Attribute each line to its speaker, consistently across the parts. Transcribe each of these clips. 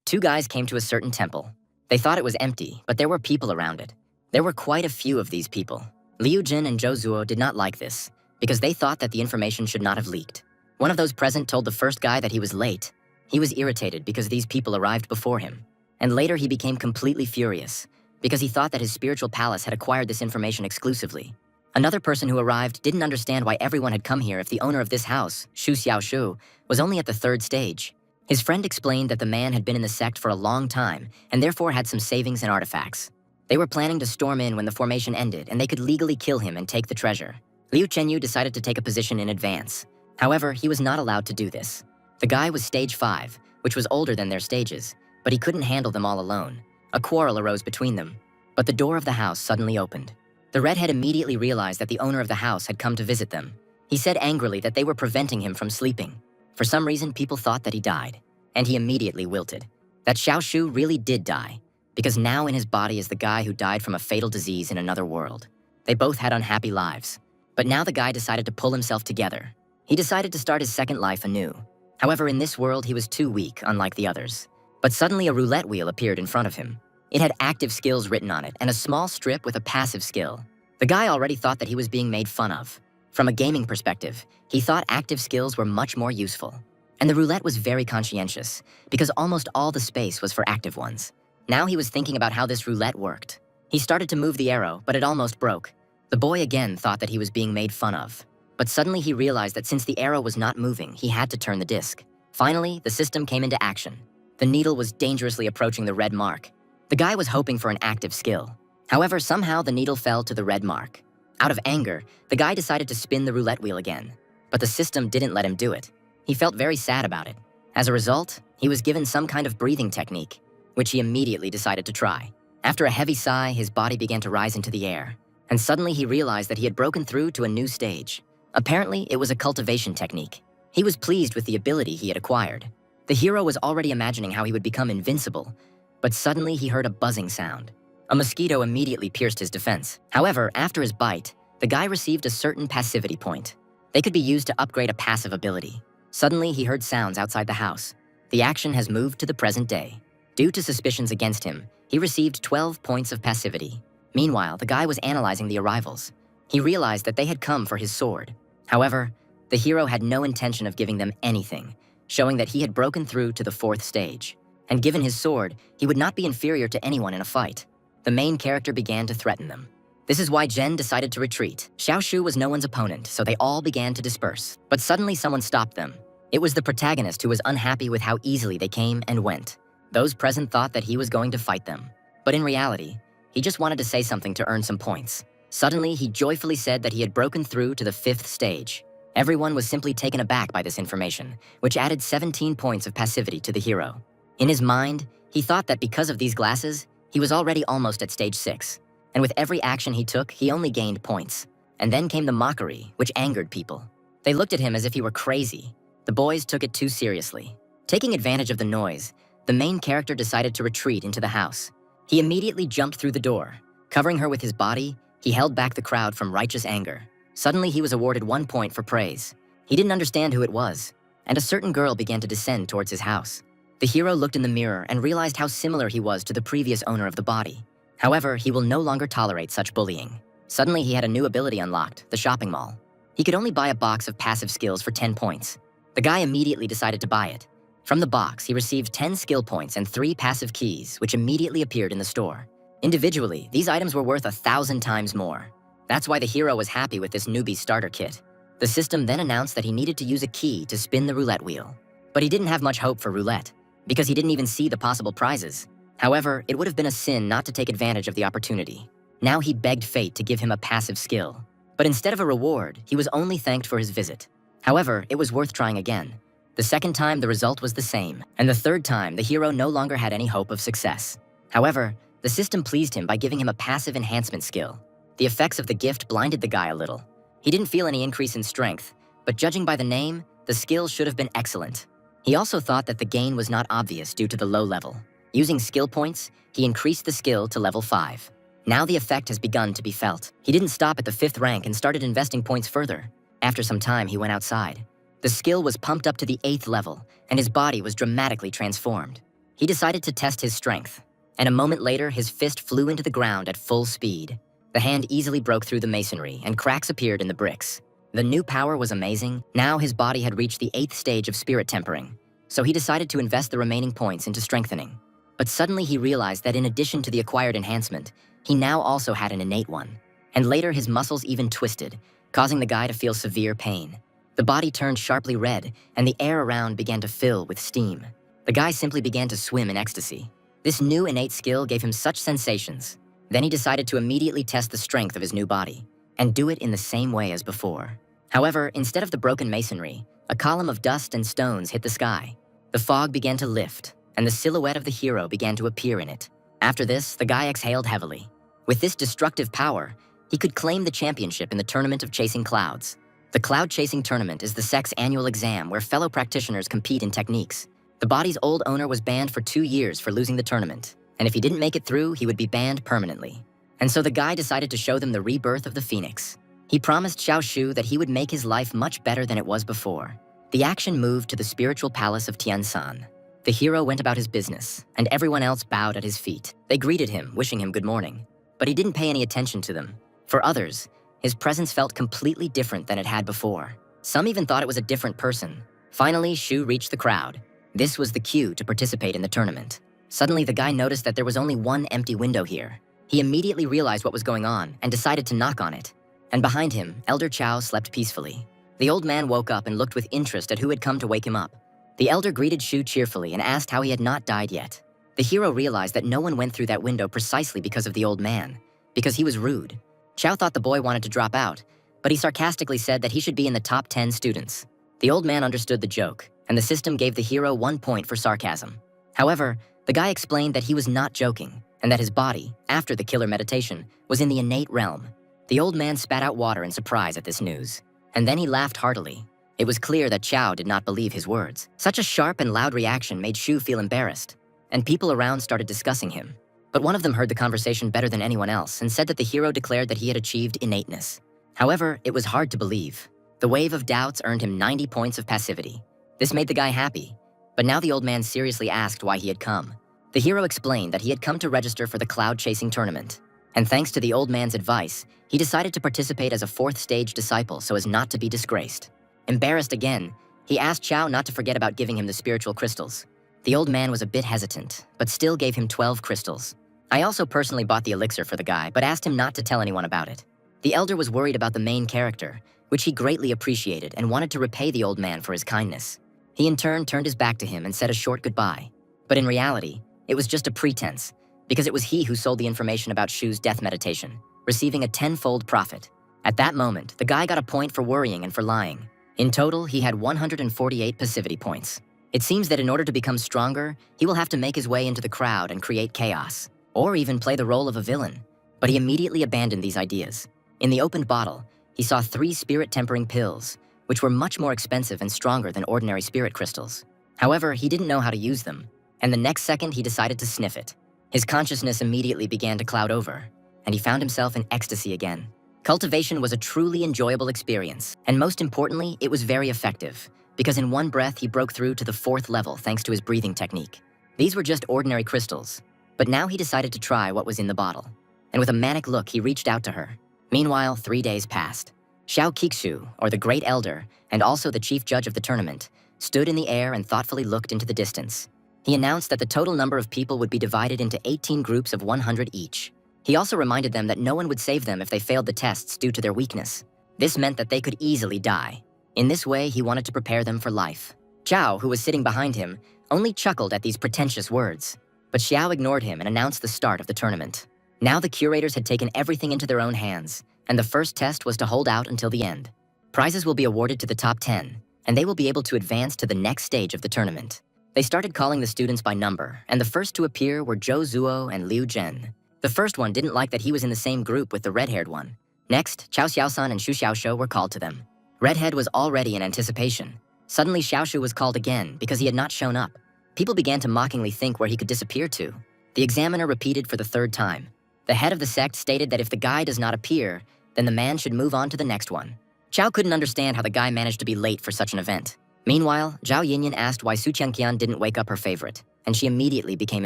Speaker 1: Two guys came to a certain temple. They thought it was empty, but there were people around it. There were quite a few of these people. Liu Jin and Zhou Zuo did not like this, because they thought that the information should not have leaked. One of those present told the first guy that he was late. He was irritated because these people arrived before him. And later he became completely furious, because he thought that his spiritual palace had acquired this information exclusively. Another person who arrived didn't understand why everyone had come here if the owner of this house, Shu Xiaoshu, was only at the 3rd stage. His friend explained that the man had been in the sect for a long time and therefore had some savings and artifacts. They were planning to storm in when the formation ended and they could legally kill him and take the treasure. Liu Chenyu decided to take a position in advance. However, he was not allowed to do this. The guy was stage 5, which was older than their stages, but he couldn't handle them all alone. A quarrel arose between them, but the door of the house suddenly opened. The redhead immediately realized that the owner of the house had come to visit them. He said angrily that they were preventing him from sleeping. For some reason, people thought that he died, and he immediately wilted. That Xiaoshu really did die, because now in his body is the guy who died from a fatal disease in another world. They both had unhappy lives, but now the guy decided to pull himself together. He decided to start his second life anew. However, in this world, he was too weak, unlike the others. But suddenly a roulette wheel appeared in front of him. It had active skills written on it and a small strip with a passive skill. The guy already thought that he was being made fun of. From a gaming perspective, he thought active skills were much more useful. And the roulette was very conscientious, because almost all the space was for active ones. Now he was thinking about how this roulette worked. He started to move the arrow, but it almost broke. The boy again thought that he was being made fun of. But suddenly he realized that since the arrow was not moving, he had to turn the disc. Finally, the system came into action. The needle was dangerously approaching the red mark. The guy was hoping for an active skill. However, somehow the needle fell to the red mark. Out of anger, the guy decided to spin the roulette wheel again. But the system didn't let him do it. He felt very sad about it. As a result, he was given some kind of breathing technique, which he immediately decided to try. After a heavy sigh, his body began to rise into the air. And suddenly he realized that he had broken through to a new stage. Apparently, it was a cultivation technique. He was pleased with the ability he had acquired. The hero was already imagining how he would become invincible, but suddenly he heard a buzzing sound. A mosquito immediately pierced his defense. However, after his bite, the guy received a certain passivity point. They could be used to upgrade a passive ability. Suddenly, he heard sounds outside the house. The action has moved to the present day. Due to suspicions against him, he received 12 points of passivity. Meanwhile, the guy was analyzing the arrivals. He realized that they had come for his sword. However, the hero had no intention of giving them anything, showing that he had broken through to the 4th stage. And given his sword, he would not be inferior to anyone in a fight. The main character began to threaten them. This is why Zhen decided to retreat. Xiaoshu was no one's opponent, so they all began to disperse. But suddenly someone stopped them. It was the protagonist who was unhappy with how easily they came and went. Those present thought that he was going to fight them. But in reality, he just wanted to say something to earn some points. Suddenly, he joyfully said that he had broken through to the 5th stage. Everyone was simply taken aback by this information, which added 17 points of passivity to the hero. In his mind, he thought that because of these glasses, he was already almost at stage 6. And with every action he took, he only gained points. And then came the mockery, which angered people. They looked at him as if he were crazy. The boys took it too seriously. Taking advantage of the noise, the main character decided to retreat into the house. He immediately jumped through the door. Covering her with his body, he held back the crowd from righteous anger. Suddenly, he was awarded 1 point for praise. He didn't understand who it was, and a certain girl began to descend towards his house. The hero looked in the mirror and realized how similar he was to the previous owner of the body. However, he will no longer tolerate such bullying. Suddenly, he had a new ability unlocked, the shopping mall. He could only buy a box of passive skills for 10 points. The guy immediately decided to buy it. From the box, he received 10 skill points and 3 passive keys, which immediately appeared in the store. Individually, these items were worth 1,000 times more. That's why the hero was happy with this newbie starter kit. The system then announced that he needed to use a key to spin the roulette wheel. But he didn't have much hope for roulette, because he didn't even see the possible prizes. However, it would have been a sin not to take advantage of the opportunity. Now he begged fate to give him a passive skill. But instead of a reward, he was only thanked for his visit. However, it was worth trying again. The second time, the result was the same, and the third time, the hero no longer had any hope of success. However, the system pleased him by giving him a passive enhancement skill. The effects of the gift blinded the guy a little. He didn't feel any increase in strength, but judging by the name, the skill should have been excellent. He also thought that the gain was not obvious due to the low level. Using skill points, he increased the skill to level 5. Now the effect has begun to be felt. He didn't stop at the 5th rank and started investing points further. After some time, he went outside. The skill was pumped up to the 8th level, and his body was dramatically transformed. He decided to test his strength, and a moment later, his fist flew into the ground at full speed. The hand easily broke through the masonry, and cracks appeared in the bricks. The new power was amazing. Now his body had reached the 8th stage of spirit tempering, so he decided to invest the remaining points into strengthening. But suddenly he realized that in addition to the acquired enhancement, he now also had an innate one. And later his muscles even twisted, causing the guy to feel severe pain. The body turned sharply red, and the air around began to fill with steam. The guy simply began to swim in ecstasy. This new innate skill gave him such sensations. Then he decided to immediately test the strength of his new body, and do it in the same way as before. However, instead of the broken masonry, a column of dust and stones hit the sky. The fog began to lift, and the silhouette of the hero began to appear in it. After this, the guy exhaled heavily. With this destructive power, he could claim the championship in the Tournament of Chasing Clouds. The Cloud Chasing Tournament is the sect's annual exam where fellow practitioners compete in techniques. The body's old owner was banned for 2 years for losing the tournament, and if he didn't make it through, he would be banned permanently. And so the guy decided to show them the rebirth of the Phoenix. He promised Xiao Shu that he would make his life much better than it was before. The action moved to the spiritual palace of Tiansan. The hero went about his business, and everyone else bowed at his feet. They greeted him, wishing him good morning, but he didn't pay any attention to them. For others, his presence felt completely different than it had before. Some even thought it was a different person. Finally, Shu reached the crowd. This was the cue to participate in the tournament. Suddenly, the guy noticed that there was only one empty window here. He immediately realized what was going on and decided to knock on it. And behind him, Elder Chao slept peacefully. The old man woke up and looked with interest at who had come to wake him up. The elder greeted Shu cheerfully and asked how he had not died yet. The hero realized that no one went through that window precisely because of the old man, because he was rude. Chao thought the boy wanted to drop out, but he sarcastically said that he should be in the top 10 students. The old man understood the joke, and the system gave the hero 1 point for sarcasm. However, the guy explained that he was not joking, and that his body, after the killer meditation, was in the innate realm. The old man spat out water in surprise at this news, and then he laughed heartily. It was clear that Chao did not believe his words. Such a sharp and loud reaction made Shu feel embarrassed, and people around started discussing him. But one of them heard the conversation better than anyone else and said that the hero declared that he had achieved innateness. However, it was hard to believe. The wave of doubts earned him 90 points of passivity. This made the guy happy, but now the old man seriously asked why he had come. The hero explained that he had come to register for the Cloud Chasing Tournament, and thanks to the old man's advice, he decided to participate as a 4th stage disciple so as not to be disgraced. Embarrassed again, he asked Chao not to forget about giving him the spiritual crystals. The old man was a bit hesitant, but still gave him 12 crystals. I also personally bought the elixir for the guy, but asked him not to tell anyone about it. The elder was worried about the main character, which he greatly appreciated and wanted to repay the old man for his kindness. He in turn turned his back to him and said a short goodbye. But in reality, it was just a pretense, because it was he who sold the information about Shu's death meditation, receiving a 10-fold profit. At that moment, the guy got a point for worrying and for lying. In total, he had 148 passivity points. It seems that in order to become stronger, he will have to make his way into the crowd and create chaos, or even play the role of a villain. But he immediately abandoned these ideas. In the opened bottle, he saw 3 spirit-tempering pills, which were much more expensive and stronger than ordinary spirit crystals. However, he didn't know how to use them, and the next second he decided to sniff it. His consciousness immediately began to cloud over, and he found himself in ecstasy again. Cultivation was a truly enjoyable experience, and most importantly, it was very effective, because in one breath he broke through to the 4th level thanks to his breathing technique. These were just ordinary crystals, but now he decided to try what was in the bottle, and with a manic look he reached out to her. Meanwhile, 3 days passed. Xiao Kixu, or the Great Elder, and also the chief judge of the tournament, stood in the air and thoughtfully looked into the distance. He announced that the total number of people would be divided into 18 groups of 100 each. He also reminded them that no one would save them if they failed the tests due to their weakness. This meant that they could easily die. In this way, he wanted to prepare them for life. Chao, who was sitting behind him, only chuckled at these pretentious words. But Xiao ignored him and announced the start of the tournament. Now the curators had taken everything into their own hands, and the first test was to hold out until the end. Prizes will be awarded to the top 10, and they will be able to advance to the next stage of the tournament. They started calling the students by number, and the first to appear were Zhou Zuo and Liu Zhen. The first one didn't like that he was in the same group with the red-haired one. Next, Chao Xiaosan and Xu Xiaoshu were called to them. Redhead was already in anticipation. Suddenly Xiaoshu was called again because he had not shown up. People began to mockingly think where he could disappear to. The examiner repeated for the 3rd time. The head of the sect stated that if the guy does not appear, then the man should move on to the next one. Chao couldn't understand how the guy managed to be late for such an event. Meanwhile, Zhao Yinyan asked why Su Qianqian didn't wake up her favorite. and she immediately became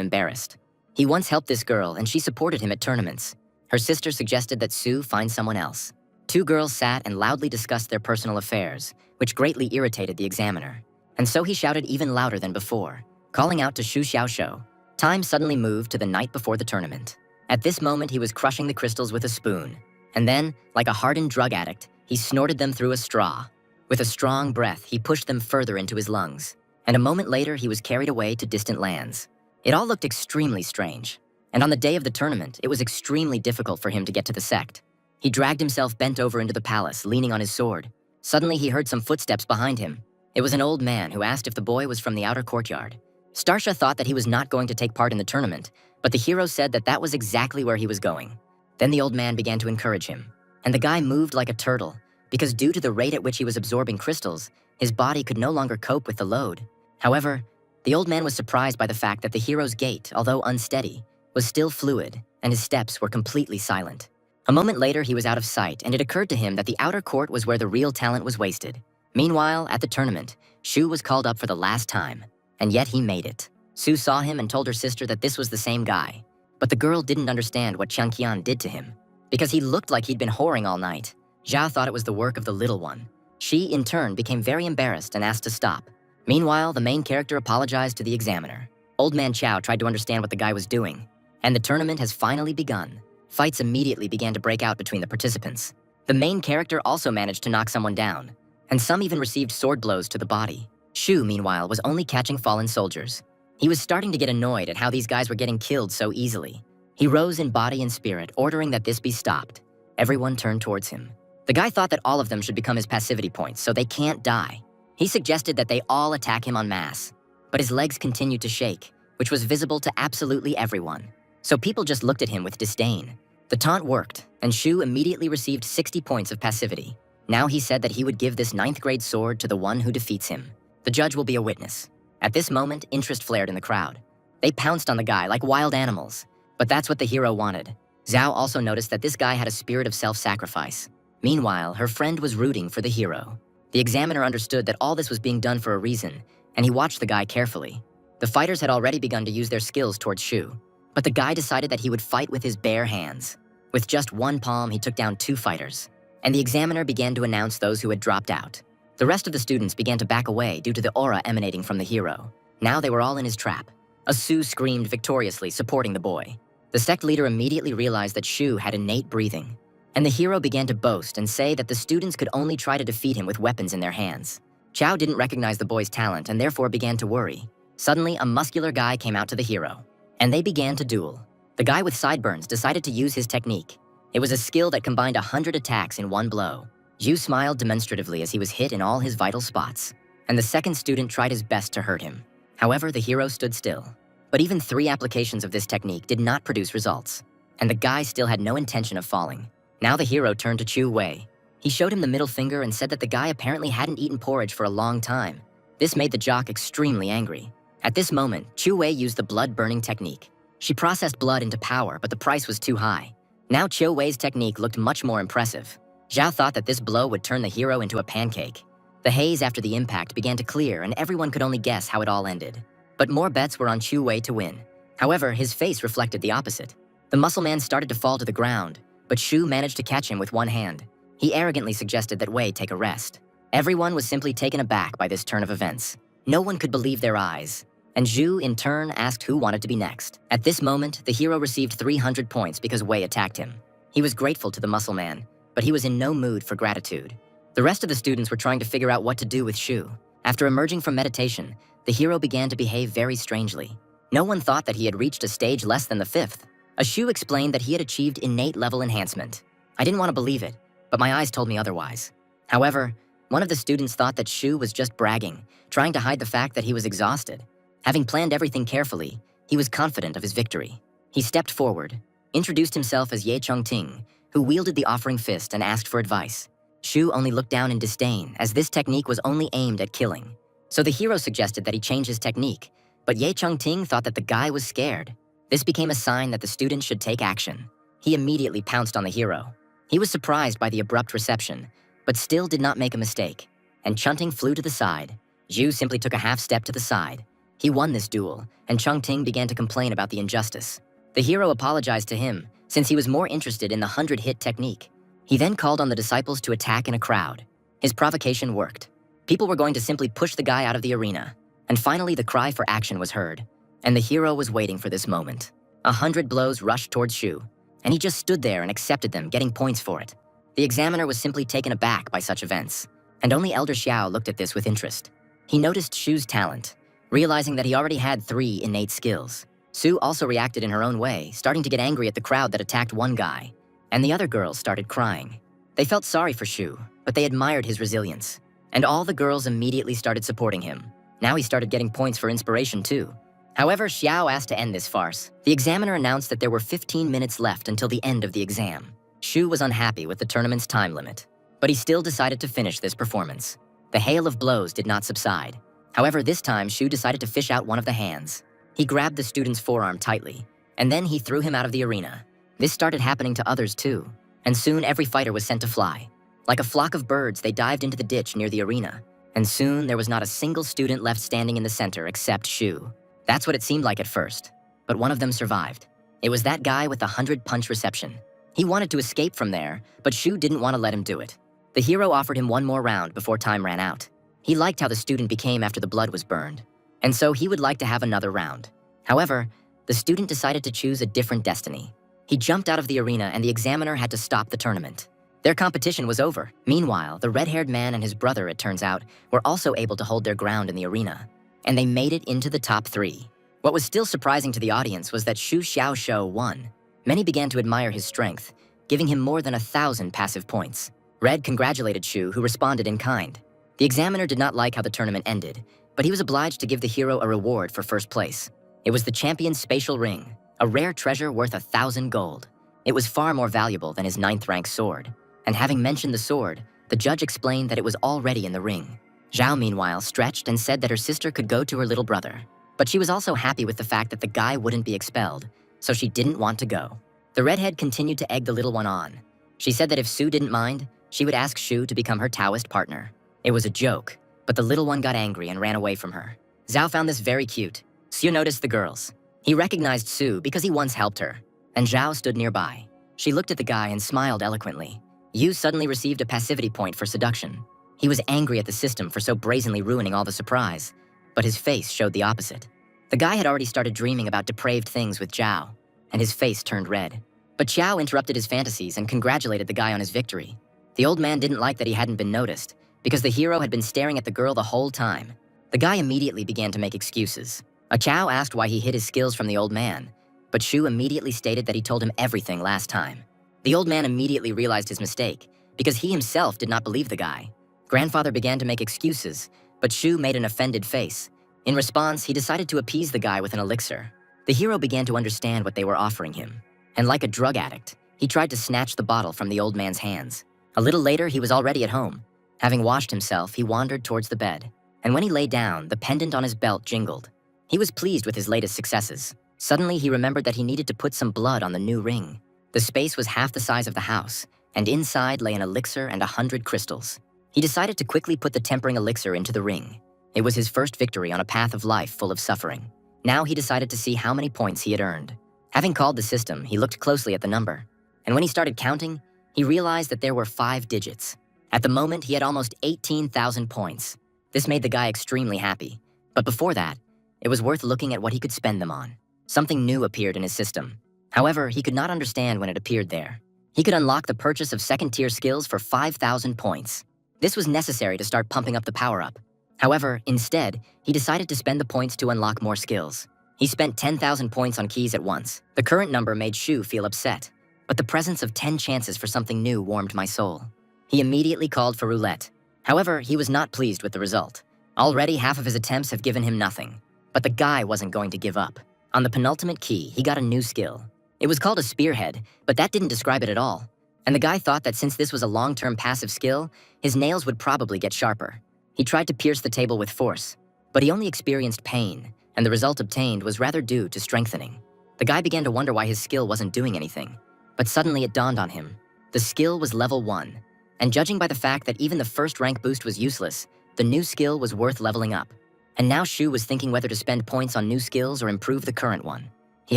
Speaker 1: embarrassed. He once helped this girl, and she supported him at tournaments. Her sister suggested that Sue find someone else. Two girls sat and loudly discussed their personal affairs, which greatly irritated the examiner. And so he shouted even louder than before, calling out to Shu Xiaoshou. Time suddenly moved to the night before the tournament. At this moment, he was crushing the crystals with a spoon. And then, like a hardened drug addict, he snorted them through a straw. With a strong breath, he pushed them further into his lungs. And a moment later, he was carried away to distant lands. It all looked extremely strange. And on the day of the tournament, it was extremely difficult for him to get to the sect. He dragged himself bent over into the palace, leaning on his sword. Suddenly, he heard some footsteps behind him. It was an old man who asked if the boy was from the outer courtyard. Starsha thought that he was not going to take part in the tournament, but the hero said that that was exactly where he was going. Then the old man began to encourage him. And the guy moved like a turtle, because due to the rate at which he was absorbing crystals, his body could no longer cope with the load. However, the old man was surprised by the fact that the hero's gait, although unsteady, was still fluid, and his steps were completely silent. A moment later, he was out of sight, and it occurred to him that the outer court was where the real talent was wasted. Meanwhile, at the tournament, Shu was called up for the last time, and yet he made it. Sue saw him and told her sister that this was the same guy. But the girl didn't understand what Qian Qian did to him, because he looked like he'd been whoring all night. Zhao thought it was the work of the little one. She, in turn, became very embarrassed and asked to stop. Meanwhile, the main character apologized to the examiner. Old Man Chow tried to understand what the guy was doing, and the tournament has finally begun. Fights immediately began to break out between the participants. The main character also managed to knock someone down, and some even received sword blows to the body. Shu, meanwhile, was only catching fallen soldiers. He was starting to get annoyed at how these guys were getting killed so easily. He rose in body and spirit, ordering that this be stopped. Everyone turned towards him. The guy thought that all of them should become his passivity points so they can't die. He suggested that they all attack him en masse, but his legs continued to shake, which was visible to absolutely everyone. So people just looked at him with disdain. The taunt worked, and Shu immediately received 60 points of passivity. Now he said that he would give this 9th grade sword to the one who defeats him. The judge will be a witness. At this moment, interest flared in the crowd. They pounced on the guy like wild animals. But that's what the hero wanted. Zhao also noticed that this guy had a spirit of self-sacrifice. Meanwhile, her friend was rooting for the hero. The examiner understood that all this was being done for a reason, and he watched the guy carefully. The fighters had already begun to use their skills towards Shu, but the guy decided that he would fight with his bare hands. With just one palm, he took down 2 fighters, and the examiner began to announce those who had dropped out. The rest of the students began to back away due to the aura emanating from the hero. Now they were all in his trap. Asu screamed victoriously, supporting the boy. The sect leader immediately realized that Shu had innate breathing, and the hero began to boast and say that the students could only try to defeat him with weapons in their hands. Chao didn't recognize the boy's talent and therefore began to worry. Suddenly, a muscular guy came out to the hero, and they began to duel. The guy with sideburns decided to use his technique. It was a skill that combined 100 attacks in one blow. Yu smiled demonstratively as he was hit in all his vital spots, and the second student tried his best to hurt him. However, the hero stood still. But even 3 applications of this technique did not produce results, and the guy still had no intention of falling. Now the hero turned to Chu Wei. He showed him the middle finger and said that the guy apparently hadn't eaten porridge for a long time. This made the jock extremely angry. At this moment, Chu Wei used the blood-burning technique. She processed blood into power, but the price was too high. Now Chu Wei's technique looked much more impressive. Zhao thought that this blow would turn the hero into a pancake. The haze after the impact began to clear, and everyone could only guess how it all ended. But more bets were on Chu Wei to win. However, his face reflected the opposite. The muscle man started to fall to the ground, but Shu managed to catch him with one hand. He arrogantly suggested that Wei take a rest. Everyone was simply taken aback by this turn of events. No one could believe their eyes. And Zhu, in turn, asked who wanted to be next. At this moment, the hero received 300 points because Wei attacked him. He was grateful to the muscle man, but he was in no mood for gratitude. The rest of the students were trying to figure out what to do with Shu. After emerging from meditation, the hero began to behave very strangely. No one thought that he had reached a stage less than the 5th. Ashu explained that he had achieved innate level enhancement. I didn't want to believe it, but my eyes told me otherwise. However, one of the students thought that Shu was just bragging, trying to hide the fact that he was exhausted. Having planned everything carefully, he was confident of his victory. He stepped forward, introduced himself as Ye Chongting, who wielded the offering fist and asked for advice. Shu only looked down in disdain, as this technique was only aimed at killing. So the hero suggested that he change his technique, but Ye Chongting thought that the guy was scared. This became a sign that the student should take action. He immediately pounced on the hero. He was surprised by the abrupt reception, but still did not make a mistake, and Chunting flew to the side. Zhu simply took a half step to the side. He won this duel, and Chungting began to complain about the injustice. The hero apologized to him, since he was more interested in the 100-hit technique. He then called on the disciples to attack in a crowd. His provocation worked. People were going to simply push the guy out of the arena. And finally, the cry for action was heard. And the hero was waiting for this moment. 100 blows rushed towards Shu, and he just stood there and accepted them, getting points for it. The examiner was simply taken aback by such events, and only Elder Xiao looked at this with interest. He noticed Shu's talent, realizing that he already had 3 innate skills. Su also reacted in her own way, starting to get angry at the crowd that attacked one guy, and the other girls started crying. They felt sorry for Shu, but they admired his resilience, and all the girls immediately started supporting him. Now he started getting points for inspiration too. However, Xiao asked to end this farce. The examiner announced that there were 15 minutes left until the end of the exam. Shu was unhappy with the tournament's time limit, but he still decided to finish this performance. The hail of blows did not subside. However, this time Shu decided to fish out one of the hands. He grabbed the student's forearm tightly, and then he threw him out of the arena. This started happening to others too, and soon every fighter was sent to fly. Like a flock of birds, they dived into the ditch near the arena, and soon there was not a single student left standing in the center except Shu. That's what it seemed like at first, but one of them survived. It was that guy with the 100-punch reception. He wanted to escape from there, but Shu didn't want to let him do it. The hero offered him one more round before time ran out. He liked how the student became after the blood was burned, and so he would like to have another round. However, the student decided to choose a different destiny. He jumped out of the arena and the examiner had to stop the tournament. Their competition was over. Meanwhile, the red-haired man and his brother, it turns out, were also able to hold their ground in the arena, and they made it into the top 3. What was still surprising to the audience was that Shu Xiaoshou won. Many began to admire his strength, giving him more than 1,000 passive points. Red congratulated Shu, who responded in kind. The examiner did not like how the tournament ended, but he was obliged to give the hero a reward for first place. It was the champion's spatial ring, a rare treasure worth 1,000 gold. It was far more valuable than his 9th-rank sword, and having mentioned the sword, the judge explained that it was already in the ring. Zhao, meanwhile, stretched and said that her sister could go to her little brother. But she was also happy with the fact that the guy wouldn't be expelled, so she didn't want to go. The redhead continued to egg the little one on. She said that if Su didn't mind, she would ask Shu to become her Taoist partner. It was a joke, but the little one got angry and ran away from her. Zhao found this very cute. Su noticed the girls. He recognized Su because he once helped her, and Zhao stood nearby. She looked at the guy and smiled eloquently. Yu suddenly received a passivity point for seduction. He was angry at the system for so brazenly ruining all the surprise, but his face showed the opposite. The guy had already started dreaming about depraved things with Zhao, and his face turned red. But Xiao interrupted his fantasies and congratulated the guy on his victory. The old man didn't like that he hadn't been noticed, because the hero had been staring at the girl the whole time. The guy immediately began to make excuses. Xiao asked why he hid his skills from the old man, but Shu immediately stated that he told him everything last time. The old man immediately realized his mistake, because he himself did not believe the guy. Grandfather began to make excuses, but Shu made an offended face. In response, he decided to appease the guy with an elixir. The hero began to understand what they were offering him, and like a drug addict, he tried to snatch the bottle from the old man's hands. A little later, he was already at home. Having washed himself, he wandered towards the bed, and when he lay down, the pendant on his belt jingled. He was pleased with his latest successes. Suddenly, he remembered that he needed to put some blood on the new ring. The space was half the size of the house, and inside lay an elixir and 100 crystals. He decided to quickly put the tempering elixir into the ring. It was his first victory on a path of life full of suffering. Now he decided to see how many points he had earned. Having called the system, he looked closely at the number, and when he started counting, he realized that there were 5 digits. At the moment, he had almost 18,000 points. This made the guy extremely happy. But before that, it was worth looking at what he could spend them on. Something new appeared in his system. However, he could not understand when it appeared there. He could unlock the purchase of second-tier skills for 5,000 points. This was necessary to start pumping up the power-up. However, instead, he decided to spend the points to unlock more skills. He spent 10,000 points on keys at once. The current number made Shu feel upset, but the presence of 10 chances for something new warmed my soul. He immediately called for roulette. However, he was not pleased with the result. Already, half of his attempts have given him nothing. But the guy wasn't going to give up. On the penultimate key, he got a new skill. It was called a spearhead, but that didn't describe it at all. And the guy thought that since this was a long-term passive skill, his nails would probably get sharper. He tried to pierce the table with force, but he only experienced pain, and the result obtained was rather due to strengthening. The guy began to wonder why his skill wasn't doing anything, but suddenly it dawned on him. The skill was level 1, and judging by the fact that even the first rank boost was useless, the new skill was worth leveling up. And now Shu was thinking whether to spend points on new skills or improve the current one. He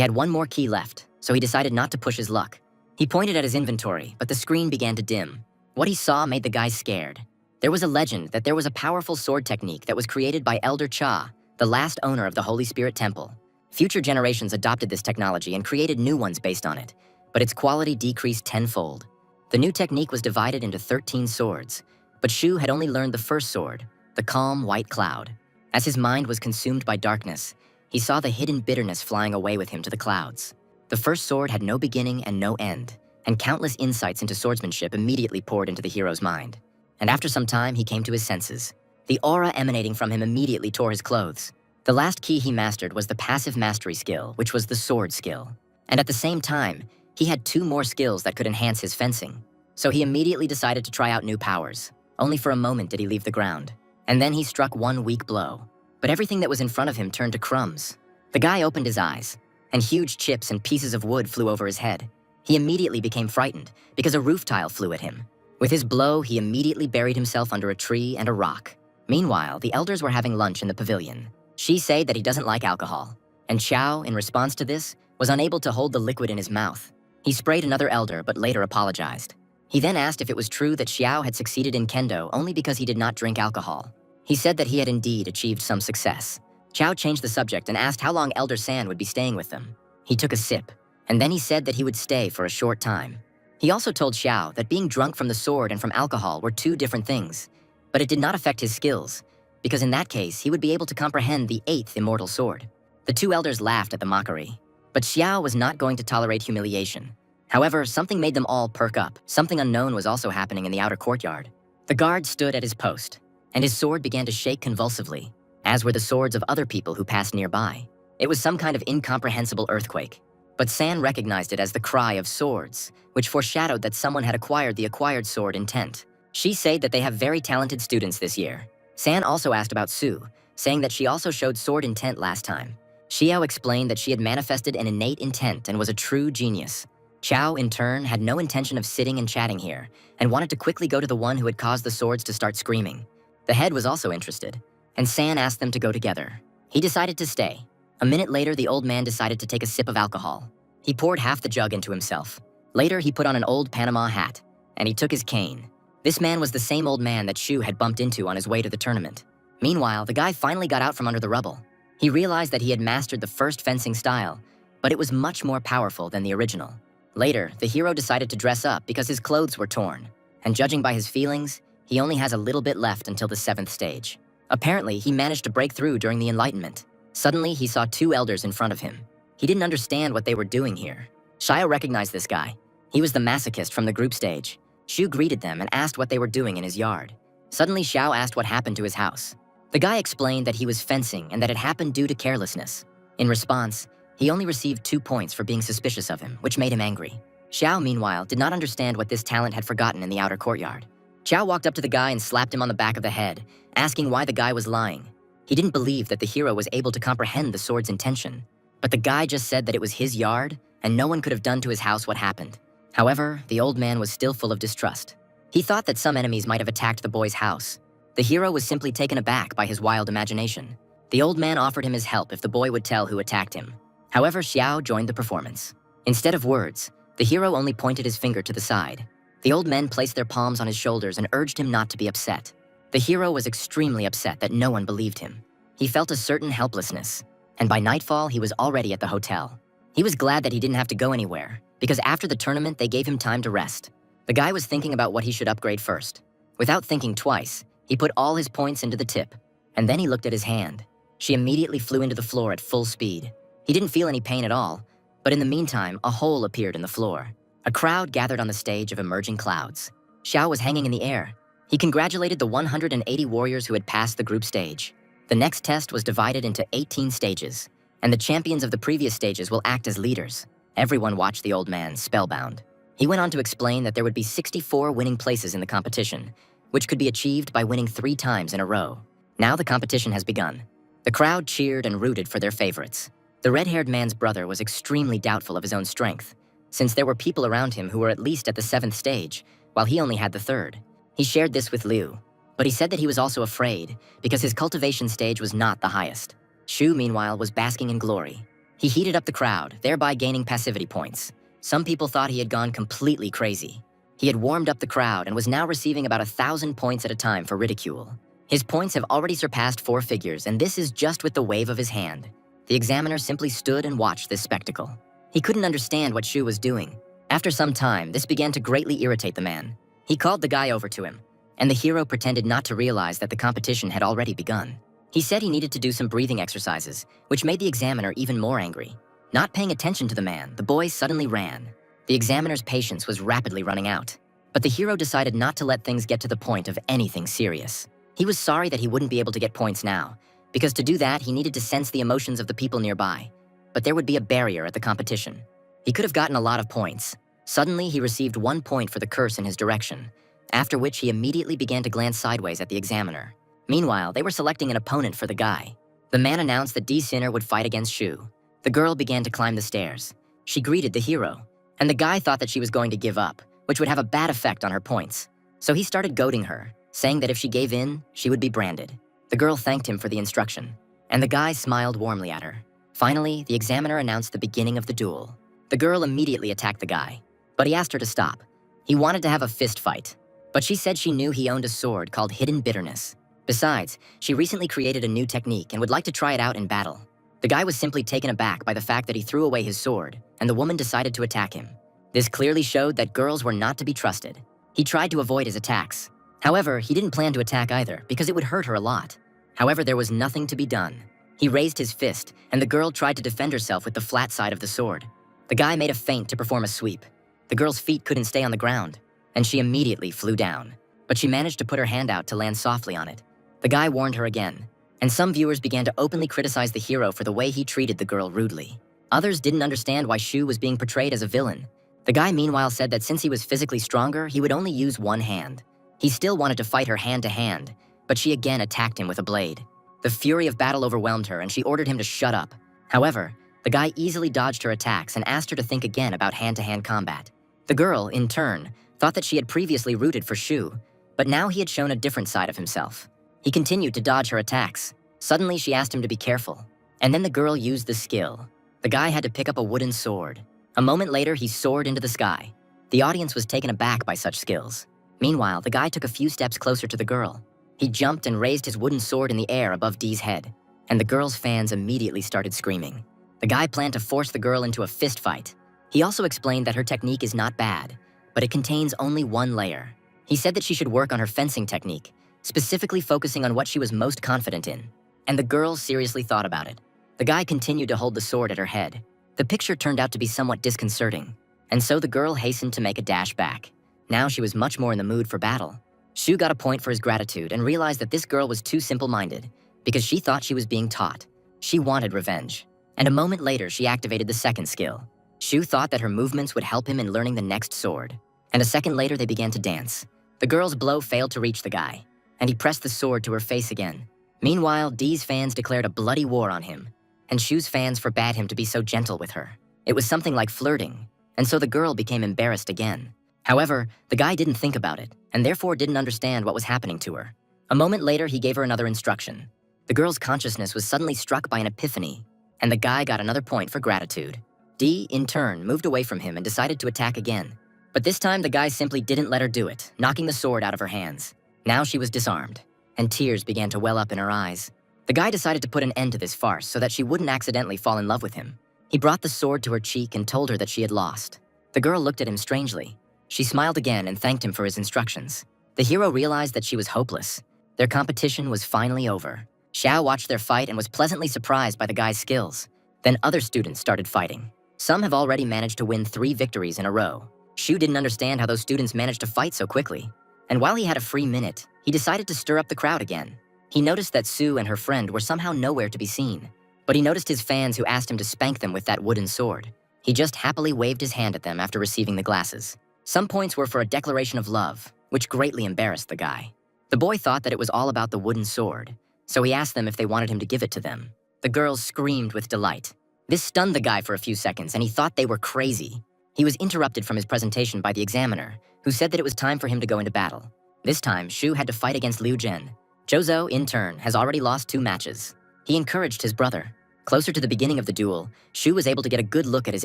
Speaker 1: had one more key left, so he decided not to push his luck. He pointed at his inventory, but the screen began to dim. What he saw made the guy scared. There was a legend that there was a powerful sword technique that was created by Elder Cha, the last owner of the Holy Spirit Temple. Future generations adopted this technology and created new ones based on it, but its quality decreased tenfold. The new technique was divided into 13 swords, but Shu had only learned the first sword, the calm white cloud. As his mind was consumed by darkness, he saw the hidden bitterness flying away with him to the clouds. The first sword had no beginning and no end, and countless insights into swordsmanship immediately poured into the hero's mind. And after some time, he came to his senses. The aura emanating from him immediately tore his clothes. The last key he mastered was the passive mastery skill, which was the sword skill. And at the same time, he had 2 more skills that could enhance his fencing. So he immediately decided to try out new powers. Only for a moment did he leave the ground. And then he struck one weak blow. But everything that was in front of him turned to crumbs. The guy opened his eyes, and huge chips and pieces of wood flew over his head. He immediately became frightened because a roof tile flew at him. With his blow, he immediately buried himself under a tree and a rock. Meanwhile, the elders were having lunch in the pavilion. She said that he doesn't like alcohol, and Xiao, in response to this, was unable to hold the liquid in his mouth. He sprayed another elder, but later apologized. He then asked if it was true that Xiao had succeeded in kendo only because he did not drink alcohol. He said that he had indeed achieved some success. Xiao changed the subject and asked how long Elder San would be staying with them. He took a sip, and then he said that he would stay for a short time. He also told Xiao that being drunk from the sword and from alcohol were 2 different things, but it did not affect his skills, because in that case, he would be able to comprehend the 8th immortal sword. The 2 elders laughed at the mockery, but Xiao was not going to tolerate humiliation. However, something made them all perk up. Something unknown was also happening in the outer courtyard. The guard stood at his post, and his sword began to shake convulsively, as were the swords of other people who passed nearby. It was some kind of incomprehensible earthquake, but San recognized it as the cry of swords, which foreshadowed that someone had acquired the acquired sword intent. She said that they have very talented students this year. San also asked about Su, saying that she also showed sword intent last time. Xiao explained that she had manifested an innate intent and was a true genius. Chao, in turn, had no intention of sitting and chatting here, and wanted to quickly go to the one who had caused the swords to start screaming. The head was also interested, and San asked them to go together. He decided to stay. A minute later, the old man decided to take a sip of alcohol. He poured half the jug into himself. Later, he put on an old Panama hat, and he took his cane. This man was the same old man that Shu had bumped into on his way to the tournament. Meanwhile, the guy finally got out from under the rubble. He realized that he had mastered the first fencing style, but it was much more powerful than the original. Later, the hero decided to dress up because his clothes were torn, and judging by his feelings, he only has a little bit left until the 7th stage. Apparently, he managed to break through during the Enlightenment. Suddenly, he saw 2 elders in front of him. He didn't understand what they were doing here. Shio recognized this guy. He was the masochist from the group stage. Shu greeted them and asked what they were doing in his yard. Suddenly, Xiao asked what happened to his house. The guy explained that he was fencing and that it happened due to carelessness. In response, he only received 2 points for being suspicious of him, which made him angry. Xiao, meanwhile, did not understand what this talent had forgotten in the outer courtyard. Xiao walked up to the guy and slapped him on the back of the head, asking why the guy was lying. He didn't believe that the hero was able to comprehend the sword's intention. But the guy just said that it was his yard, and no one could have done to his house what happened. However, the old man was still full of distrust. He thought that some enemies might have attacked the boy's house. The hero was simply taken aback by his wild imagination. The old man offered him his help if the boy would tell who attacked him. However, Xiao joined the performance. Instead of words, the hero only pointed his finger to the side. The old men placed their palms on his shoulders and urged him not to be upset. The hero was extremely upset that no one believed him. He felt a certain helplessness, and by nightfall, he was already at the hotel. He was glad that he didn't have to go anywhere, because after the tournament, they gave him time to rest. The guy was thinking about what he should upgrade first. Without thinking twice, he put all his points into the tip, and then he looked at his hand. She immediately flew into the floor at full speed. He didn't feel any pain at all, but in the meantime, a hole appeared in the floor. A crowd gathered on the stage of emerging clouds. Xiao was hanging in the air. He congratulated the 180 warriors who had passed the group stage. The next test was divided into 18 stages, and the champions of the previous stages will act as leaders. Everyone watched the old man, spellbound. He went on to explain that there would be 64 winning places in the competition, which could be achieved by winning 3 times in a row. Now the competition has begun. The crowd cheered and rooted for their favorites. The red-haired man's brother was extremely doubtful of his own strength, since there were people around him who were at least at the 7th stage, while he only had the 3rd. He shared this with Liu. But he said that he was also afraid because his cultivation stage was not the highest. Shu, meanwhile, was basking in glory. He heated up the crowd, thereby gaining passivity points. Some people thought he had gone completely crazy. He had warmed up the crowd and was now receiving about 1,000 points at a time for ridicule. His points have already surpassed 4 figures, and this is just with the wave of his hand. The examiner simply stood and watched this spectacle. He couldn't understand what Shu was doing. After some time, this began to greatly irritate the man. He called the guy over to him, and the hero pretended not to realize that the competition had already begun. He said he needed to do some breathing exercises, which made the examiner even more angry. Not paying attention to the man, the boy suddenly ran. The examiner's patience was rapidly running out, but the hero decided not to let things get to the point of anything serious. He was sorry that he wouldn't be able to get points now, because to do that, he needed to sense the emotions of the people nearby. But there would be a barrier at the competition. He could have gotten a lot of points. Suddenly, he received 1 point for the curse in his direction, after which he immediately began to glance sideways at the examiner. Meanwhile, they were selecting an opponent for the guy. The man announced that D. Sinner would fight against Shu. The girl began to climb the stairs. She greeted the hero, and the guy thought that she was going to give up, which would have a bad effect on her points. So he started goading her, saying that if she gave in, she would be branded. The girl thanked him for the instruction, and the guy smiled warmly at her. Finally, the examiner announced the beginning of the duel. The girl immediately attacked the guy, but he asked her to stop. He wanted to have a fist fight, but she said she knew he owned a sword called Hidden Bitterness. Besides, she recently created a new technique and would like to try it out in battle. The guy was simply taken aback by the fact that he threw away his sword, and the woman decided to attack him. This clearly showed that girls were not to be trusted. He tried to avoid his attacks. However, he didn't plan to attack either, because it would hurt her a lot. However, there was nothing to be done. He raised his fist, and the girl tried to defend herself with the flat side of the sword. The guy made a feint to perform a sweep. The girl's feet couldn't stay on the ground, and she immediately flew down. But she managed to put her hand out to land softly on it. The guy warned her again, and some viewers began to openly criticize the hero for the way he treated the girl rudely. Others didn't understand why Shu was being portrayed as a villain. The guy meanwhile said that since he was physically stronger, he would only use one hand. He still wanted to fight her hand to hand, but she again attacked him with a blade. The fury of battle overwhelmed her, and she ordered him to shut up. However, the guy easily dodged her attacks and asked her to think again about hand-to-hand combat. The girl, in turn, thought that she had previously rooted for Shu, but now he had shown a different side of himself. He continued to dodge her attacks. Suddenly, she asked him to be careful, and then the girl used the skill. The guy had to pick up a wooden sword. A moment later, he soared into the sky. The audience was taken aback by such skills. Meanwhile, the guy took a few steps closer to the girl. He jumped and raised his wooden sword in the air above Dee's head, and the girl's fans immediately started screaming. The guy planned to force the girl into a fist fight. He also explained that her technique is not bad, but it contains only one layer. He said that she should work on her fencing technique, specifically focusing on what she was most confident in. And the girl seriously thought about it. The guy continued to hold the sword at her head. The picture turned out to be somewhat disconcerting, and so the girl hastened to make a dash back. Now she was much more in the mood for battle. Shu got a point for his gratitude and realized that this girl was too simple-minded because she thought she was being taught. She wanted revenge. And a moment later, she activated the second skill. Shu thought that her movements would help him in learning the next sword. And a second later, they began to dance. The girl's blow failed to reach the guy, and he pressed the sword to her face again. Meanwhile, Dee's fans declared a bloody war on him, and Shu's fans forbade him to be so gentle with her. It was something like flirting, and so the girl became embarrassed again. However, the guy didn't think about it, and therefore didn't understand what was happening to her. A moment later, he gave her another instruction. The girl's consciousness was suddenly struck by an epiphany, and the guy got another point for gratitude. Dee, in turn, moved away from him and decided to attack again. But this time, the guy simply didn't let her do it, knocking the sword out of her hands. Now she was disarmed, and tears began to well up in her eyes. The guy decided to put an end to this farce so that she wouldn't accidentally fall in love with him. He brought the sword to her cheek and told her that she had lost. The girl looked at him strangely. She smiled again and thanked him for his instructions. The hero realized that she was hopeless. Their competition was finally over. Xiao watched their fight and was pleasantly surprised by the guy's skills. Then other students started fighting. Some have already managed to win 3 victories in a row. Shu didn't understand how those students managed to fight so quickly. And while he had a free minute, he decided to stir up the crowd again. He noticed that Sue and her friend were somehow nowhere to be seen. But he noticed his fans who asked him to spank them with that wooden sword. He just happily waved his hand at them after receiving the glasses. Some points were for a declaration of love, which greatly embarrassed the guy. The boy thought that it was all about the wooden sword, so he asked them if they wanted him to give it to them. The girls screamed with delight. This stunned the guy for a few seconds, and he thought they were crazy. He was interrupted from his presentation by the examiner, who said that it was time for him to go into battle. This time, Shu had to fight against Liu Jin. Zhou, in turn, has already lost 2 matches. He encouraged his brother. Closer to the beginning of the duel, Shu was able to get a good look at his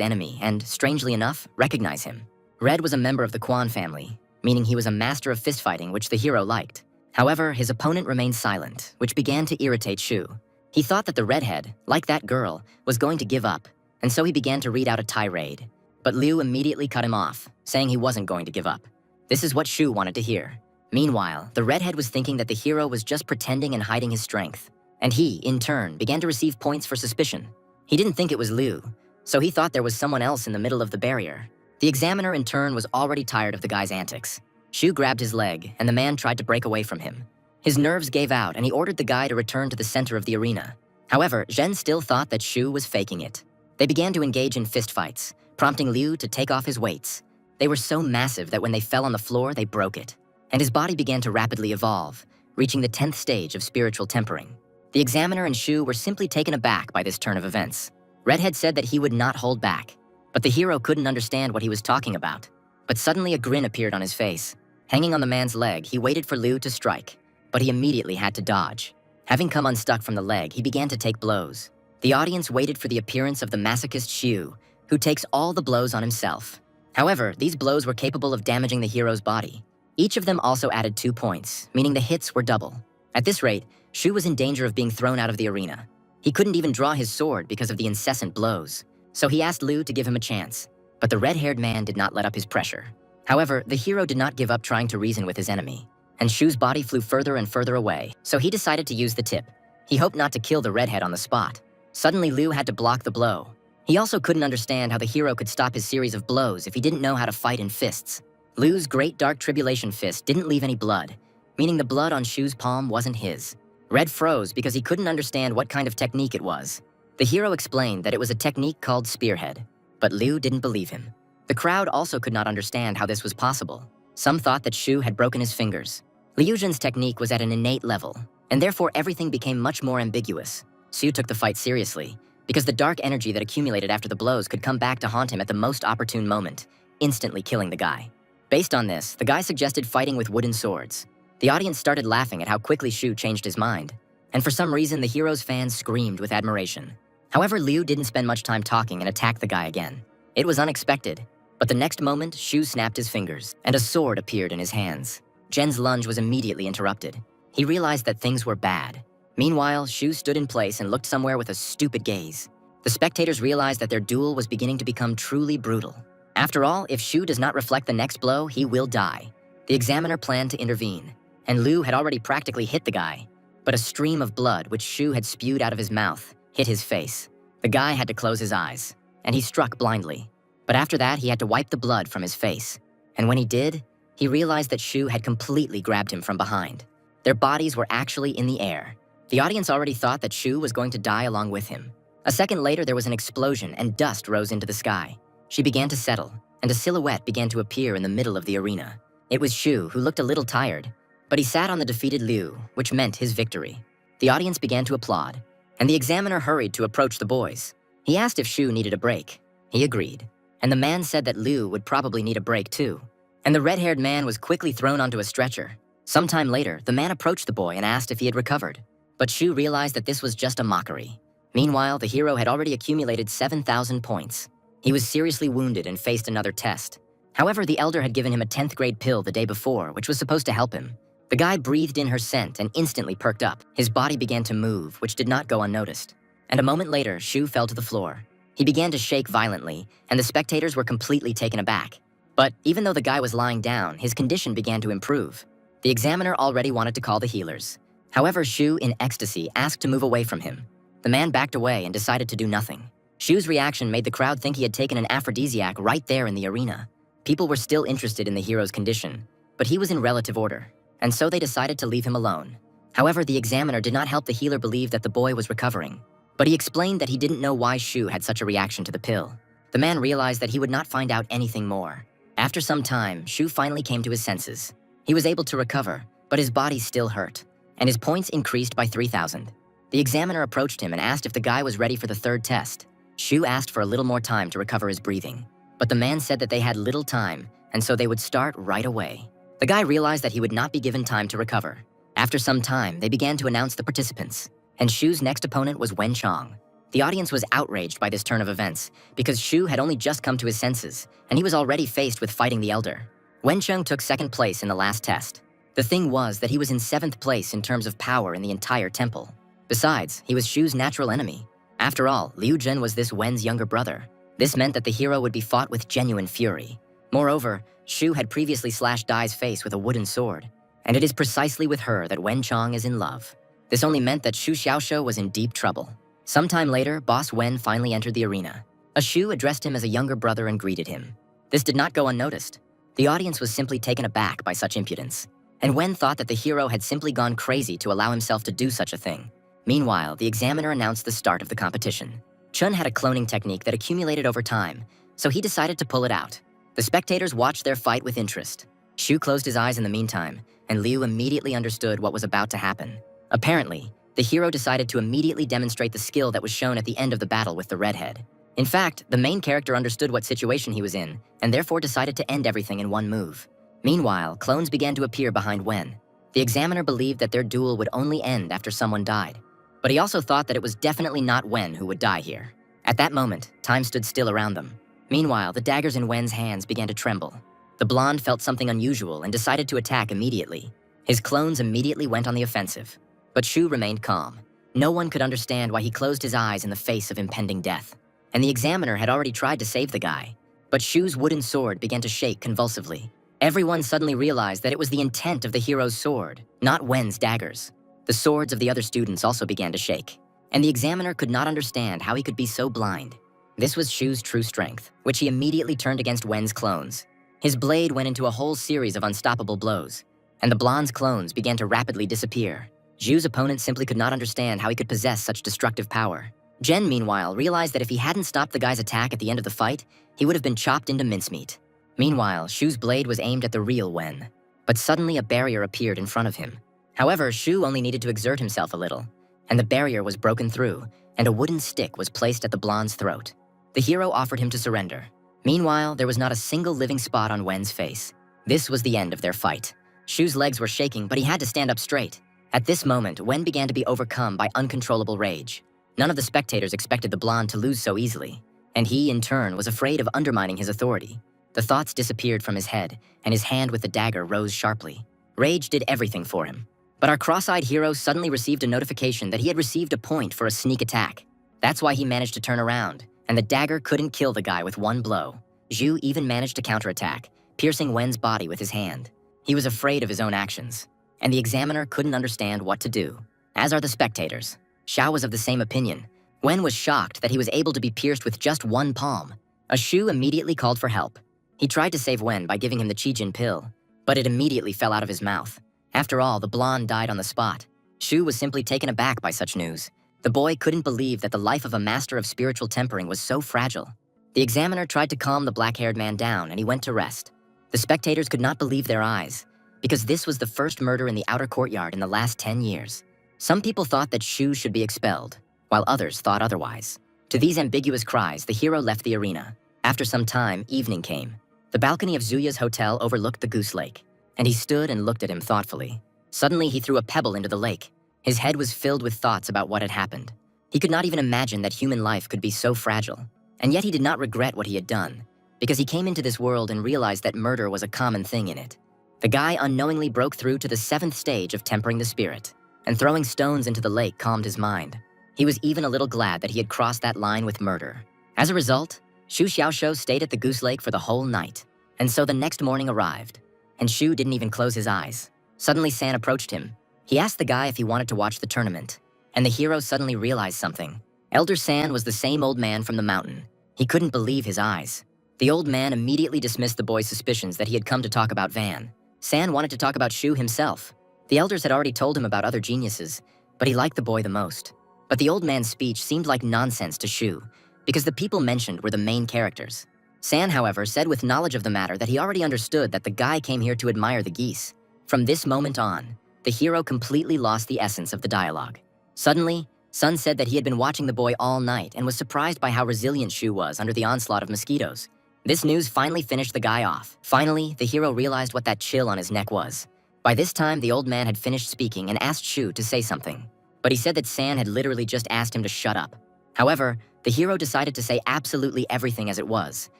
Speaker 1: enemy and, strangely enough, recognize him. Red was a member of the Quan family, meaning he was a master of fistfighting, which the hero liked. However, his opponent remained silent, which began to irritate Shu. He thought that the redhead, like that girl, was going to give up, and so he began to read out a tirade. But Liu immediately cut him off, saying he wasn't going to give up. This is what Shu wanted to hear. Meanwhile, the redhead was thinking that the hero was just pretending and hiding his strength, and he, in turn, began to receive points for suspicion. He didn't think it was Liu, so he thought there was someone else in the middle of the barrier. The examiner, in turn, was already tired of the guy's antics. Shu grabbed his leg, and the man tried to break away from him. His nerves gave out, and he ordered the guy to return to the center of the arena. However, Zhen still thought that Shu was faking it. They began to engage in fistfights, prompting Liu to take off his weights. They were so massive that when they fell on the floor, they broke it. And his body began to rapidly evolve, reaching the 10th stage of spiritual tempering. The examiner and Shu were simply taken aback by this turn of events. Redhead said that he would not hold back, but the hero couldn't understand what he was talking about. But suddenly a grin appeared on his face. Hanging on the man's leg, he waited for Liu to strike, but he immediately had to dodge. Having come unstuck from the leg, he began to take blows. The audience waited for the appearance of the masochist Shu, who takes all the blows on himself. However, these blows were capable of damaging the hero's body. Each of them also added 2 points, meaning the hits were double. At this rate, Shu was in danger of being thrown out of the arena. He couldn't even draw his sword because of the incessant blows, so he asked Liu to give him a chance. But the red-haired man did not let up his pressure. However, the hero did not give up trying to reason with his enemy, and Shu's body flew further and further away, so he decided to use the tip. He hoped not to kill the redhead on the spot. Suddenly, Liu had to block the blow. He also couldn't understand how the hero could stop his series of blows if he didn't know how to fight in fists. Liu's Great Dark Tribulation fist didn't leave any blood, meaning the blood on Shu's palm wasn't his. Red froze because he couldn't understand what kind of technique it was. The hero explained that it was a technique called spearhead, but Liu didn't believe him. The crowd also could not understand how this was possible. Some thought that Shu had broken his fingers. Liu Jin's technique was at an innate level, and therefore everything became much more ambiguous. Shu took the fight seriously, because the dark energy that accumulated after the blows could come back to haunt him at the most opportune moment, instantly killing the guy. Based on this, the guy suggested fighting with wooden swords. The audience started laughing at how quickly Shu changed his mind, and for some reason the hero's fans screamed with admiration. However, Liu didn't spend much time talking and attacked the guy again. It was unexpected, but the next moment, Shu snapped his fingers, and a sword appeared in his hands. Zhen's lunge was immediately interrupted. He realized that things were bad. Meanwhile, Shu stood in place and looked somewhere with a stupid gaze. The spectators realized that their duel was beginning to become truly brutal. After all, if Shu does not reflect the next blow, he will die. The examiner planned to intervene, and Liu had already practically hit the guy. But a stream of blood, which Shu had spewed out of his mouth, hit his face. The guy had to close his eyes, and he struck blindly. But after that, he had to wipe the blood from his face. And when he did, he realized that Shu had completely grabbed him from behind. Their bodies were actually in the air. The audience already thought that Shu was going to die along with him. A second later, there was an explosion and dust rose into the sky. She began to settle, and a silhouette began to appear in the middle of the arena. It was Shu, who looked a little tired, but he sat on the defeated Liu, which meant his victory. The audience began to applaud, and the examiner hurried to approach the boys. He asked if Shu needed a break. He agreed, and the man said that Liu would probably need a break too. And the red-haired man was quickly thrown onto a stretcher. Sometime later, the man approached the boy and asked if he had recovered. But Shu realized that this was just a mockery. Meanwhile, the hero had already accumulated 7,000 points. He was seriously wounded and faced another test. However, the elder had given him a 10th grade pill the day before, which was supposed to help him. The guy breathed in her scent and instantly perked up. His body began to move, which did not go unnoticed. And a moment later, Shu fell to the floor. He began to shake violently, and the spectators were completely taken aback. But even though the guy was lying down, his condition began to improve. The examiner already wanted to call the healers. However, Shu, in ecstasy, asked to move away from him. The man backed away and decided to do nothing. Shu's reaction made the crowd think he had taken an aphrodisiac right there in the arena. People were still interested in the hero's condition, but he was in relative order, and so they decided to leave him alone. However, the examiner did not help the healer believe that the boy was recovering, but he explained that he didn't know why Shu had such a reaction to the pill. The man realized that he would not find out anything more. After some time, Shu finally came to his senses. He was able to recover, but his body still hurt, and his points increased by 3,000. The examiner approached him and asked if the guy was ready for the third test. Shu asked for a little more time to recover his breathing, but the man said that they had little time, and so they would start right away. The guy realized that he would not be given time to recover. After some time, they began to announce the participants, and Shu's next opponent was Wen Chong. The audience was outraged by this turn of events because Shu had only just come to his senses, and he was already faced with fighting the Elder. Wen Chong took second place in the last test. The thing was that he was in 7th place in terms of power in the entire temple. Besides, he was Shu's natural enemy. After all, Liu Jin was this Wen's younger brother. This meant that the hero would be fought with genuine fury. Moreover, Shu had previously slashed Dai's face with a wooden sword, and it is precisely with her that Wen Chong is in love. This only meant that Shu Xiaoshu was in deep trouble. Sometime later, Boss Wen finally entered the arena. A Shu addressed him as a younger brother and greeted him. This did not go unnoticed. The audience was simply taken aback by such impudence, and Wen thought that the hero had simply gone crazy to allow himself to do such a thing. Meanwhile, the examiner announced the start of the competition. Chun had a cloning technique that accumulated over time, so he decided to pull it out. The spectators watched their fight with interest. Shu closed his eyes in the meantime, and Liu immediately understood what was about to happen. Apparently, the hero decided to immediately demonstrate the skill that was shown at the end of the battle with the redhead. In fact, the main character understood what situation he was in, and therefore decided to end everything in one move. Meanwhile, clones began to appear behind Wen. The examiner believed that their duel would only end after someone died. But he also thought that it was definitely not Wen who would die here. At that moment, time stood still around them. Meanwhile, the daggers in Wen's hands began to tremble. The blonde felt something unusual and decided to attack immediately. His clones immediately went on the offensive. But Shu remained calm. No one could understand why he closed his eyes in the face of impending death. And the examiner had already tried to save the guy. But Shu's wooden sword began to shake convulsively. Everyone suddenly realized that it was the intent of the hero's sword, not Wen's daggers. The swords of the other students also began to shake, and the examiner could not understand how he could be so blind. This was Shu's true strength, which he immediately turned against Wen's clones. His blade went into a whole series of unstoppable blows, and the blonde's clones began to rapidly disappear. Zhu's opponent simply could not understand how he could possess such destructive power. Jen, meanwhile, realized that if he hadn't stopped the guy's attack at the end of the fight, he would have been chopped into mincemeat. Meanwhile, Shu's blade was aimed at the real Wen, but suddenly a barrier appeared in front of him. However, Shu only needed to exert himself a little, and the barrier was broken through, and a wooden stick was placed at the blonde's throat. The hero offered him to surrender. Meanwhile, there was not a single living spot on Wen's face. This was the end of their fight. Shu's legs were shaking, but he had to stand up straight. At this moment, Wen began to be overcome by uncontrollable rage. None of the spectators expected the blonde to lose so easily, and he, in turn, was afraid of undermining his authority. The thoughts disappeared from his head, and his hand with the dagger rose sharply. Rage did everything for him. But our cross-eyed hero suddenly received a notification that he had received a point for a sneak attack. That's why he managed to turn around, and the dagger couldn't kill the guy with one blow. Zhu even managed to counterattack, piercing Wen's body with his hand. He was afraid of his own actions, and the examiner couldn't understand what to do, as are the spectators. Xiao was of the same opinion. Wen was shocked that he was able to be pierced with just one palm. A Shu immediately called for help. He tried to save Wen by giving him the Qijin pill, but it immediately fell out of his mouth. After all, the blonde died on the spot. Shu was simply taken aback by such news. The boy couldn't believe that the life of a master of spiritual tempering was so fragile. The examiner tried to calm the black-haired man down, and he went to rest. The spectators could not believe their eyes, because this was the first murder in the outer courtyard in the last 10 years. Some people thought that Shu should be expelled, while others thought otherwise. To these ambiguous cries, the hero left the arena. After some time, evening came. The balcony of Zuya's hotel overlooked the Goose Lake, and he stood and looked at him thoughtfully. Suddenly, he threw a pebble into the lake. His head was filled with thoughts about what had happened. He could not even imagine that human life could be so fragile, and yet he did not regret what he had done, because he came into this world and realized that murder was a common thing in it. The guy unknowingly broke through to the 7th stage of tempering the spirit, and throwing stones into the lake calmed his mind. He was even a little glad that he had crossed that line with murder. As a result, Shu Xiaoshu stayed at the Goose Lake for the whole night, and so the next morning arrived, and Shu didn't even close his eyes. Suddenly, San approached him. He asked the guy if he wanted to watch the tournament, and the hero suddenly realized something. Elder San was the same old man from the mountain. He couldn't believe his eyes. The old man immediately dismissed the boy's suspicions that he had come to talk about Van. San wanted to talk about Shu himself. The elders had already told him about other geniuses, but he liked the boy the most. But the old man's speech seemed like nonsense to Shu, because the people mentioned were the main characters. San, however, said with knowledge of the matter that he already understood that the guy came here to admire the geese. From this moment on, the hero completely lost the essence of the dialogue. Suddenly, Sun said that he had been watching the boy all night and was surprised by how resilient Shu was under the onslaught of mosquitoes. This news finally finished the guy off. Finally, the hero realized what that chill on his neck was. By this time, the old man had finished speaking and asked Shu to say something. But he said that San had literally just asked him to shut up. However, the hero decided to say absolutely everything as it was,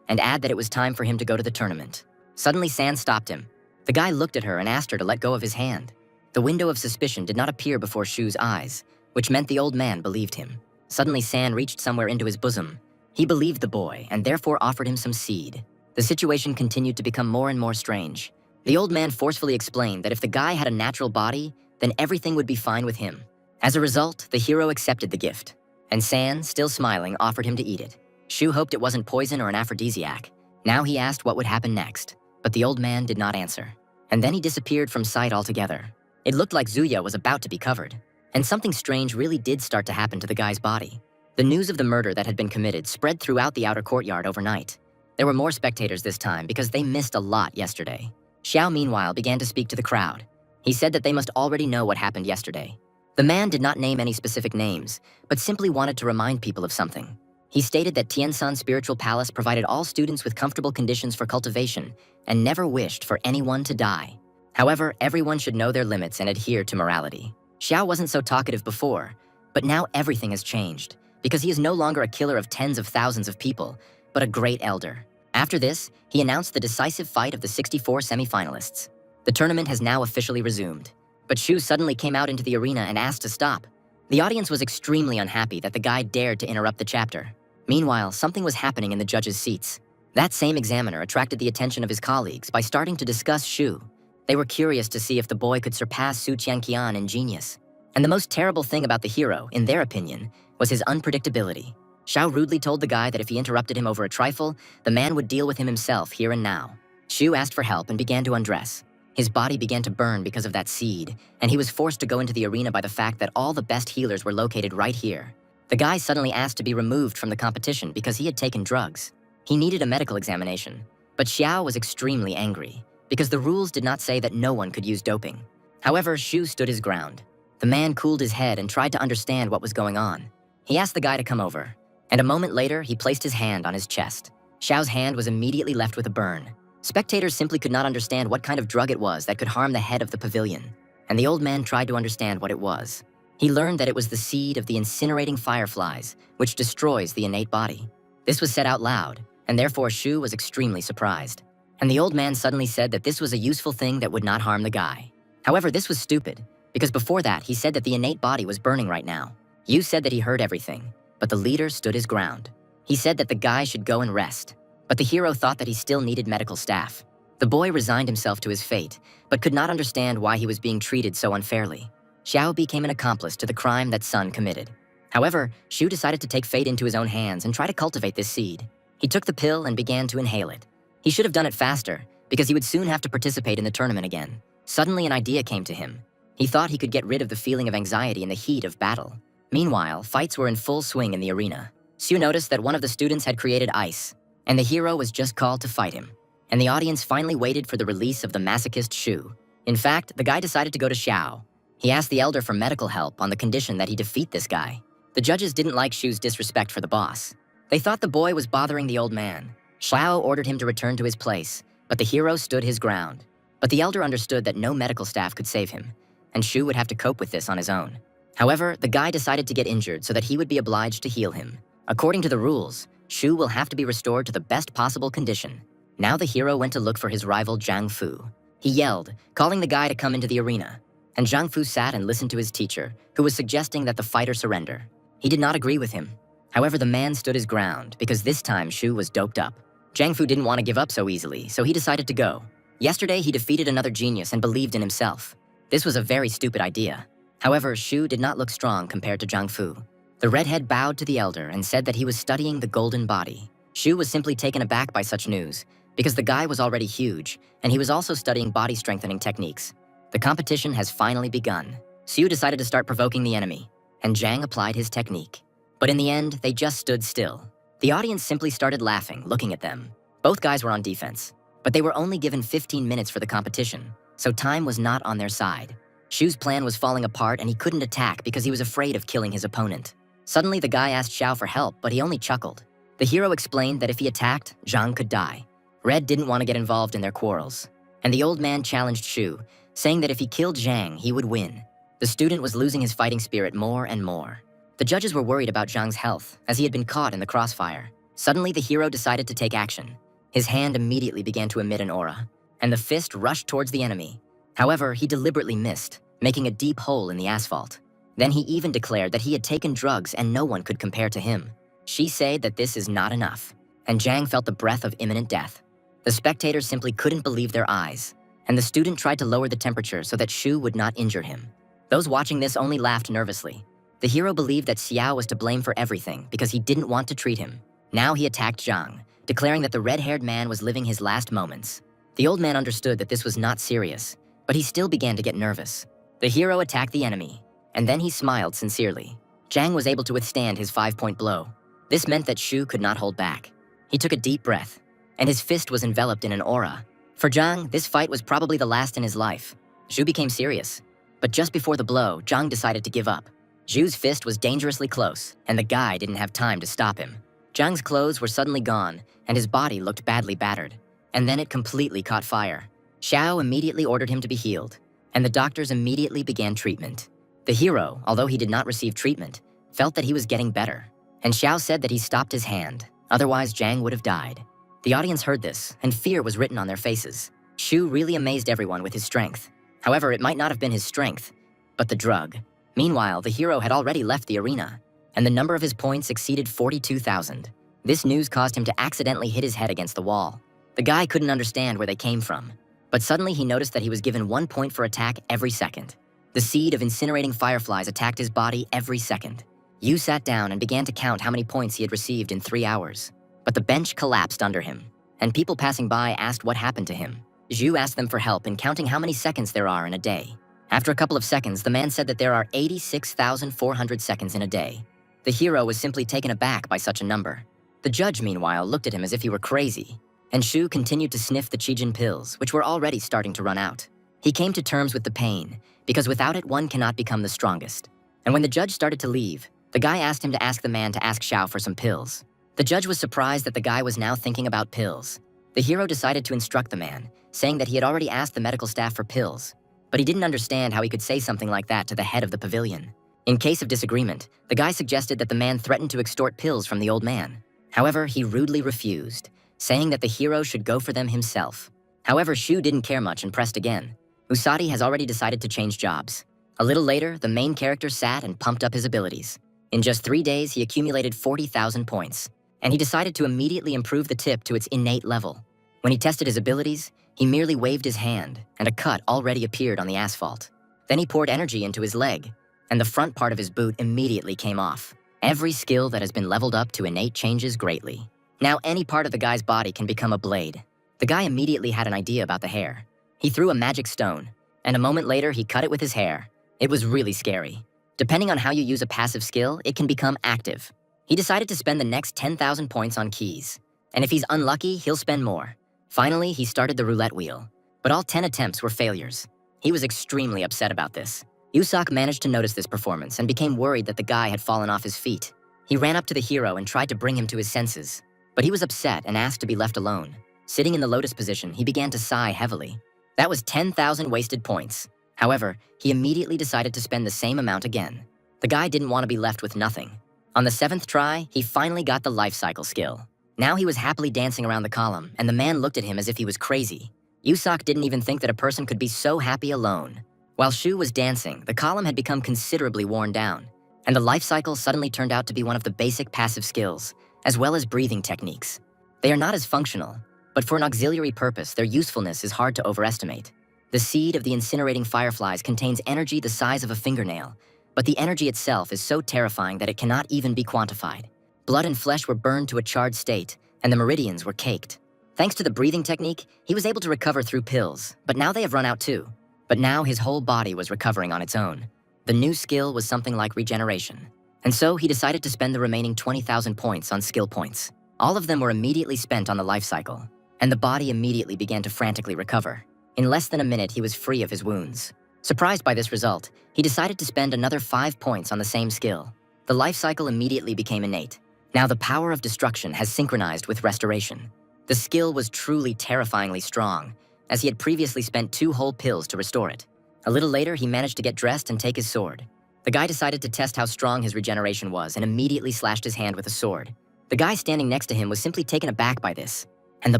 Speaker 1: and add that it was time for him to go to the tournament. Suddenly, San stopped him. The guy looked at her and asked her to let go of his hand. The window of suspicion did not appear before Shu's eyes, which meant the old man believed him. Suddenly, San reached somewhere into his bosom. He believed the boy and therefore offered him some seed. The situation continued to become more and more strange. The old man forcefully explained that if the guy had a natural body, then everything would be fine with him. As a result, the hero accepted the gift, and San, still smiling, offered him to eat it. Shu hoped it wasn't poison or an aphrodisiac. Now he asked what would happen next, but the old man did not answer. And then he disappeared from sight altogether. It looked like Zuya was about to be covered, and something strange really did start to happen to the guy's body. The news of the murder that had been committed spread throughout the outer courtyard overnight. There were more spectators this time because they missed a lot yesterday. Xiao, meanwhile, began to speak to the crowd. He said that they must already know what happened yesterday. The man did not name any specific names, but simply wanted to remind people of something. He stated that Tiansan Spiritual Palace provided all students with comfortable conditions for cultivation and never wished for anyone to die. However, everyone should know their limits and adhere to morality. Xiao wasn't so talkative before, but now everything has changed, because he is no longer a killer of tens of thousands of people, but a great elder. After this, he announced the decisive fight of the 64 semi-finalists. The tournament has now officially resumed, but Shu suddenly came out into the arena and asked to stop. The audience was extremely unhappy that the guy dared to interrupt the chapter. Meanwhile, something was happening in the judges' seats. That same examiner attracted the attention of his colleagues by starting to discuss Shu. They were curious to see if the boy could surpass Su Qianqian in genius. And the most terrible thing about the hero, in their opinion, was his unpredictability. Xiao rudely told the guy that if he interrupted him over a trifle, the man would deal with him himself here and now. Shu asked for help and began to undress. His body began to burn because of that seed, and he was forced to go into the arena by the fact that all the best healers were located right here. The guy suddenly asked to be removed from the competition because he had taken drugs. He needed a medical examination, but Xiao was extremely angry because the rules did not say that no one could use doping. However, Shu stood his ground. The man cooled his head and tried to understand what was going on. He asked the guy to come over, and a moment later, he placed his hand on his chest. Xiao's hand was immediately left with a burn. Spectators simply could not understand what kind of drug it was that could harm the head of the pavilion, and the old man tried to understand what it was. He learned that it was the seed of the incinerating fireflies, which destroys the innate body. This was said out loud, and therefore Shu was extremely surprised. And the old man suddenly said that this was a useful thing that would not harm the guy. However, this was stupid, because before that, he said that the innate body was burning right now. Yu said that he heard everything, but the leader stood his ground. He said that the guy should go and rest, but the hero thought that he still needed medical staff. The boy resigned himself to his fate, but could not understand why he was being treated so unfairly. Xiao became an accomplice to the crime that Sun committed. However, Shu decided to take fate into his own hands and try to cultivate this seed. He took the pill and began to inhale it. He should have done it faster, because he would soon have to participate in the tournament again. Suddenly, an idea came to him. He thought he could get rid of the feeling of anxiety in the heat of battle. Meanwhile, fights were in full swing in the arena. Shu noticed that one of the students had created ice, and the hero was just called to fight him. And the audience finally waited for the release of the masochist Shu. In fact, the guy decided to go to Xiao. He asked the elder for medical help on the condition that he defeat this guy. The judges didn't like Shu's disrespect for the boss. They thought the boy was bothering the old man. Xiao ordered him to return to his place, but the hero stood his ground. But the elder understood that no medical staff could save him, and Shu would have to cope with this on his own. However, the guy decided to get injured so that he would be obliged to heal him. According to the rules, Shu will have to be restored to the best possible condition. Now the hero went to look for his rival Zhang Fu. He yelled, calling the guy to come into the arena. And Zhang Fu sat and listened to his teacher, who was suggesting that the fighter surrender. He did not agree with him. However, the man stood his ground because this time Shu was doped up. Zhang Fu didn't want to give up so easily, so he decided to go. Yesterday, he defeated another genius and believed in himself. This was a very stupid idea. However, Shu did not look strong compared to Zhang Fu. The redhead bowed to the elder and said that he was studying the golden body. Shu was simply taken aback by such news, because the guy was already huge, and he was also studying body strengthening techniques. The competition has finally begun. Shu decided to start provoking the enemy, and Zhang applied his technique. But in the end, they just stood still. The audience simply started laughing, looking at them. Both guys were on defense, but they were only given 15 minutes for the competition, so time was not on their side. Shu's plan was falling apart and he couldn't attack because he was afraid of killing his opponent. Suddenly, the guy asked Xiao for help, but he only chuckled. The hero explained that if he attacked, Zhang could die. Red didn't want to get involved in their quarrels, and the old man challenged Shu, saying that if he killed Zhang, he would win. The student was losing his fighting spirit more and more. The judges were worried about Zhang's health, as he had been caught in the crossfire. Suddenly, the hero decided to take action. His hand immediately began to emit an aura, and the fist rushed towards the enemy. However, he deliberately missed, making a deep hole in the asphalt. Then he even declared that he had taken drugs and no one could compare to him. She said that this is not enough, and Zhang felt the breath of imminent death. The spectators simply couldn't believe their eyes, and the student tried to lower the temperature so that Shu would not injure him. Those watching this only laughed nervously. The hero believed that Xiao was to blame for everything because he didn't want to treat him. Now he attacked Zhang, declaring that the red-haired man was living his last moments. The old man understood that this was not serious, but he still began to get nervous. The hero attacked the enemy, and then he smiled sincerely. Zhang was able to withstand his 5-point blow. This meant that Shu could not hold back. He took a deep breath, and his fist was enveloped in an aura. For Zhang, this fight was probably the last in his life. Shu became serious, but just before the blow, Zhang decided to give up. Zhu's fist was dangerously close, and the guy didn't have time to stop him. Zhang's clothes were suddenly gone, and his body looked badly battered. And then it completely caught fire. Xiao immediately ordered him to be healed, and the doctors immediately began treatment. The hero, although he did not receive treatment, felt that he was getting better. And Xiao said that he stopped his hand, otherwise Zhang would have died. The audience heard this, and fear was written on their faces. Shu really amazed everyone with his strength. However, it might not have been his strength, but the drug. Meanwhile, the hero had already left the arena, and the number of his points exceeded 42,000. This news caused him to accidentally hit his head against the wall. The guy couldn't understand where they came from, but suddenly he noticed that he was given 1 point for attack every second. The seed of incinerating fireflies attacked his body every second. Yu sat down and began to count how many points he had received in 3 hours. But the bench collapsed under him, and people passing by asked what happened to him. Zhu asked them for help in counting how many seconds there are in a day. After a couple of seconds, the man said that there are 86,400 seconds in a day. The hero was simply taken aback by such a number. The judge, meanwhile, looked at him as if he were crazy, and Shu continued to sniff the Chijin pills, which were already starting to run out. He came to terms with the pain, because without it, one cannot become the strongest. And when the judge started to leave, the guy asked him to ask the man to ask Xiao for some pills. The judge was surprised that the guy was now thinking about pills. The hero decided to instruct the man, saying that he had already asked the medical staff for pills, but he didn't understand how he could say something like that to the head of the pavilion. In case of disagreement, the guy suggested that the man threatened to extort pills from the old man. However, he rudely refused, saying that the hero should go for them himself. However, Shu didn't care much and pressed again. Usagi has already decided to change jobs. A little later, the main character sat and pumped up his abilities. In just 3 days, he accumulated 40,000 points, and he decided to immediately improve the tip to its innate level. When he tested his abilities, he merely waved his hand, and a cut already appeared on the asphalt. Then he poured energy into his leg, and the front part of his boot immediately came off. Every skill that has been leveled up to innate changes greatly. Now any part of the guy's body can become a blade. The guy immediately had an idea about the hair. He threw a magic stone, and a moment later he cut it with his hair. It was really scary. Depending on how you use a passive skill, it can become active. He decided to spend the next 10,000 points on keys, and if he's unlucky, he'll spend more. Finally, he started the roulette wheel, but all 10 attempts were failures. He was extremely upset about this. Yusak managed to notice this performance and became worried that the guy had fallen off his feet. He ran up to the hero and tried to bring him to his senses, but he was upset and asked to be left alone. Sitting in the lotus position, he began to sigh heavily. That was 10,000 wasted points. However, he immediately decided to spend the same amount again. The guy didn't want to be left with nothing. On the 7th try, he finally got the life cycle skill. Now he was happily dancing around the column, and the man looked at him as if he was crazy. Yusak didn't even think that a person could be so happy alone. While Shu was dancing, the column had become considerably worn down, and the life cycle suddenly turned out to be one of the basic passive skills, as well as breathing techniques. They are not as functional, but for an auxiliary purpose, their usefulness is hard to overestimate. The seed of the incinerating fireflies contains energy the size of a fingernail, but the energy itself is so terrifying that it cannot even be quantified. Blood and flesh were burned to a charred state, and the meridians were caked. Thanks to the breathing technique, he was able to recover through pills, but now they have run out too. But now his whole body was recovering on its own. The new skill was something like regeneration. And so he decided to spend the remaining 20,000 points on skill points. All of them were immediately spent on the life cycle, and the body immediately began to frantically recover. In less than a minute, he was free of his wounds. Surprised by this result, he decided to spend another 5 points on the same skill. The life cycle immediately became innate. Now the power of destruction has synchronized with restoration. The skill was truly terrifyingly strong, as he had previously spent 2 whole pills to restore it. A little later, he managed to get dressed and take his sword. The guy decided to test how strong his regeneration was and immediately slashed his hand with a sword. The guy standing next to him was simply taken aback by this, and the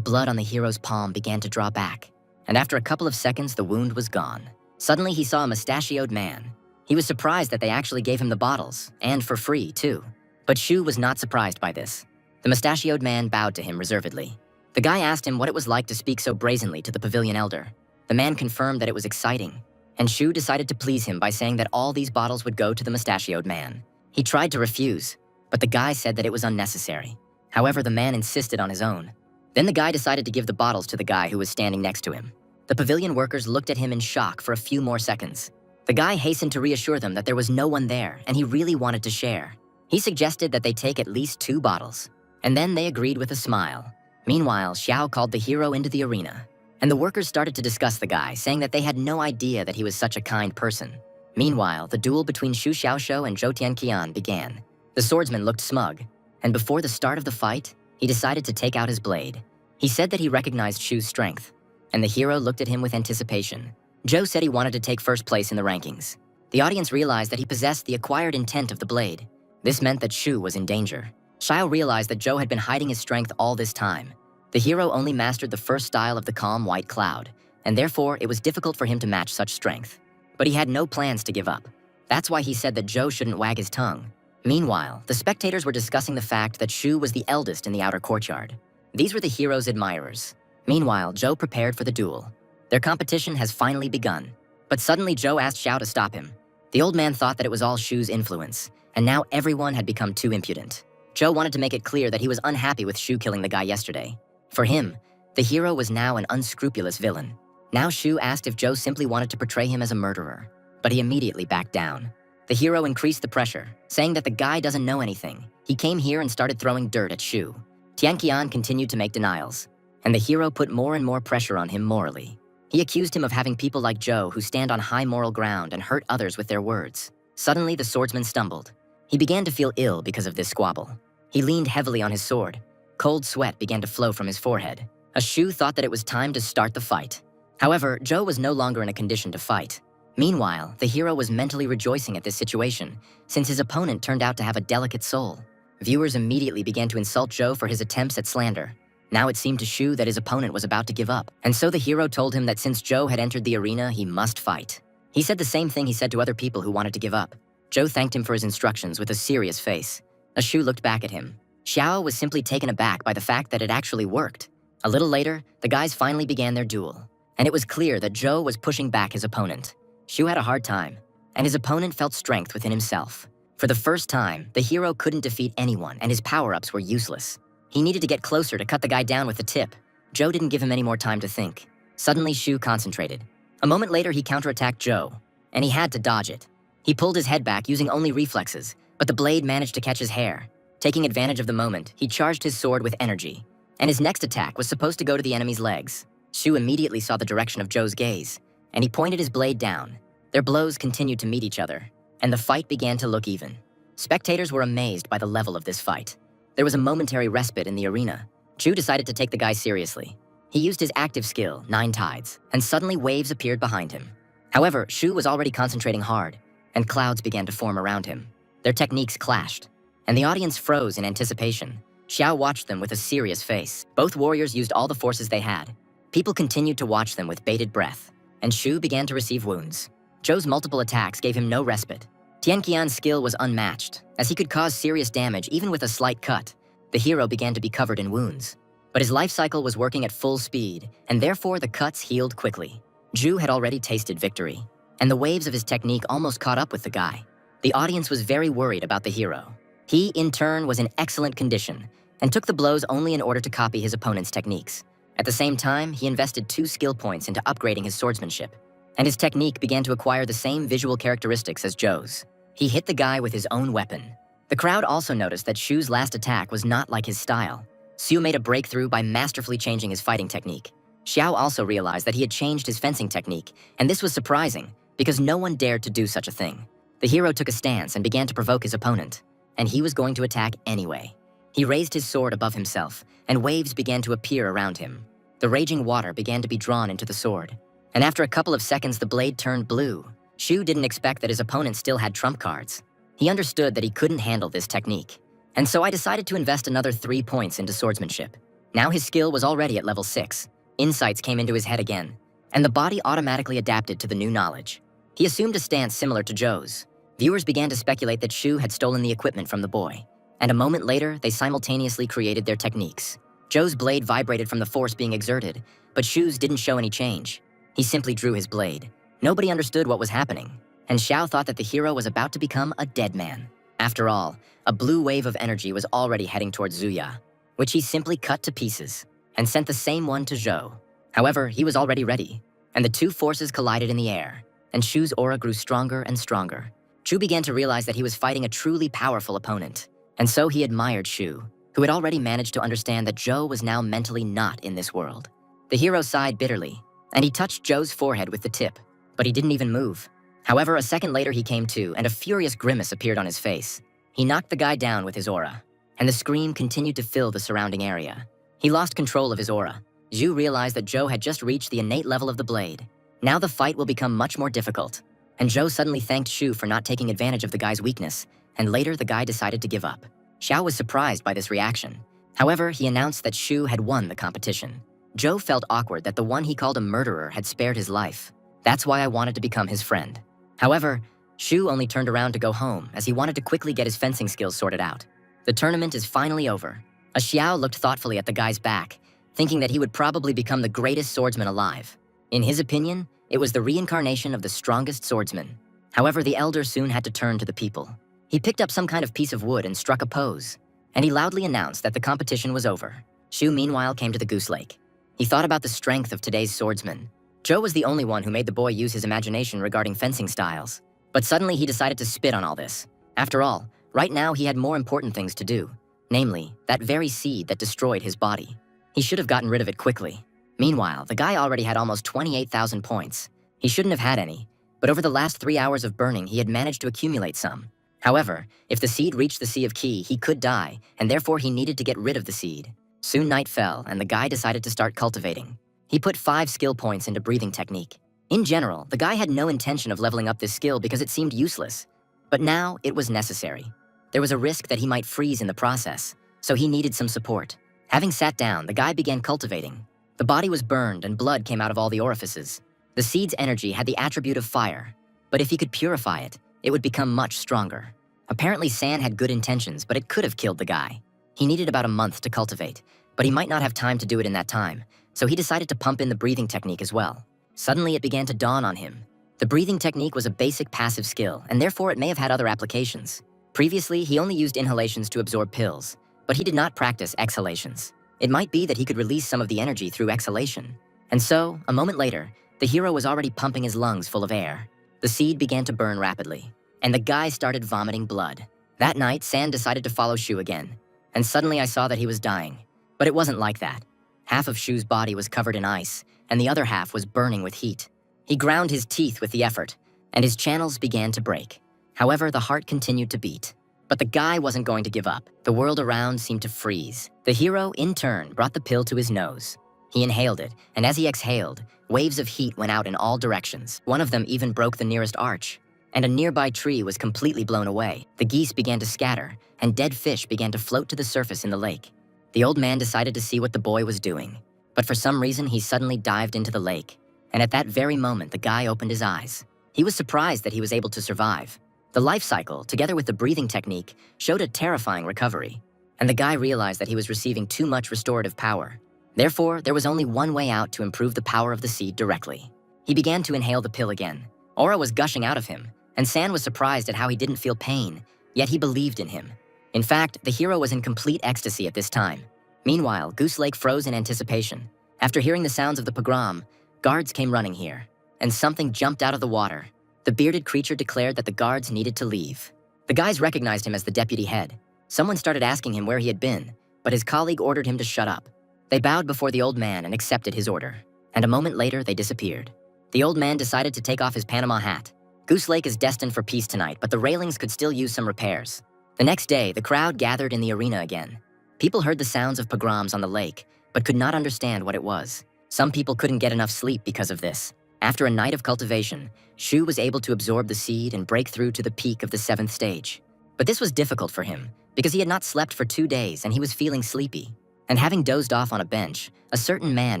Speaker 1: blood on the hero's palm began to draw back. And after a couple of seconds, the wound was gone. Suddenly, he saw a mustachioed man. He was surprised that they actually gave him the bottles, and for free, too. But Shu was not surprised by this. The mustachioed man bowed to him reservedly. The guy asked him what it was like to speak so brazenly to the pavilion elder. The man confirmed that it was exciting, and Shu decided to please him by saying that all these bottles would go to the mustachioed man. He tried to refuse, but the guy said that it was unnecessary. However, the man insisted on his own. Then the guy decided to give the bottles to the guy who was standing next to him. The pavilion workers looked at him in shock for a few more seconds. The guy hastened to reassure them that there was no one there and he really wanted to share. He suggested that they take at least 2 bottles, and then they agreed with a smile. Meanwhile, Xiao called the hero into the arena, and the workers started to discuss the guy, saying that they had no idea that he was such a kind person. Meanwhile, the duel between Xu Xiaoshou and Zhou Tianqian began. The swordsman looked smug, and before the start of the fight, he decided to take out his blade. He said that he recognized Xu's strength, and the hero looked at him with anticipation. Zhou said he wanted to take first place in the rankings. The audience realized that he possessed the acquired intent of the blade. This meant that Xu was in danger. Xiao realized that Zhou had been hiding his strength all this time. The hero only mastered the first style of the calm white cloud, and therefore it was difficult for him to match such strength. But he had no plans to give up. That's why he said that Zhou shouldn't wag his tongue. Meanwhile, the spectators were discussing the fact that Xu was the eldest in the outer courtyard. These were the hero's admirers. Meanwhile, Zhou prepared for the duel. Their competition has finally begun. But suddenly Zhou asked Xiao to stop him. The old man thought that it was all Xu's influence, and now everyone had become too impudent. Zhou wanted to make it clear that he was unhappy with Xu killing the guy yesterday. For him, the hero was now an unscrupulous villain. Now Xu asked if Zhou simply wanted to portray him as a murderer, but he immediately backed down. The hero increased the pressure, saying that the guy doesn't know anything. He came here and started throwing dirt at Xu. Tianqian continued to make denials, and the hero put more and more pressure on him morally. He accused him of having people like Zhou who stand on high moral ground and hurt others with their words. Suddenly, the swordsman stumbled. He began to feel ill because of this squabble. He leaned heavily on his sword. Cold sweat began to flow from his forehead. Xu thought that it was time to start the fight. However, Zhou was no longer in a condition to fight. Meanwhile, the hero was mentally rejoicing at this situation, since his opponent turned out to have a delicate soul. Viewers immediately began to insult Zhou for his attempts at slander. Now it seemed to Xu that his opponent was about to give up, and so the hero told him that since Zhou had entered the arena, he must fight. He said the same thing he said to other people who wanted to give up. Zhou thanked him for his instructions with a serious face. Xu looked back at him. Xiao was simply taken aback by the fact that it actually worked. A little later, the guys finally began their duel, and it was clear that Zhou was pushing back his opponent. Xu had a hard time, and his opponent felt strength within himself. For the first time, the hero couldn't defeat anyone, and his power-ups were useless. He needed to get closer to cut the guy down with the tip. Zhou didn't give him any more time to think. Suddenly, Xu concentrated. A moment later, he counterattacked Zhou, and he had to dodge it. He pulled his head back using only reflexes, but the blade managed to catch his hair. Taking advantage of the moment, he charged his sword with energy, and his next attack was supposed to go to the enemy's legs. Xu immediately saw the direction of Zhou's gaze, and he pointed his blade down. Their blows continued to meet each other, and the fight began to look even. Spectators were amazed by the level of this fight. There was a momentary respite in the arena. Xu decided to take the guy seriously. He used his active skill, Nine Tides, and suddenly waves appeared behind him. However, Xu was already concentrating hard, and clouds began to form around him. Their techniques clashed, and the audience froze in anticipation. Xiao watched them with a serious face. Both warriors used all the forces they had. People continued to watch them with bated breath, and Xu began to receive wounds. Zhou's multiple attacks gave him no respite. Tianqian's skill was unmatched, as he could cause serious damage even with a slight cut. The hero began to be covered in wounds. But his life cycle was working at full speed, and therefore the cuts healed quickly. Zhu had already tasted victory, and the waves of his technique almost caught up with the guy. The audience was very worried about the hero. He, in turn, was in excellent condition, and took the blows only in order to copy his opponent's techniques. At the same time, he invested 2 skill points into upgrading his swordsmanship, and his technique began to acquire the same visual characteristics as Zhou's. He hit the guy with his own weapon. The crowd also noticed that Xu's last attack was not like his style. Xu made a breakthrough by masterfully changing his fighting technique. Xiao also realized that he had changed his fencing technique, and this was surprising, because no one dared to do such a thing. The hero took a stance and began to provoke his opponent, and he was going to attack anyway. He raised his sword above himself, and waves began to appear around him. The raging water began to be drawn into the sword, and after a couple of seconds the blade turned blue. Shu didn't expect that his opponent still had trump cards. He understood that he couldn't handle this technique, and so I decided to invest another 3 points into swordsmanship. Now his skill was already at level 6. Insights came into his head again, and the body automatically adapted to the new knowledge. He assumed a stance similar to Zhou's. Viewers began to speculate that Shu had stolen the equipment from the boy, and a moment later, they simultaneously created their techniques. Zhou's blade vibrated from the force being exerted, but Shu's didn't show any change. He simply drew his blade. Nobody understood what was happening, and Xiao thought that the hero was about to become a dead man. After all, a blue wave of energy was already heading towards Zuya, which he simply cut to pieces and sent the same one to Zhou. However, he was already ready, and the two forces collided in the air, and Shu's aura grew stronger and stronger. Shu began to realize that he was fighting a truly powerful opponent, and so he admired Shu, who had already managed to understand that Zhou was now mentally not in this world. The hero sighed bitterly, and he touched Zhou's forehead with the tip, but he didn't even move. However, a second later he came to, and a furious grimace appeared on his face. He knocked the guy down with his aura, and the scream continued to fill the surrounding area. He lost control of his aura. Zhu realized that Zhou had just reached the innate level of the blade. Now the fight will become much more difficult. And Zhou suddenly thanked Shu for not taking advantage of the guy's weakness, and later the guy decided to give up. Xiao was surprised by this reaction. However, he announced that Shu had won the competition. Zhou felt awkward that the one he called a murderer had spared his life. That's why I wanted to become his friend. However, Shu only turned around to go home as he wanted to quickly get his fencing skills sorted out. The tournament is finally over. A Xiao looked thoughtfully at the guy's back, thinking that he would probably become the greatest swordsman alive. In his opinion, it was the reincarnation of the strongest swordsman. However, the elder soon had to turn to the people. He picked up some kind of piece of wood and struck a pose, and he loudly announced that the competition was over. Shu meanwhile came to the Goose Lake. He thought about the strength of today's swordsman. Zhou was the only one who made the boy use his imagination regarding fencing styles. But suddenly he decided to spit on all this. After all, right now he had more important things to do, namely, that very seed that destroyed his body. He should have gotten rid of it quickly. Meanwhile, the guy already had almost 28,000 points. He shouldn't have had any, but over the last 3 hours of burning, he had managed to accumulate some. However, if the seed reached the Sea of Qi, he could die, and therefore he needed to get rid of the seed. Soon night fell, and the guy decided to start cultivating. He put 5 skill points into breathing technique. In general, the guy had no intention of leveling up this skill because it seemed useless. But now, it was necessary. There was a risk that he might freeze in the process, so he needed some support. Having sat down, the guy began cultivating. The body was burned and blood came out of all the orifices. The seed's energy had the attribute of fire, but if he could purify it, it would become much stronger. Apparently San had good intentions, but it could have killed the guy. He needed about a month to cultivate, but he might not have time to do it in that time, so he decided to pump in the breathing technique as well. Suddenly it began to dawn on him. The breathing technique was a basic passive skill, and therefore it may have had other applications. Previously, he only used inhalations to absorb pills, but he did not practice exhalations. It might be that he could release some of the energy through exhalation. And so, a moment later, the hero was already pumping his lungs full of air. The seed began to burn rapidly, and the guy started vomiting blood. That night, San decided to follow Shu again, and suddenly I saw that he was dying. But it wasn't like that. Half of Shu's body was covered in ice, and the other half was burning with heat. He ground his teeth with the effort, and his channels began to break. However, the heart continued to beat. But the guy wasn't going to give up. The world around seemed to freeze. The hero, in turn, brought the pill to his nose. He inhaled it, and as he exhaled, waves of heat went out in all directions. One of them even broke the nearest arch, and a nearby tree was completely blown away. The geese began to scatter, and dead fish began to float to the surface in the lake. The old man decided to see what the boy was doing, but for some reason he suddenly dived into the lake, and at that very moment the guy opened his eyes. He was surprised that he was able to survive. The life cycle, together with the breathing technique, showed a terrifying recovery, and the guy realized that he was receiving too much restorative power. Therefore, there was only one way out to improve the power of the seed directly. He began to inhale the pill again. Aura was gushing out of him, and San was surprised at how he didn't feel pain, yet he believed in him. In fact, the hero was in complete ecstasy at this time. Meanwhile, Goose Lake froze in anticipation. After hearing the sounds of the pogrom, guards came running here, and something jumped out of the water. The bearded creature declared that the guards needed to leave. The guys recognized him as the deputy head. Someone started asking him where he had been, but his colleague ordered him to shut up. They bowed before the old man and accepted his order, and a moment later they disappeared. The old man decided to take off his Panama hat. Goose Lake is destined for peace tonight, but the railings could still use some repairs. The next day, the crowd gathered in the arena again. People heard the sounds of pogroms on the lake, but could not understand what it was. Some people couldn't get enough sleep because of this. After a night of cultivation, Shu was able to absorb the seed and break through to the peak of the 7th stage. But this was difficult for him, because he had not slept for 2 days and he was feeling sleepy. And having dozed off on a bench, a certain man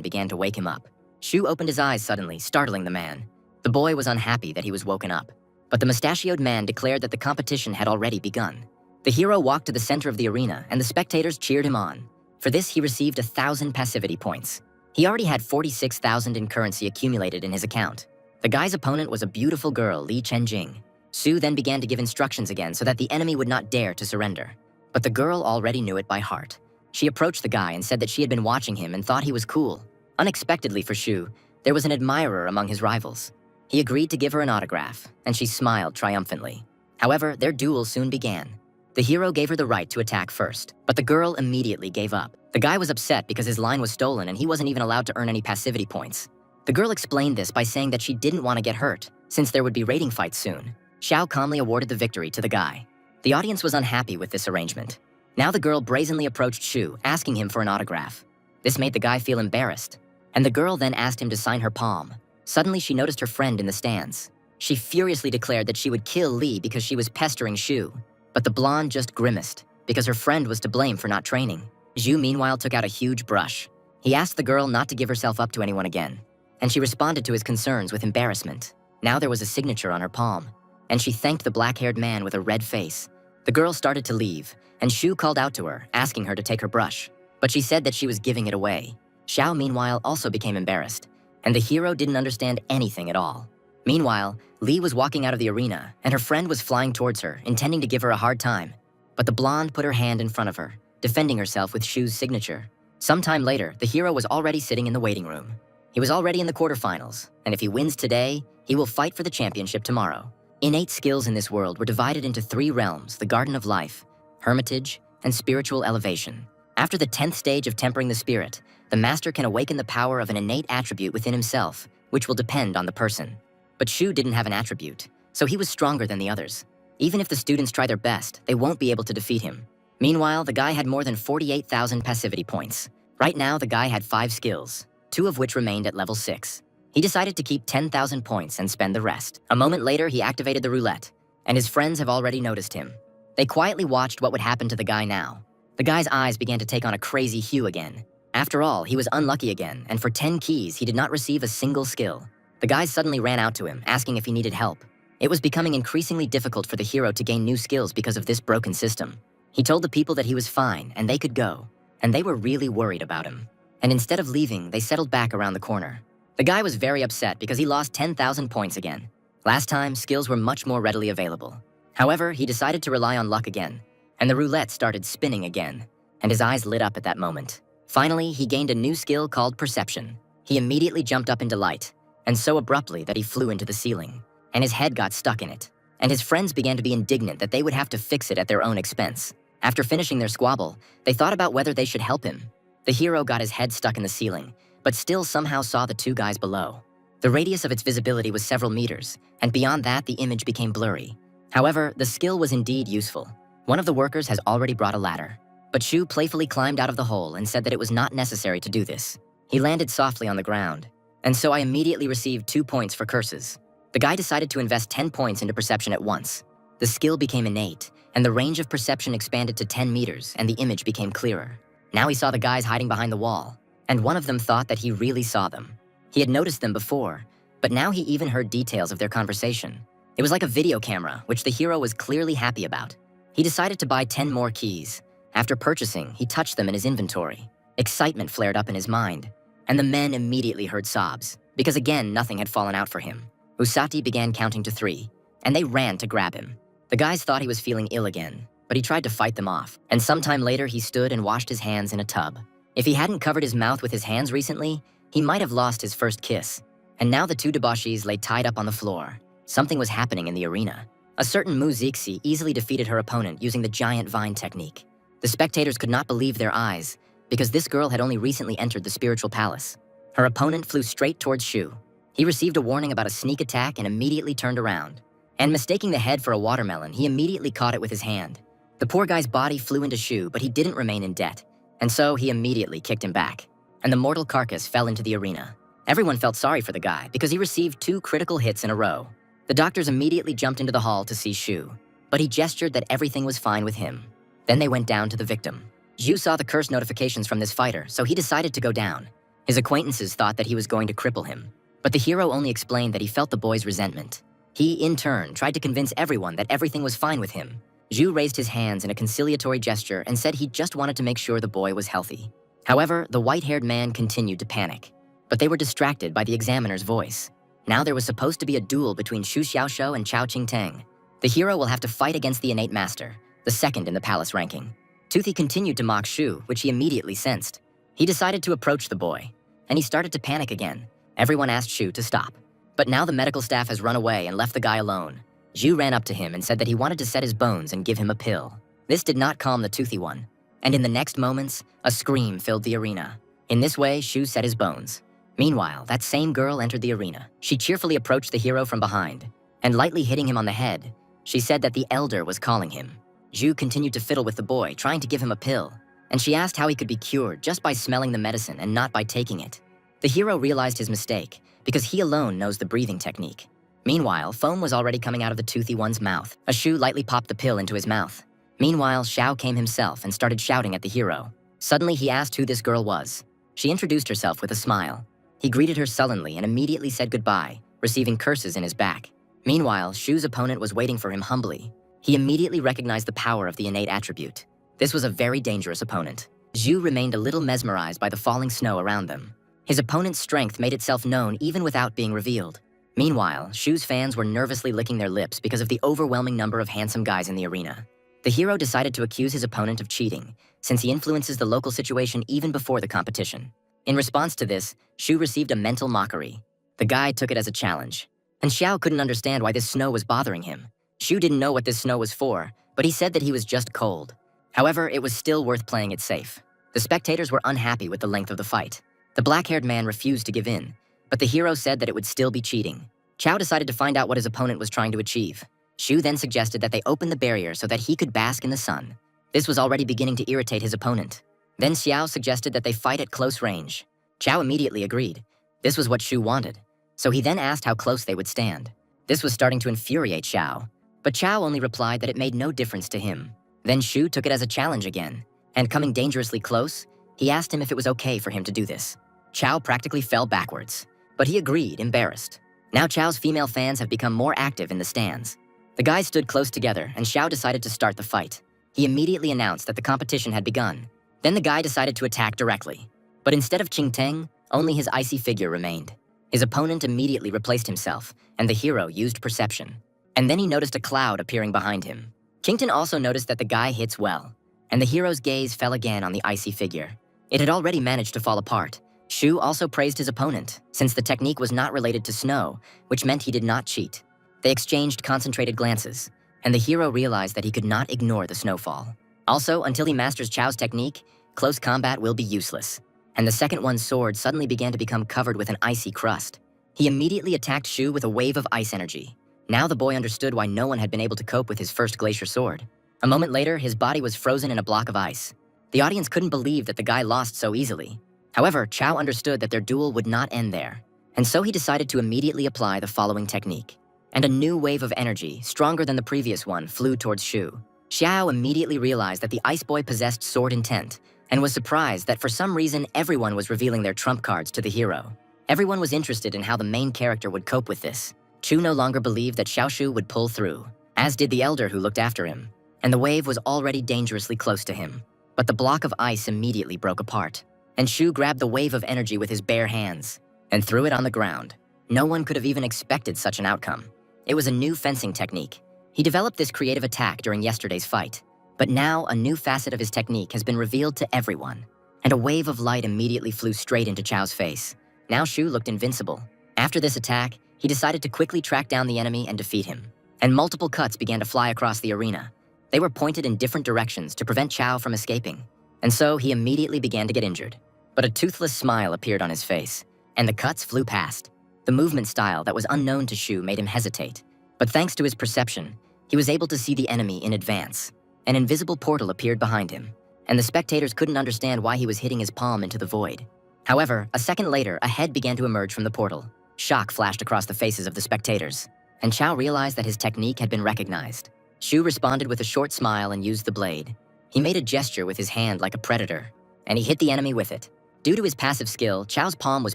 Speaker 1: began to wake him up. Shu opened his eyes suddenly, startling the man. The boy was unhappy that he was woken up, but the mustachioed man declared that the competition had already begun. The hero walked to the center of the arena and the spectators cheered him on. For this, he received 1,000 passivity points. He already had 46,000 in currency accumulated in his account. The guy's opponent was a beautiful girl, Li Chenjing. Su then began to give instructions again so that the enemy would not dare to surrender. But the girl already knew it by heart. She approached the guy and said that she had been watching him and thought he was cool. Unexpectedly for Shu, there was an admirer among his rivals. He agreed to give her an autograph, and she smiled triumphantly. However, their duel soon began. The hero gave her the right to attack first, but the girl immediately gave up. The guy was upset because his line was stolen and he wasn't even allowed to earn any passivity points. The girl explained this by saying that she didn't want to get hurt, since there would be rating fights soon. Xiao calmly awarded the victory to the guy. The audience was unhappy with this arrangement. Now the girl brazenly approached Shu, asking him for an autograph. This made the guy feel embarrassed, and the girl then asked him to sign her palm. Suddenly she noticed her friend in the stands. She furiously declared that she would kill Li because she was pestering Shu. But the blonde just grimaced, because her friend was to blame for not training. Zhu meanwhile took out a huge brush. He asked the girl not to give herself up to anyone again, and she responded to his concerns with embarrassment. Now there was a signature on her palm, and she thanked the black-haired man with a red face. The girl started to leave, and Shu called out to her, asking her to take her brush, but she said that she was giving it away. Xiao meanwhile also became embarrassed, and the hero didn't understand anything at all. Meanwhile, Li was walking out of the arena, and her friend was flying towards her, intending to give her a hard time. But the blonde put her hand in front of her, defending herself with Shu's signature. Sometime later, the hero was already sitting in the waiting room. He was already in the quarterfinals, and if he wins today, he will fight for the championship tomorrow. Innate skills in this world were divided into 3 realms: the Garden of Life, Hermitage, and Spiritual Elevation. After the 10th stage of tempering the spirit, the master can awaken the power of an innate attribute within himself, which will depend on the person. But Shu didn't have an attribute, so he was stronger than the others. Even if the students try their best, they won't be able to defeat him. Meanwhile, the guy had more than 48,000 passivity points. Right now, the guy had 5 skills, 2 of which remained at level 6. He decided to keep 10,000 points and spend the rest. A moment later, he activated the roulette, and his friends have already noticed him. They quietly watched what would happen to the guy now. The guy's eyes began to take on a crazy hue again. After all, he was unlucky again, and for 10 keys, he did not receive a single skill. The guys suddenly ran out to him, asking if he needed help. It was becoming increasingly difficult for the hero to gain new skills because of this broken system. He told the people that he was fine and they could go, and they were really worried about him. And instead of leaving, they settled back around the corner. The guy was very upset because he lost 10,000 points again. Last time, skills were much more readily available. However, he decided to rely on luck again, and the roulette started spinning again, and his eyes lit up at that moment. Finally, he gained a new skill called Perception. He immediately jumped up into light, and so abruptly that he flew into the ceiling, and his head got stuck in it. And his friends began to be indignant that they would have to fix it at their own expense. After finishing their squabble, they thought about whether they should help him. The hero got his head stuck in the ceiling, but still somehow saw the 2 guys below. The radius of its visibility was several meters, and beyond that, the image became blurry. However, the skill was indeed useful. One of the workers has already brought a ladder, but Shu playfully climbed out of the hole and said that it was not necessary to do this. He landed softly on the ground, and so I immediately received 2 points for curses. The guy decided to invest 10 points into perception at once. The skill became innate, and the range of perception expanded to 10 meters, and the image became clearer. Now he saw the guys hiding behind the wall, and one of them thought that he really saw them. He had noticed them before, but now he even heard details of their conversation. It was like a video camera, which the hero was clearly happy about. He decided to buy 10 more keys. After purchasing, he touched them in his inventory. Excitement flared up in his mind, and the men immediately heard sobs, because again nothing had fallen out for him. Usati began counting to 3, and they ran to grab him. The guys thought he was feeling ill again, but he tried to fight them off, and sometime later he stood and washed his hands in a tub. If he hadn't covered his mouth with his hands recently, he might have lost his first kiss. And now the 2 debauchees lay tied up on the floor. Something was happening in the arena. A certain Mu Zixi easily defeated her opponent using the giant vine technique. The spectators could not believe their eyes, because this girl had only recently entered the spiritual palace. Her opponent flew straight towards Shu. He received a warning about a sneak attack and immediately turned around. And mistaking the head for a watermelon, he immediately caught it with his hand. The poor guy's body flew into Shu, but he didn't remain in debt, and so he immediately kicked him back, and the mortal carcass fell into the arena. Everyone felt sorry for the guy because he received 2 critical hits in a row. The doctors immediately jumped into the hall to see Shu, but he gestured that everything was fine with him. Then they went down to the victim. Zhu saw the curse notifications from this fighter, so he decided to go down. His acquaintances thought that he was going to cripple him, but the hero only explained that he felt the boy's resentment. He, in turn, tried to convince everyone that everything was fine with him. Zhu raised his hands in a conciliatory gesture and said he just wanted to make sure the boy was healthy. However, the white-haired man continued to panic, but they were distracted by the examiner's voice. Now there was supposed to be a duel between Shu Xiaoshou and Chao Qingteng. The hero will have to fight against the innate master, the second in the palace ranking. Toothy continued to mock Shu, which he immediately sensed. He decided to approach the boy, and he started to panic again. Everyone asked Shu to stop. But now the medical staff has run away and left the guy alone. Zhu ran up to him and said that he wanted to set his bones and give him a pill. This did not calm the toothy one, and in the next moments, a scream filled the arena. In this way, Shu set his bones. Meanwhile, that same girl entered the arena. She cheerfully approached the hero from behind, and lightly hitting him on the head, she said that the elder was calling him. Zhu continued to fiddle with the boy, trying to give him a pill, and she asked how he could be cured just by smelling the medicine and not by taking it. The hero realized his mistake, because he alone knows the breathing technique. Meanwhile, foam was already coming out of the toothy one's mouth. A Shu lightly popped the pill into his mouth. Meanwhile, Xiao came himself and started shouting at the hero. Suddenly, he asked who this girl was. She introduced herself with a smile. He greeted her sullenly and immediately said goodbye, receiving curses in his back. Meanwhile, Shu's opponent was waiting for him humbly. He immediately recognized the power of the innate attribute. This was a very dangerous opponent. Zhu remained a little mesmerized by the falling snow around them. His opponent's strength made itself known even without being revealed. Meanwhile, Shu's fans were nervously licking their lips because of the overwhelming number of handsome guys in the arena. The hero decided to accuse his opponent of cheating, since he influences the local situation even before the competition. In response to this, Shu received a mental mockery. The guy took it as a challenge, and Xiao couldn't understand why this snow was bothering him. Shu didn't know what this snow was for, but he said that he was just cold. However, it was still worth playing it safe. The spectators were unhappy with the length of the fight. The black-haired man refused to give in, but the hero said that it would still be cheating. Chao decided to find out what his opponent was trying to achieve. Shu then suggested that they open the barrier so that he could bask in the sun. This was already beginning to irritate his opponent. Then Xiao suggested that they fight at close range. Chao immediately agreed. This was what Shu wanted, so he then asked how close they would stand. This was starting to infuriate Xiao, but Chao only replied that it made no difference to him. Then Shu took it as a challenge again, and coming dangerously close, he asked him if it was okay for him to do this. Chao practically fell backwards, but he agreed, embarrassed. Now Chao's female fans have become more active in the stands. The guys stood close together, and Xiao decided to start the fight. He immediately announced that the competition had begun. Then the guy decided to attack directly. But instead of Qingteng, only his icy figure remained. His opponent immediately replaced himself, and the hero used perception. And then he noticed a cloud appearing behind him. Qingteng also noticed that the guy hits well, and the hero's gaze fell again on the icy figure. It had already managed to fall apart. Shu also praised his opponent, since the technique was not related to snow, which meant he did not cheat. They exchanged concentrated glances, and the hero realized that he could not ignore the snowfall. Also, until he masters Chao's technique, close combat will be useless. And the second one's sword suddenly began to become covered with an icy crust. He immediately attacked Shu with a wave of ice energy. Now the boy understood why no one had been able to cope with his first glacier sword. A moment later, his body was frozen in a block of ice. The audience couldn't believe that the guy lost so easily. However, Chao understood that their duel would not end there, and so he decided to immediately apply the following technique. And a new wave of energy, stronger than the previous one, flew towards Shu. Xiao immediately realized that the ice boy possessed sword intent, and was surprised that for some reason everyone was revealing their trump cards to the hero. Everyone was interested in how the main character would cope with this. Chu no longer believed that Xiaoshu would pull through, as did the elder who looked after him, and the wave was already dangerously close to him. But the block of ice immediately broke apart, and Shu grabbed the wave of energy with his bare hands and threw it on the ground. No one could have even expected such an outcome. It was a new fencing technique. He developed this creative attack during yesterday's fight, but now a new facet of his technique has been revealed to everyone, and a wave of light immediately flew straight into Chao's face. Now Shu looked invincible. After this attack, he decided to quickly track down the enemy and defeat him, and multiple cuts began to fly across the arena. They were pointed in different directions to prevent Chao from escaping, and so he immediately began to get injured. But a toothless smile appeared on his face, and the cuts flew past. The movement style that was unknown to Shu made him hesitate, but thanks to his perception, he was able to see the enemy in advance. an invisible portal appeared behind him, and the spectators couldn't understand why he was hitting his palm into the void. However, a second later, a head began to emerge from the portal. Shock flashed across the faces of the spectators, and Chao realized that his technique had been recognized. Shu responded with a short smile and used the blade. He made a gesture with his hand like a predator, and he hit the enemy with it. Due to his passive skill, Chao's palm was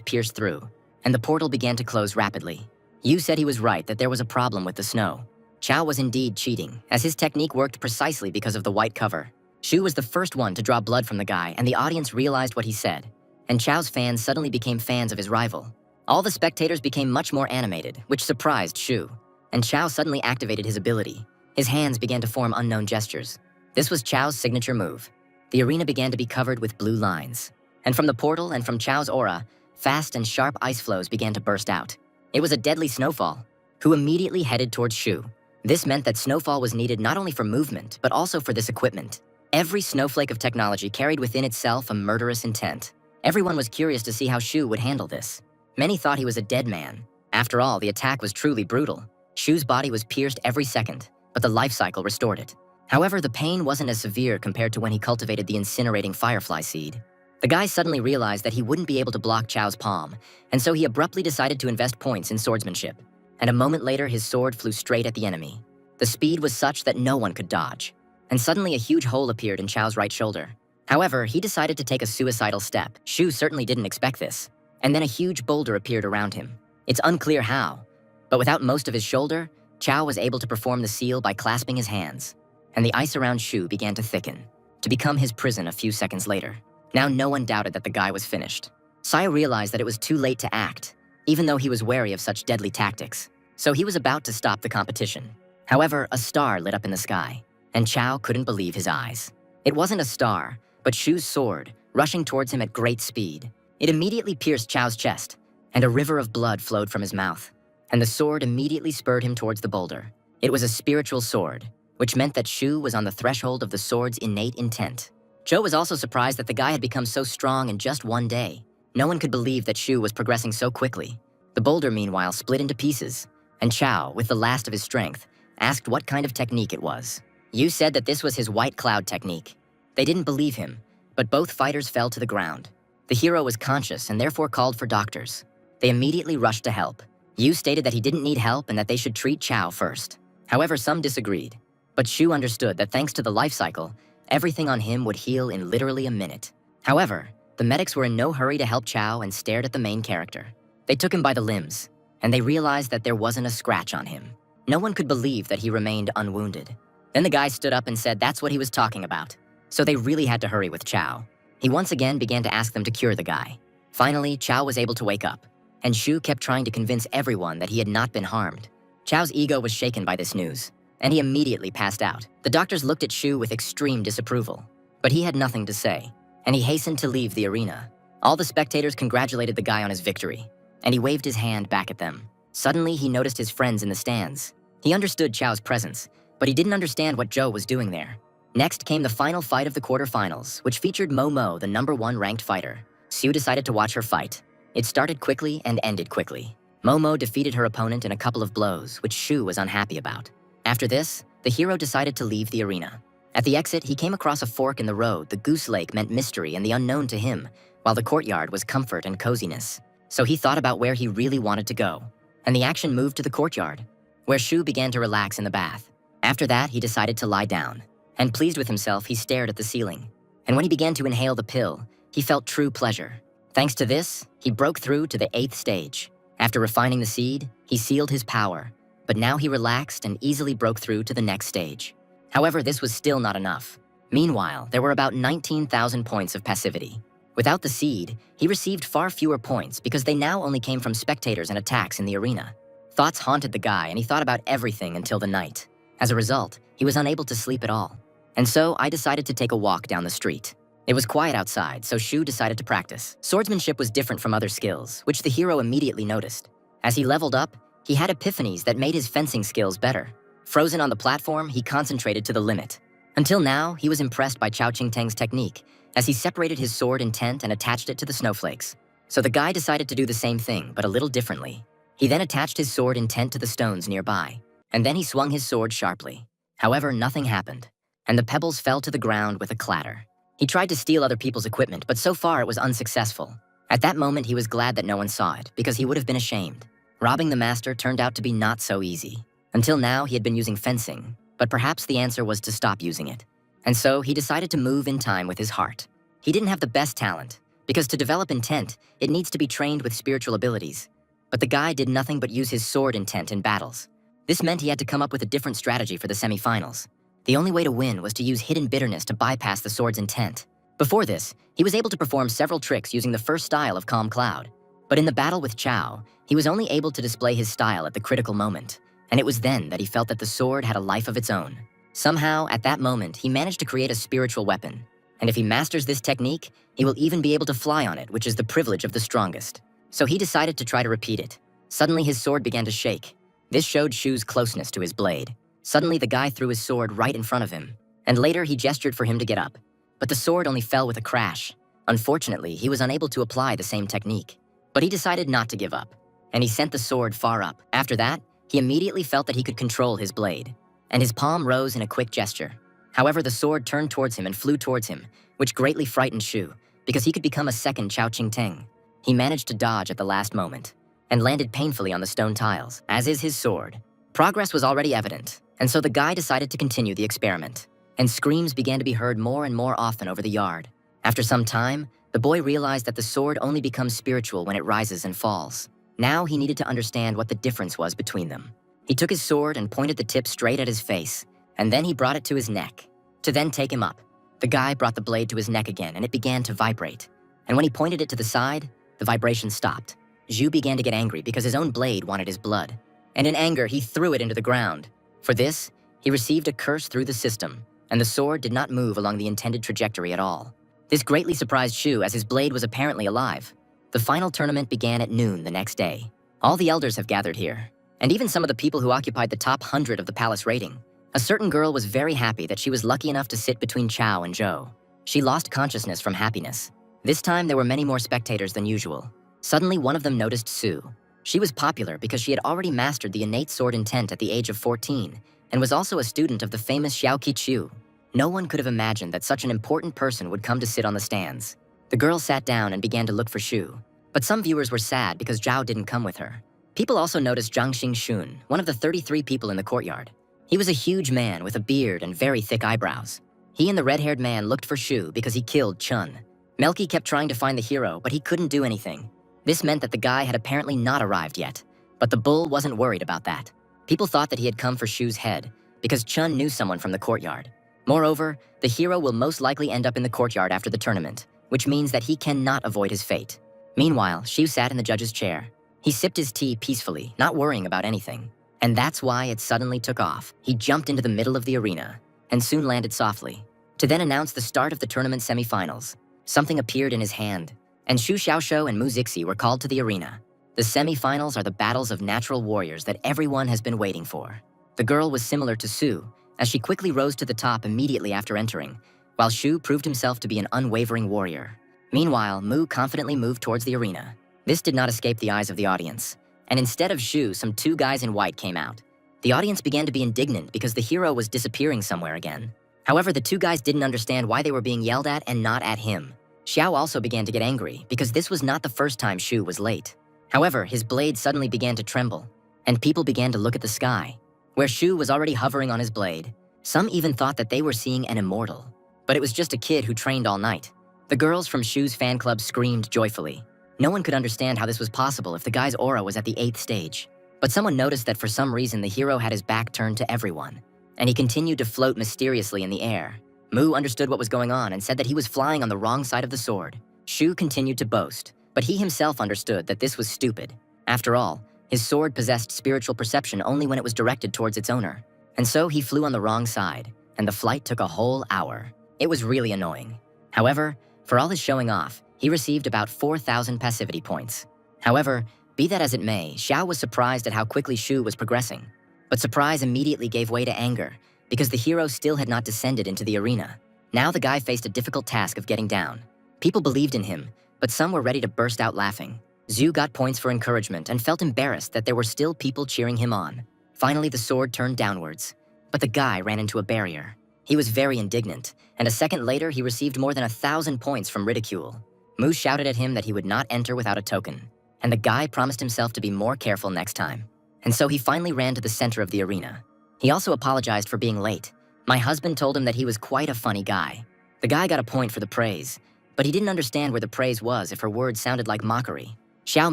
Speaker 1: pierced through, and the portal began to close rapidly. Yu said he was right that there was a problem with the snow. Chao was indeed cheating, as his technique worked precisely because of the white cover. Shu was the first one to draw blood from the guy, and the audience realized what he said, and Chao's fans suddenly became fans of his rival. All the spectators became much more animated, which surprised Shu, and Chao suddenly activated his ability. His hands began to form unknown gestures. This was Chao's signature move. The arena began to be covered with blue lines, and from the portal and from Chao's aura, fast and sharp ice flows began to burst out. It was a deadly snowfall, who immediately headed towards Shu. This meant that snowfall was needed not only for movement, but also for this equipment. Every snowflake of technology carried within itself a murderous intent. Everyone was curious to see how Shu would handle this. Many thought he was a dead man. After all, the attack was truly brutal. Shu's body was pierced every second, but the life cycle restored it. However, the pain wasn't as severe compared to when he cultivated the incinerating firefly seed. The guy suddenly realized that he wouldn't be able to block Chao's palm, and so he abruptly decided to invest points in swordsmanship. And a moment later, his sword flew straight at the enemy. The speed was such that no one could dodge, and suddenly a huge hole appeared in Chao's right shoulder. However, he decided to take a suicidal step. Shu certainly didn't expect this. And then a huge boulder appeared around him. It's unclear how, but without most of his shoulder, Chao was able to perform the seal by clasping his hands, and the ice around Shu began to thicken, to become his prison a few seconds later. Now no one doubted that the guy was finished. Saya realized that it was too late to act, even though he was wary of such deadly tactics, so he was about to stop the competition. However, a star lit up in the sky, and Chao couldn't believe his eyes. It wasn't a star, but Shu's sword, rushing towards him at great speed. It immediately pierced Chao's chest, and a river of blood flowed from his mouth, and the sword immediately spurred him towards the boulder. It was a spiritual sword, which meant that Shu was on the threshold of the sword's innate intent. Zhou was also surprised that the guy had become so strong in just one day. No one could believe that Shu was progressing so quickly. The boulder, meanwhile, split into pieces, and Chao, with the last of his strength, asked what kind of technique it was. Yu said that this was his white cloud technique. They didn't believe him, but both fighters fell to the ground. The hero was conscious and therefore called for doctors. They immediately rushed to help. Yu stated that he didn't need help and that they should treat Chao first. However, some disagreed. But Shu understood that thanks to the life cycle, everything on him would heal in literally a minute. However, the medics were in no hurry to help Chao and stared at the main character. They took him by the limbs, and they realized that there wasn't a scratch on him. No one could believe that he remained unwounded. Then the guy stood up and said that's what he was talking about. So they really had to hurry with Chao. He once again began to ask them to cure the guy. Finally, Chao was able to wake up, and Shu kept trying to convince everyone that he had not been harmed. Chao's ego was shaken by this news, and he immediately passed out. The doctors looked at Shu with extreme disapproval, but he had nothing to say, and he hastened to leave the arena. All the spectators congratulated the guy on his victory, and he waved his hand back at them. Suddenly, he noticed his friends in the stands. He understood Chao's presence, but he didn't understand what Zhou was doing there. Next came the final fight of the quarterfinals, which featured Momo, the #1 ranked fighter. Sue decided to watch her fight. It started quickly and ended quickly. Momo defeated her opponent in a couple of blows, which Shu was unhappy about. After this, the hero decided to leave the arena. At the exit, he came across a fork in the road. The goose lake meant mystery and the unknown to him, while the courtyard was comfort and coziness. So he thought about where he really wanted to go, and the action moved to the courtyard, where Shu began to relax in the bath. After that, he decided to lie down, and pleased with himself, he stared at the ceiling. And when he began to inhale the pill, he felt true pleasure. Thanks to this, he broke through to the 8th stage. After refining the seed, he sealed his power, but now he relaxed and easily broke through to the next stage. However, this was still not enough. Meanwhile, there were about 19,000 points of passivity. Without the seed, he received far fewer points because they now only came from spectators and attacks in the arena. Thoughts haunted the guy, and he thought about everything until the night. As a result, he was unable to sleep at all. And so I decided to take a walk down the street. It was quiet outside, so Shu decided to practice. Swordsmanship was different from other skills, which the hero immediately noticed. As he leveled up, he had epiphanies that made his fencing skills better. Frozen on the platform, he concentrated to the limit. Until now, he was impressed by Chao Qingteng's technique, as he separated his sword in tent and attached it to the snowflakes. So the guy decided to do the same thing, but a little differently. He then attached his sword in tent to the stones nearby, and then he swung his sword sharply. However, nothing happened. and the pebbles fell to the ground with a clatter. He tried to steal other people's equipment, but so far it was unsuccessful. At that moment, he was glad that no one saw it, because he would have been ashamed. Robbing the master turned out to be not so easy. Until now, he had been using fencing, but perhaps the answer was to stop using it. And so he decided to move in time with his heart. He didn't have the best talent, because to develop intent, it needs to be trained with spiritual abilities. But the guy did nothing but use his sword intent in battles. This meant he had to come up with a different strategy for the semifinals. The only way to win was to use hidden bitterness to bypass the sword's intent. Before this, he was able to perform several tricks using the first style of Calm Cloud. But in the battle with Chao, he was only able to display his style at the critical moment, and it was then that he felt that the sword had a life of its own. Somehow, at that moment, he managed to create a spiritual weapon. And if he masters this technique, he will even be able to fly on it, which is the privilege of the strongest. So he decided to try to repeat it. Suddenly, his sword began to shake. This showed Shu's closeness to his blade. Suddenly, the guy threw his sword right in front of him, and later he gestured for him to get up. But the sword only fell with a crash. Unfortunately, he was unable to apply the same technique. But he decided not to give up, and he sent the sword far up. After that, he immediately felt that he could control his blade, and his palm rose in a quick gesture. However, the sword turned towards him and flew towards him, which greatly frightened Shu, because he could become a second Chao Ching Teng. He managed to dodge at the last moment, and landed painfully on the stone tiles, as is his sword. Progress was already evident, and so the guy decided to continue the experiment, and screams began to be heard more and more often over the yard. After some time, the boy realized that the sword only becomes spiritual when it rises and falls. Now he needed to understand what the difference was between them. He took his sword and pointed the tip straight at his face, and then he brought it to his neck, to then take him up. The guy brought the blade to his neck again, and it began to vibrate. And when he pointed it to the side, the vibration stopped. Zhu began to get angry because his own blade wanted his blood. And in anger, he threw it into the ground. For this, he received a curse through the system, and the sword did not move along the intended trajectory at all. This greatly surprised Shu, as his blade was apparently alive. The final tournament began at noon the next day. All the elders have gathered here, and even some of the people who occupied the top 100 of the palace rating. A certain girl was very happy that she was lucky enough to sit between Chao and Zhou. She lost consciousness from happiness. This time, there were many more spectators than usual. Suddenly, one of them noticed Su. She was popular because she had already mastered the innate sword intent at the age of 14, and was also a student of the famous Xiao Qiqiu. No one could have imagined that such an important person would come to sit on the stands. The girl sat down and began to look for Shu, but some viewers were sad because Zhao didn't come with her. People also noticed Zhang Xingxun, one of the 33 people in the courtyard. He was a huge man with a beard and very thick eyebrows. He and the red-haired man looked for Shu because he killed Chun. Melky kept trying to find the hero, but he couldn't do anything. This meant that the guy had apparently not arrived yet, but the bull wasn't worried about that. People thought that he had come for Shu's head because Chun knew someone from the courtyard. Moreover, the hero will most likely end up in the courtyard after the tournament, which means that he cannot avoid his fate. Meanwhile, Shu sat in the judge's chair. He sipped his tea peacefully, not worrying about anything. And that's why it suddenly took off. He jumped into the middle of the arena and soon landed softly, to then announce the start of the tournament semifinals. Something appeared in his hand, and Shu Xiaoshou and Mu Zixi were called to the arena. The semifinals are the battles of natural warriors that everyone has been waiting for. The girl was similar to Su, as she quickly rose to the top immediately after entering, while Shu proved himself to be an unwavering warrior. Meanwhile, Mu confidently moved towards the arena. This did not escape the eyes of the audience, and instead of Shu, some two guys in white came out. The audience began to be indignant because the hero was disappearing somewhere again. However, the two guys didn't understand why they were being yelled at and not at him. Xiao also began to get angry because this was not the first time Shu was late. However, his blade suddenly began to tremble, and people began to look at the sky, where Shu was already hovering on his blade. Some even thought that they were seeing an immortal, but it was just a kid who trained all night. The girls from Shu's fan club screamed joyfully. No one could understand how this was possible if the guy's aura was at the 8th stage. But someone noticed that for some reason the hero had his back turned to everyone, and he continued to float mysteriously in the air. Mu understood what was going on and said that he was flying on the wrong side of the sword. Shu continued to boast, but he himself understood that this was stupid. After all, his sword possessed spiritual perception only when it was directed towards its owner. And so he flew on the wrong side, and the flight took a whole hour. It was really annoying. However, for all his showing off, he received about 4,000 passivity points. However, be that as it may, Xiao was surprised at how quickly Shu was progressing. But surprise immediately gave way to anger, because the hero still had not descended into the arena. Now the guy faced a difficult task of getting down. People believed in him, but some were ready to burst out laughing. Zhu got points for encouragement and felt embarrassed that there were still people cheering him on. Finally, the sword turned downwards, but the guy ran into a barrier. He was very indignant, and a second later he received more than 1,000 points from ridicule. Mu shouted at him that he would not enter without a token, and the guy promised himself to be more careful next time. And so he finally ran to the center of the arena. He also apologized for being late. My husband told him that he was quite a funny guy. The guy got a point for the praise, but he didn't understand where the praise was if her words sounded like mockery. Xiao,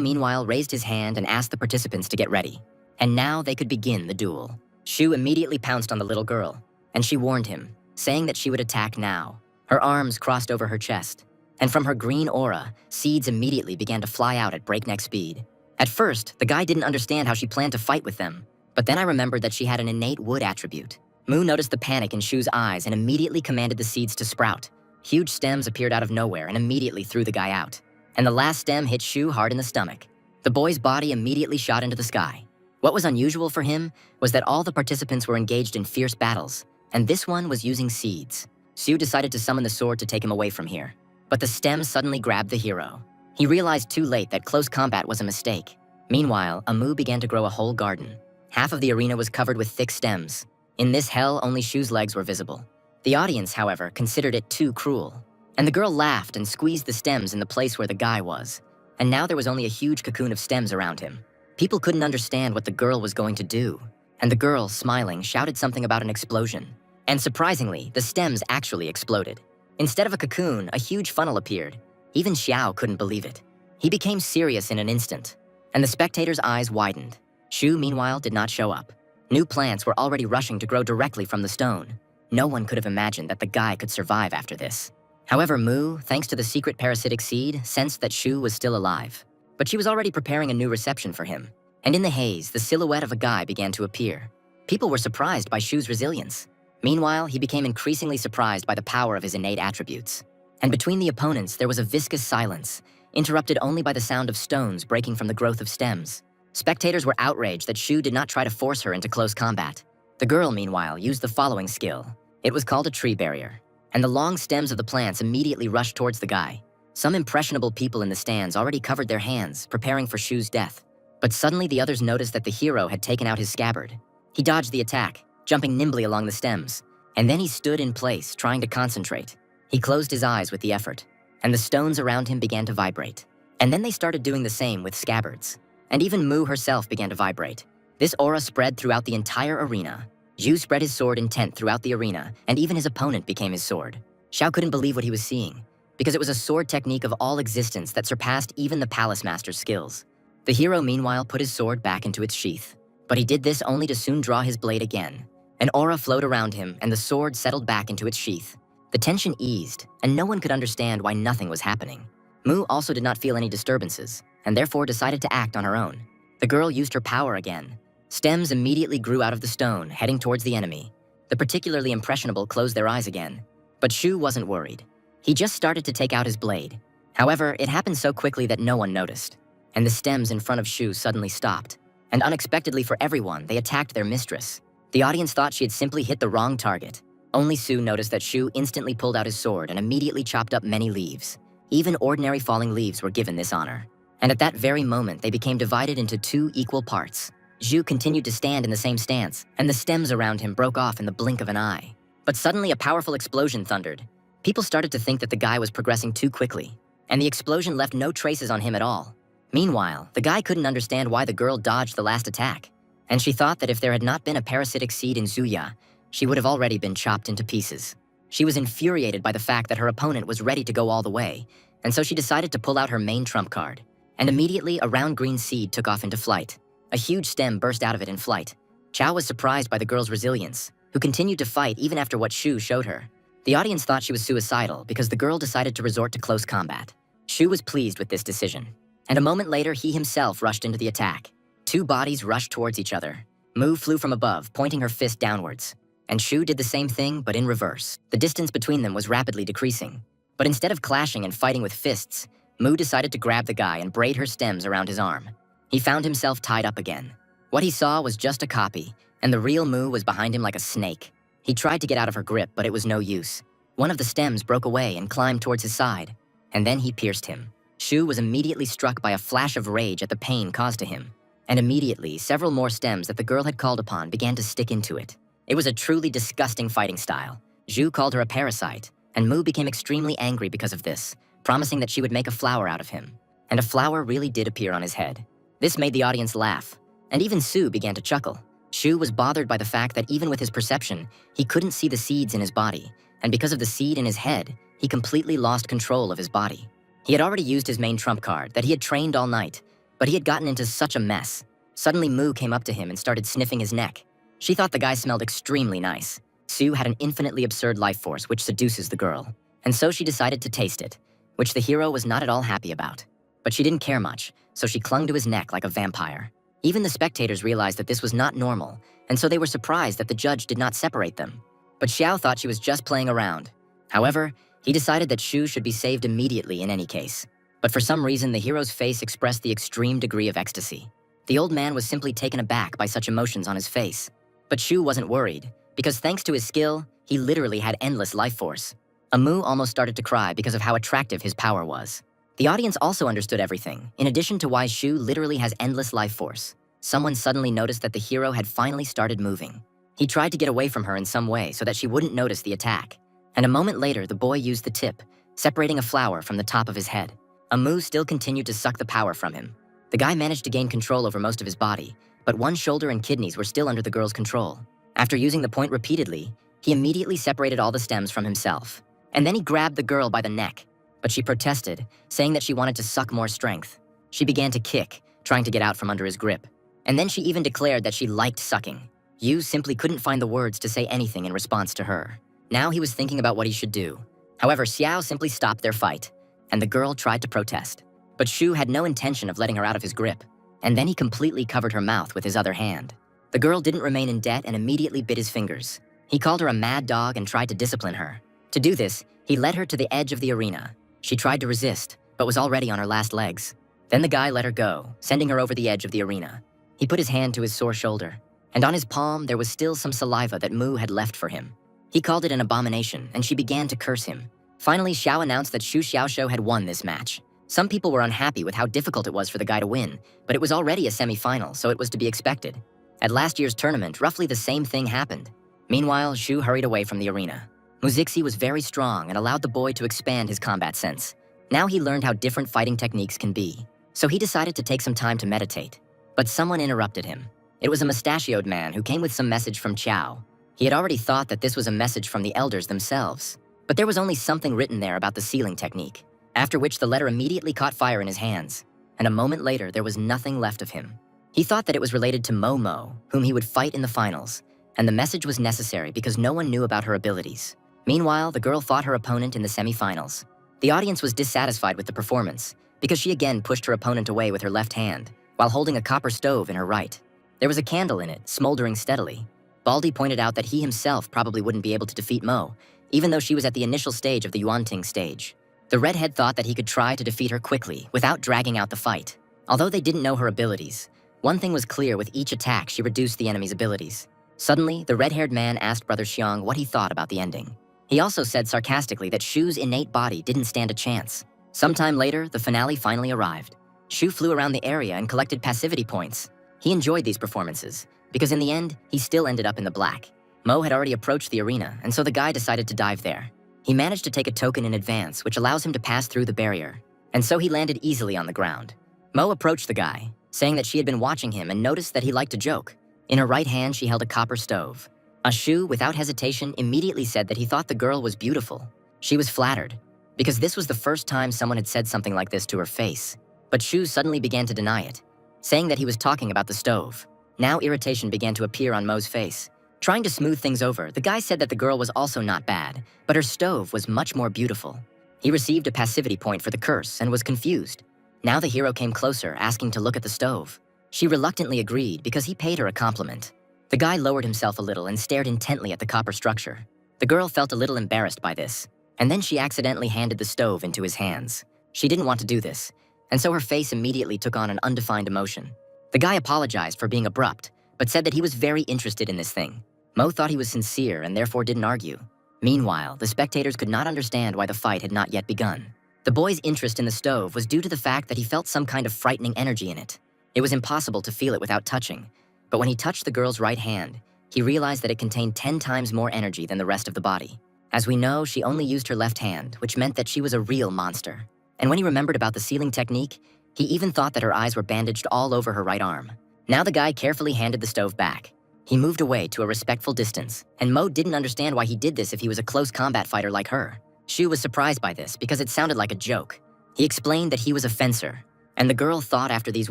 Speaker 1: meanwhile, raised his hand and asked the participants to get ready. And now they could begin the duel. Shu immediately pounced on the little girl, and she warned him, saying that she would attack now. Her arms crossed over her chest, and from her green aura, seeds immediately began to fly out at breakneck speed. At first, the guy didn't understand how she planned to fight with them, but then I remembered that she had an innate wood attribute. Mu noticed the panic in Shu's eyes and immediately commanded the seeds to sprout. Huge stems appeared out of nowhere and immediately threw the guy out. And the last stem hit Shu hard in the stomach. The boy's body immediately shot into the sky. What was unusual for him was that all the participants were engaged in fierce battles, and this one was using seeds. Shu decided to summon the sword to take him away from here. But the stem suddenly grabbed the hero. He realized too late that close combat was a mistake. Meanwhile, Mu began to grow a whole garden. Half of the arena was covered with thick stems. In this hell, only Shu's legs were visible. The audience, however, considered it too cruel. And the girl laughed and squeezed the stems in the place where the guy was. And now there was only a huge cocoon of stems around him. People couldn't understand what the girl was going to do. And the girl, smiling, shouted something about an explosion. And surprisingly, the stems actually exploded. Instead of a cocoon, a huge funnel appeared. Even Xiao couldn't believe it. He became serious in an instant, and the spectators' eyes widened. Shu, meanwhile, did not show up. New plants were already rushing to grow directly from the stone. No one could have imagined that the guy could survive after this. However, Mu, thanks to the secret parasitic seed, sensed that Shu was still alive. But she was already preparing a new reception for him. And in the haze, the silhouette of a guy began to appear. People were surprised by Shu's resilience. Meanwhile, he became increasingly surprised by the power of his innate attributes. And between the opponents, there was a viscous silence, interrupted only by the sound of stones breaking from the growth of stems. Spectators were outraged that Shu did not try to force her into close combat. The girl, meanwhile, used the following skill. It was called a tree barrier, and the long stems of the plants immediately rushed towards the guy. Some impressionable people in the stands already covered their hands, preparing for Shu's death. But suddenly the others noticed that the hero had taken out his scabbard. He dodged the attack, jumping nimbly along the stems, and then he stood in place, trying to concentrate. He closed his eyes with the effort, and the stones around him began to vibrate. And then they started doing the same with scabbards. And even Mu herself began to vibrate. This aura spread throughout the entire arena. Zhu spread his sword intent throughout the arena, and even his opponent became his sword. Xiao couldn't believe what he was seeing, because it was a sword technique of all existence that surpassed even the palace master's skills. The hero, meanwhile, put his sword back into its sheath, but he did this only to soon draw his blade again. An aura flowed around him, and the sword settled back into its sheath. The tension eased, and no one could understand why nothing was happening. Mu also did not feel any disturbances, and therefore decided to act on her own. The girl used her power again. Stems immediately grew out of the stone, heading towards the enemy. The particularly impressionable closed their eyes again. But Shu wasn't worried. He just started to take out his blade. However, it happened so quickly that no one noticed, and the stems in front of Shu suddenly stopped. And unexpectedly for everyone, they attacked their mistress. The audience thought she had simply hit the wrong target. Only Su noticed that Shu instantly pulled out his sword and immediately chopped up many leaves. Even ordinary falling leaves were given this honor. And at that very moment, they became divided into two equal parts. Zhu continued to stand in the same stance, and the stems around him broke off in the blink of an eye. But suddenly a powerful explosion thundered. People started to think that the guy was progressing too quickly, and the explosion left no traces on him at all. Meanwhile, the guy couldn't understand why the girl dodged the last attack, and she thought that if there had not been a parasitic seed in Zuya, she would have already been chopped into pieces. She was infuriated by the fact that her opponent was ready to go all the way, and so she decided to pull out her main trump card. And immediately, a round green seed took off into flight. A huge stem burst out of it in flight. Chao was surprised by the girl's resilience, who continued to fight even after what Shu showed her. The audience thought she was suicidal because the girl decided to resort to close combat. Shu was pleased with this decision, and a moment later, he himself rushed into the attack. Two bodies rushed towards each other. Mu flew from above, pointing her fist downwards, and Shu did the same thing, but in reverse. The distance between them was rapidly decreasing. But instead of clashing and fighting with fists, Mu decided to grab the guy and braid her stems around his arm. He found himself tied up again. What he saw was just a copy, and the real Mu was behind him like a snake. He tried to get out of her grip, but it was no use. One of the stems broke away and climbed towards his side, and then he pierced him. Shu was immediately struck by a flash of rage at the pain caused to him, and immediately several more stems that the girl had called upon began to stick into it. It was a truly disgusting fighting style. Zhu called her a parasite, and Mu became extremely angry because of this, promising that she would make a flower out of him. And a flower really did appear on his head. This made the audience laugh, and even Su began to chuckle. Shu was bothered by the fact that even with his perception, he couldn't see the seeds in his body, and because of the seed in his head, he completely lost control of his body. He had already used his main trump card that he had trained all night, but he had gotten into such a mess. Suddenly Mu came up to him and started sniffing his neck. She thought the guy smelled extremely nice. Su had an infinitely absurd life force which seduces the girl, and so she decided to taste it, which the hero was not at all happy about. But she didn't care much, so she clung to his neck like a vampire. Even the spectators realized that this was not normal, and so they were surprised that the judge did not separate them. But Xiao thought she was just playing around. However, he decided that Shu should be saved immediately in any case. But for some reason, the hero's face expressed the extreme degree of ecstasy. The old man was simply taken aback by such emotions on his face. But Shu wasn't worried, because thanks to his skill, he literally had endless life force. Amu almost started to cry because of how attractive his power was. The audience also understood everything, in addition to why Shu literally has endless life force. Someone suddenly noticed that the hero had finally started moving. He tried to get away from her in some way so that she wouldn't notice the attack. And a moment later, the boy used the tip, separating a flower from the top of his head. Amu still continued to suck the power from him. The guy managed to gain control over most of his body, but one shoulder and kidneys were still under the girl's control. After using the point repeatedly, he immediately separated all the stems from himself. And then he grabbed the girl by the neck. But she protested, saying that she wanted to suck more strength. She began to kick, trying to get out from under his grip. And then she even declared that she liked sucking. Yu simply couldn't find the words to say anything in response to her. Now he was thinking about what he should do. However, Xiao simply stopped their fight, and the girl tried to protest. But Shu had no intention of letting her out of his grip, and then he completely covered her mouth with his other hand. The girl didn't remain in debt and immediately bit his fingers. He called her a mad dog and tried to discipline her. To do this, he led her to the edge of the arena. She tried to resist, but was already on her last legs. Then the guy let her go, sending her over the edge of the arena. He put his hand to his sore shoulder, and on his palm there was still some saliva that Mu had left for him. He called it an abomination, and she began to curse him. Finally, Xiao announced that Xu Xiaoshu had won this match. Some people were unhappy with how difficult it was for the guy to win, but it was already a semi-final, so it was to be expected. At last year's tournament, roughly the same thing happened. Meanwhile, Xu hurried away from the arena. Muzixi was very strong and allowed the boy to expand his combat sense. Now he learned how different fighting techniques can be, so he decided to take some time to meditate. But someone interrupted him. It was a mustachioed man who came with some message from Chao. He had already thought that this was a message from the elders themselves, but there was only something written there about the sealing technique, after which the letter immediately caught fire in his hands, and a moment later there was nothing left of him. He thought that it was related to Momo, whom he would fight in the finals, and the message was necessary because no one knew about her abilities. Meanwhile, the girl fought her opponent in the semi-finals. The audience was dissatisfied with the performance because she again pushed her opponent away with her left hand while holding a copper stove in her right. There was a candle in it, smoldering steadily. Baldy pointed out that he himself probably wouldn't be able to defeat Mo, even though she was at the initial stage of the Yuanting stage. The redhead thought that he could try to defeat her quickly without dragging out the fight. Although they didn't know her abilities, one thing was clear: with each attack she reduced the enemy's abilities. Suddenly, the red-haired man asked Brother Xiang what he thought about the ending. He also said sarcastically that Shu's innate body didn't stand a chance. Sometime later, the finale finally arrived. Shu flew around the area and collected passivity points. He enjoyed these performances, because in the end, he still ended up in the black. Mo had already approached the arena, and so the guy decided to dive there. He managed to take a token in advance, which allows him to pass through the barrier, and so he landed easily on the ground. Mo approached the guy, saying that she had been watching him and noticed that he liked to joke. In her right hand, she held a copper stove. Shu, without hesitation, immediately said that he thought the girl was beautiful. She was flattered, because this was the first time someone had said something like this to her face. But Shu suddenly began to deny it, saying that he was talking about the stove. Now irritation began to appear on Mo's face. Trying to smooth things over, the guy said that the girl was also not bad, but her stove was much more beautiful. He received a passivity point for the curse and was confused. Now the hero came closer, asking to look at the stove. She reluctantly agreed because he paid her a compliment. The guy lowered himself a little and stared intently at the copper structure. The girl felt a little embarrassed by this, and then she accidentally handed the stove into his hands. She didn't want to do this, and so her face immediately took on an undefined emotion. The guy apologized for being abrupt, but said that he was very interested in this thing. Mo thought he was sincere and therefore didn't argue. Meanwhile, the spectators could not understand why the fight had not yet begun. The boy's interest in the stove was due to the fact that he felt some kind of frightening energy in it. It was impossible to feel it without touching, but when he touched the girl's right hand, he realized that it contained 10 times more energy than the rest of the body. As we know, she only used her left hand, which meant that she was a real monster. And when he remembered about the sealing technique, he even thought that her eyes were bandaged all over her right arm. Now the guy carefully handed the stove back. He moved away to a respectful distance, and Mo didn't understand why he did this if he was a close combat fighter like her. Shu was surprised by this because it sounded like a joke. He explained that he was a fencer, and the girl thought after these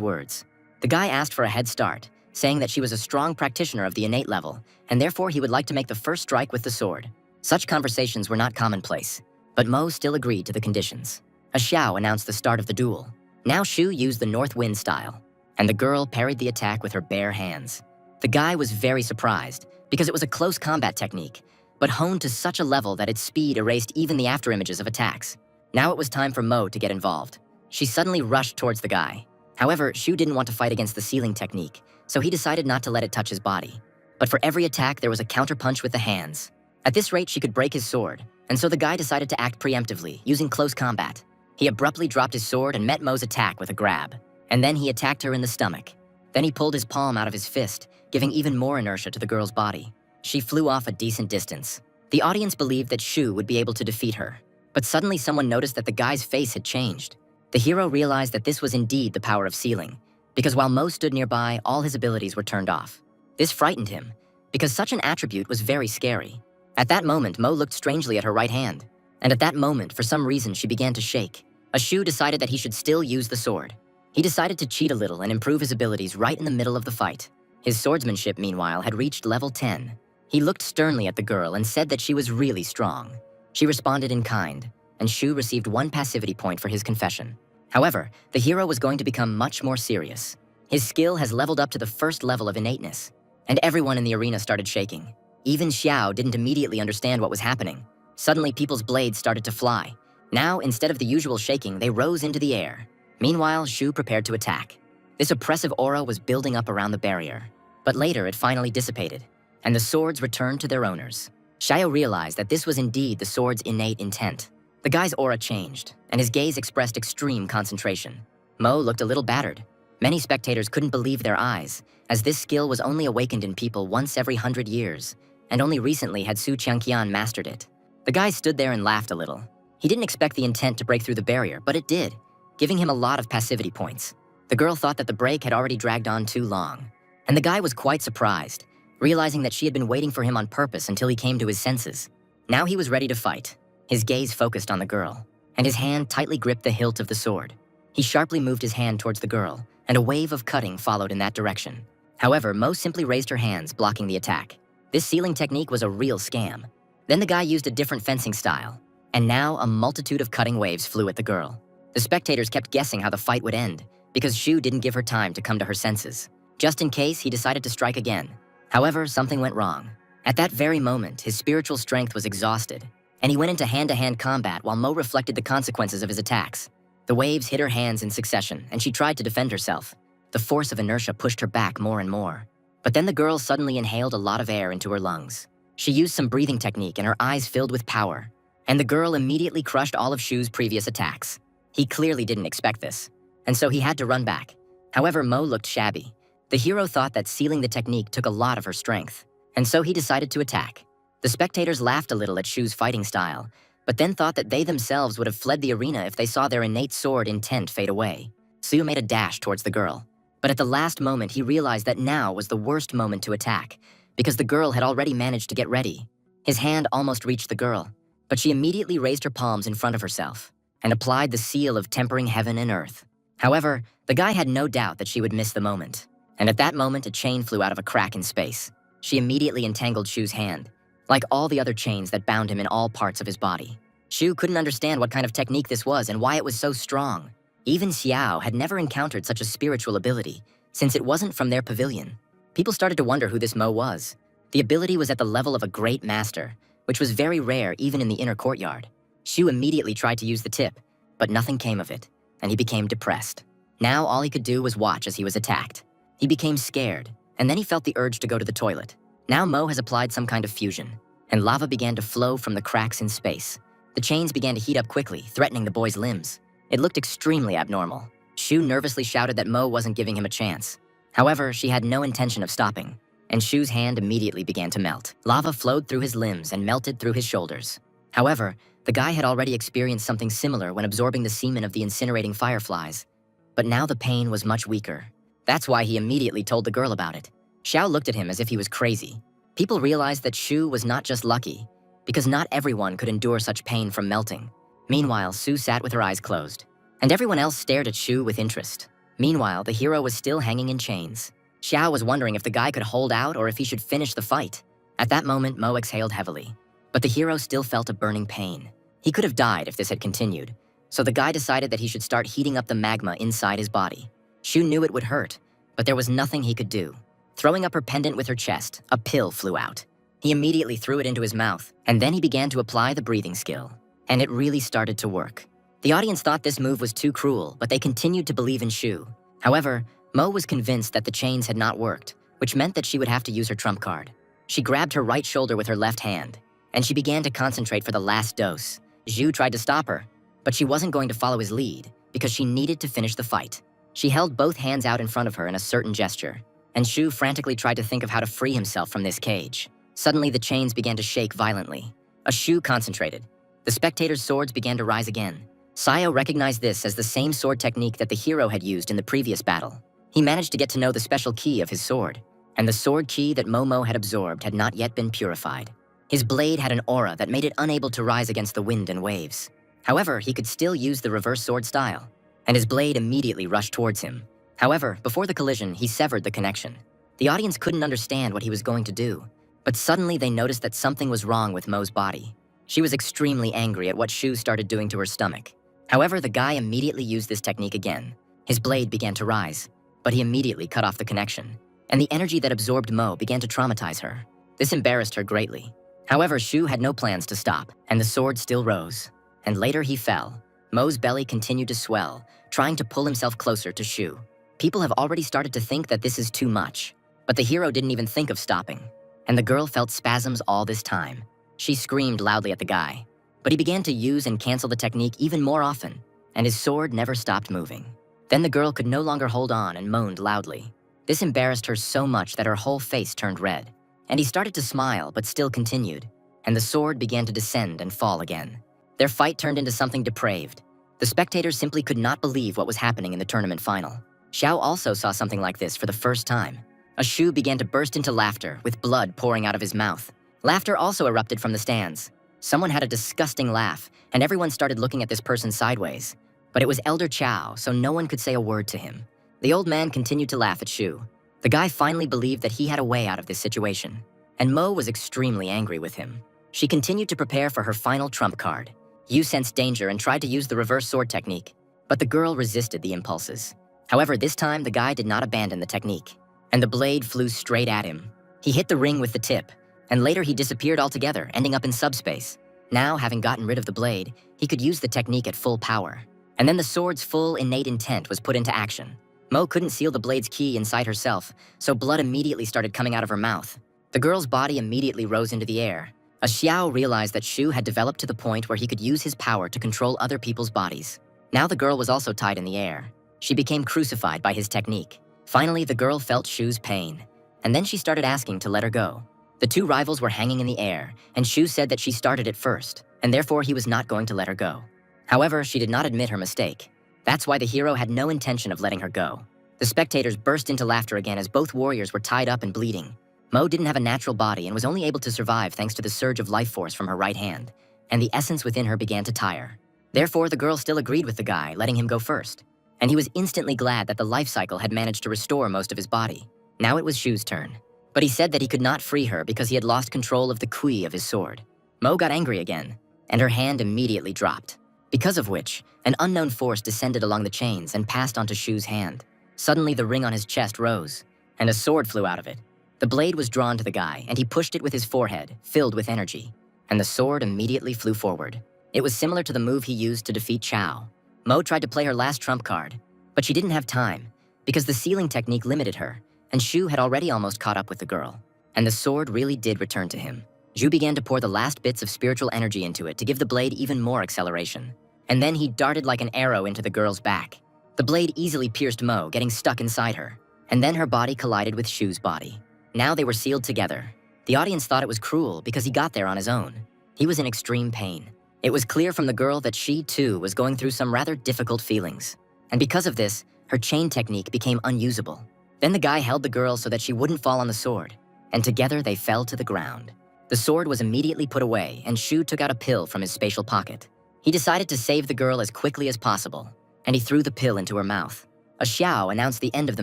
Speaker 1: words. The guy asked for a head start, saying that she was a strong practitioner of the innate level, and therefore he would like to make the first strike with the sword. Such conversations were not commonplace, but Mo still agreed to the conditions. A xiao announced the start of the duel. Now Shu used the north wind style, and the girl parried the attack with her bare hands. The guy was very surprised, because it was a close combat technique, but honed to such a level that its speed erased even the afterimages of attacks. Now it was time for Mo to get involved. She suddenly rushed towards the guy. However, Shu didn't want to fight against the sealing technique, so he decided not to let it touch his body. But for every attack, there was a counterpunch with the hands. At this rate, she could break his sword, and so the guy decided to act preemptively, using close combat. He abruptly dropped his sword and met Mo's attack with a grab, and then he attacked her in the stomach. Then he pulled his palm out of his fist, giving even more inertia to the girl's body. She flew off a decent distance. The audience believed that Shu would be able to defeat her, but suddenly someone noticed that the guy's face had changed. The hero realized that this was indeed the power of sealing, because while Mo stood nearby, all his abilities were turned off. This frightened him, because such an attribute was very scary. At that moment, Mo looked strangely at her right hand, and at that moment, for some reason, she began to shake. Shu decided that he should still use the sword. He decided to cheat a little and improve his abilities right in the middle of the fight. His swordsmanship, meanwhile, had reached level 10. He looked sternly at the girl and said that she was really strong. She responded in kind, and Shu received 1 passivity point for his confession. However, the hero was going to become much more serious. His skill has leveled up to the first level of innateness, and everyone in the arena started shaking. Even Xiao didn't immediately understand what was happening. Suddenly, people's blades started to fly. Now, instead of the usual shaking, they rose into the air. Meanwhile, Shu prepared to attack. This oppressive aura was building up around the barrier, but later it finally dissipated, and the swords returned to their owners. Xiao realized that this was indeed the sword's innate intent. The guy's aura changed, and his gaze expressed extreme concentration. Mo looked a little battered. Many spectators couldn't believe their eyes, as this skill was only awakened in people once every 100 years, and only recently had Su Qiangqian mastered it. The guy stood there and laughed a little. He didn't expect the intent to break through the barrier, but it did, giving him a lot of passivity points. The girl thought that the break had already dragged on too long, and the guy was quite surprised, realizing that she had been waiting for him on purpose until he came to his senses. Now he was ready to fight. His gaze focused on the girl, and his hand tightly gripped the hilt of the sword. He sharply moved his hand towards the girl, and a wave of cutting followed in that direction. However, Mo simply raised her hands, blocking the attack. This sealing technique was a real scam. Then the guy used a different fencing style, and now a multitude of cutting waves flew at the girl. The spectators kept guessing how the fight would end, because Shu didn't give her time to come to her senses. Just in case, he decided to strike again. However, something went wrong. At that very moment, his spiritual strength was exhausted, and he went into hand-to-hand combat while Mo reflected the consequences of his attacks. The waves hit her hands in succession, and she tried to defend herself. The force of inertia pushed her back more and more. But then the girl suddenly inhaled a lot of air into her lungs. She used some breathing technique, and her eyes filled with power. And the girl immediately crushed all of Shu's previous attacks. He clearly didn't expect this, and so he had to run back. However, Mo looked shabby. The hero thought that sealing the technique took a lot of her strength, and so he decided to attack. The spectators laughed a little at Shu's fighting style, but then thought that they themselves would have fled the arena if they saw their innate sword intent fade away. Su made a dash towards the girl, but at the last moment he realized that now was the worst moment to attack, because the girl had already managed to get ready. His hand almost reached the girl, but she immediately raised her palms in front of herself and applied the seal of tempering heaven and earth. However, the guy had no doubt that she would miss the moment, and at that moment a chain flew out of a crack in space. She immediately entangled Shu's hand, like all the other chains that bound him in all parts of his body. Shu couldn't understand what kind of technique this was and why it was so strong. Even Xiao had never encountered such a spiritual ability, since it wasn't from their pavilion. People started to wonder who this Mo was. The ability was at the level of a great master, which was very rare even in the inner courtyard. Shu immediately tried to use the tip, but nothing came of it, and he became depressed. Now all he could do was watch as he was attacked. He became scared, and then he felt the urge to go to the toilet. Now Mo has applied some kind of fusion, and lava began to flow from the cracks in space. The chains began to heat up quickly, threatening the boy's limbs. It looked extremely abnormal. Shu nervously shouted that Mo wasn't giving him a chance. However, she had no intention of stopping, and Shu's hand immediately began to melt. Lava flowed through his limbs and melted through his shoulders. However, the guy had already experienced something similar when absorbing the semen of the incinerating fireflies. But now the pain was much weaker. That's why he immediately told the girl about it. Xiao looked at him as if he was crazy. People realized that Shu was not just lucky, because not everyone could endure such pain from melting. Meanwhile, Su sat with her eyes closed, and everyone else stared at Shu with interest. Meanwhile, the hero was still hanging in chains. Xiao was wondering if the guy could hold out or if he should finish the fight. At that moment, Mo exhaled heavily, but the hero still felt a burning pain. He could have died if this had continued, so the guy decided that he should start heating up the magma inside his body. Shu knew it would hurt, but there was nothing he could do. Throwing up her pendant with her chest, a pill flew out. He immediately threw it into his mouth, and then he began to apply the breathing skill. And it really started to work. The audience thought this move was too cruel, but they continued to believe in Shu. However, Mo was convinced that the chains had not worked, which meant that she would have to use her trump card. She grabbed her right shoulder with her left hand, and she began to concentrate for the last dose. Zhu tried to stop her, but she wasn't going to follow his lead because she needed to finish the fight. She held both hands out in front of her in a certain gesture, and Shu frantically tried to think of how to free himself from this cage. Suddenly, the chains began to shake violently. As Shu concentrated, the spectators' swords began to rise again. Sayo recognized this as the same sword technique that the hero had used in the previous battle. He managed to get to know the special key of his sword, and the sword key that Momo had absorbed had not yet been purified. His blade had an aura that made it unable to rise against the wind and waves. However, he could still use the reverse sword style, and his blade immediately rushed towards him. However, before the collision, he severed the connection. The audience couldn't understand what he was going to do, but suddenly they noticed that something was wrong with Mo's body. She was extremely angry at what Shu started doing to her stomach. However, the guy immediately used this technique again. His blade began to rise, but he immediately cut off the connection, and the energy that absorbed Mo began to traumatize her. This embarrassed her greatly. However, Shu had no plans to stop, and the sword still rose. And later he fell. Mo's belly continued to swell, trying to pull himself closer to Shu. People have already started to think that this is too much, but the hero didn't even think of stopping. And the girl felt spasms all this time. She screamed loudly at the guy, but he began to use and cancel the technique even more often, and his sword never stopped moving. Then the girl could no longer hold on and moaned loudly. This embarrassed her so much that her whole face turned red, and he started to smile but still continued, and the sword began to descend and fall again. Their fight turned into something depraved. The spectators simply could not believe what was happening in the tournament final. Xiao also saw something like this for the first time. Shu began to burst into laughter, with blood pouring out of his mouth. Laughter also erupted from the stands. Someone had a disgusting laugh, and everyone started looking at this person sideways. But it was Elder Chow, so no one could say a word to him. The old man continued to laugh at Shu. The guy finally believed that he had a way out of this situation, and Mo was extremely angry with him. She continued to prepare for her final trump card. Yu sensed danger and tried to use the reverse sword technique, but the girl resisted the impulses. However, this time the guy did not abandon the technique, and the blade flew straight at him. He hit the ring with the tip, and later he disappeared altogether, ending up in subspace. Now, having gotten rid of the blade, he could use the technique at full power. And then the sword's full innate intent was put into action. Mo couldn't seal the blade's key inside herself, so blood immediately started coming out of her mouth. The girl's body immediately rose into the air. Xiao realized that Shu had developed to the point where he could use his power to control other people's bodies. Now the girl was also tied in the air. She became crucified by his technique. Finally, the girl felt Shu's pain, and then she started asking to let her go. The two rivals were hanging in the air, and Shu said that she started it first, and therefore he was not going to let her go. However, she did not admit her mistake. That's why the hero had no intention of letting her go. The spectators burst into laughter again as both warriors were tied up and bleeding. Mo didn't have a natural body and was only able to survive thanks to the surge of life force from her right hand, and the essence within her began to tire. Therefore, the girl still agreed with the guy, letting him go first. And he was instantly glad that the life cycle had managed to restore most of his body. Now it was Shu's turn. But he said that he could not free her because he had lost control of the kui of his sword. Mo got angry again, and her hand immediately dropped. Because of which, an unknown force descended along the chains and passed onto Shu's hand. Suddenly, the ring on his chest rose, and a sword flew out of it. The blade was drawn to the guy, and he pushed it with his forehead, filled with energy, and the sword immediately flew forward. It was similar to the move he used to defeat Chao. Mo tried to play her last trump card, but she didn't have time, because the sealing technique limited her, and Shu had already almost caught up with the girl. And the sword really did return to him. Zhu began to pour the last bits of spiritual energy into it to give the blade even more acceleration. And then he darted like an arrow into the girl's back. The blade easily pierced Mo, getting stuck inside her, and then her body collided with Shu's body. Now they were sealed together. The audience thought it was cruel because he got there on his own. He was in extreme pain. It was clear from the girl that she, too, was going through some rather difficult feelings. And because of this, her chain technique became unusable. Then the guy held the girl so that she wouldn't fall on the sword, and together they fell to the ground. The sword was immediately put away, and Shu took out a pill from his spatial pocket. He decided to save the girl as quickly as possible, and he threw the pill into her mouth. A xiao announced the end of the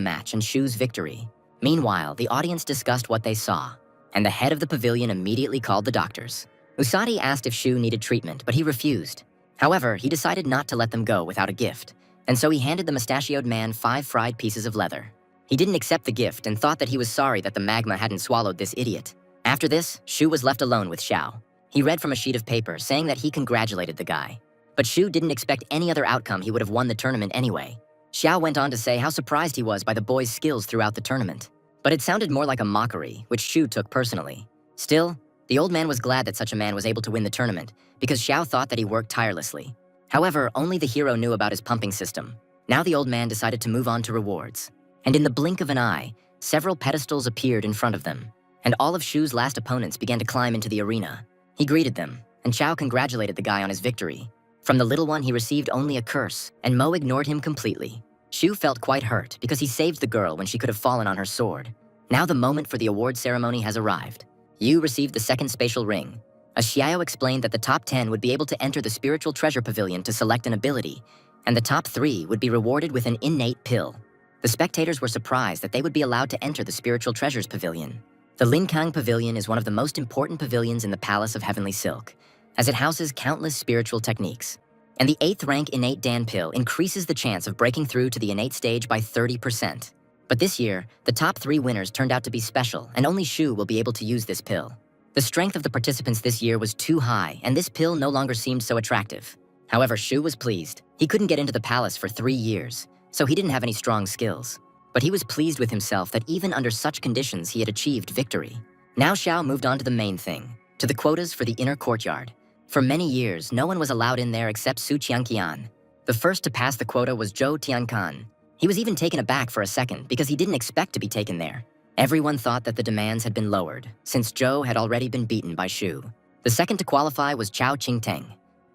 Speaker 1: match and Shu's victory. Meanwhile, the audience discussed what they saw, and the head of the pavilion immediately called the doctors. Usagi asked if Shu needed treatment, but he refused. However, he decided not to let them go without a gift, and so he handed the mustachioed man 5 fried pieces of leather. He didn't accept the gift and thought that he was sorry that the magma hadn't swallowed this idiot. After this, Shu was left alone with Xiao. He read from a sheet of paper saying that he congratulated the guy. But Shu didn't expect any other outcome. He would have won the tournament anyway. Xiao went on to say how surprised he was by the boy's skills throughout the tournament. But it sounded more like a mockery, which Shu took personally. Still, the old man was glad that such a man was able to win the tournament, because Xiao thought that he worked tirelessly. However, only the hero knew about his pumping system. Now the old man decided to move on to rewards. And in the blink of an eye, several pedestals appeared in front of them, and all of Shu's last opponents began to climb into the arena. He greeted them, and Xiao congratulated the guy on his victory. From the little one, he received only a curse, and Mo ignored him completely. Shu felt quite hurt because he saved the girl when she could have fallen on her sword. Now the moment for the award ceremony has arrived. Yu received the second spatial ring. A xiao explained that the top 10 would be able to enter the spiritual treasure pavilion to select an ability, and the top 3 would be rewarded with an innate pill. The spectators were surprised that they would be allowed to enter the spiritual treasures pavilion. The Linkang Pavilion is one of the most important pavilions in the Palace of Heavenly Silk, as it houses countless spiritual techniques. And the 8th rank innate Dan pill increases the chance of breaking through to the innate stage by 30%. But this year, the top 3 winners turned out to be special, and only Shu will be able to use this pill. The strength of the participants this year was too high, and this pill no longer seemed so attractive. However, Shu was pleased. He couldn't get into the palace for 3 years, so he didn't have any strong skills. But he was pleased with himself that even under such conditions he had achieved victory. Now Xiao moved on to the main thing, to the quotas for the inner courtyard. For many years, no one was allowed in there except Su Qianqian. The first to pass the quota was Zhou Tiankan. He was even taken aback for a second because he didn't expect to be taken there. Everyone thought that the demands had been lowered, since Zhou had already been beaten by Shu. The second to qualify was Chao Qingteng.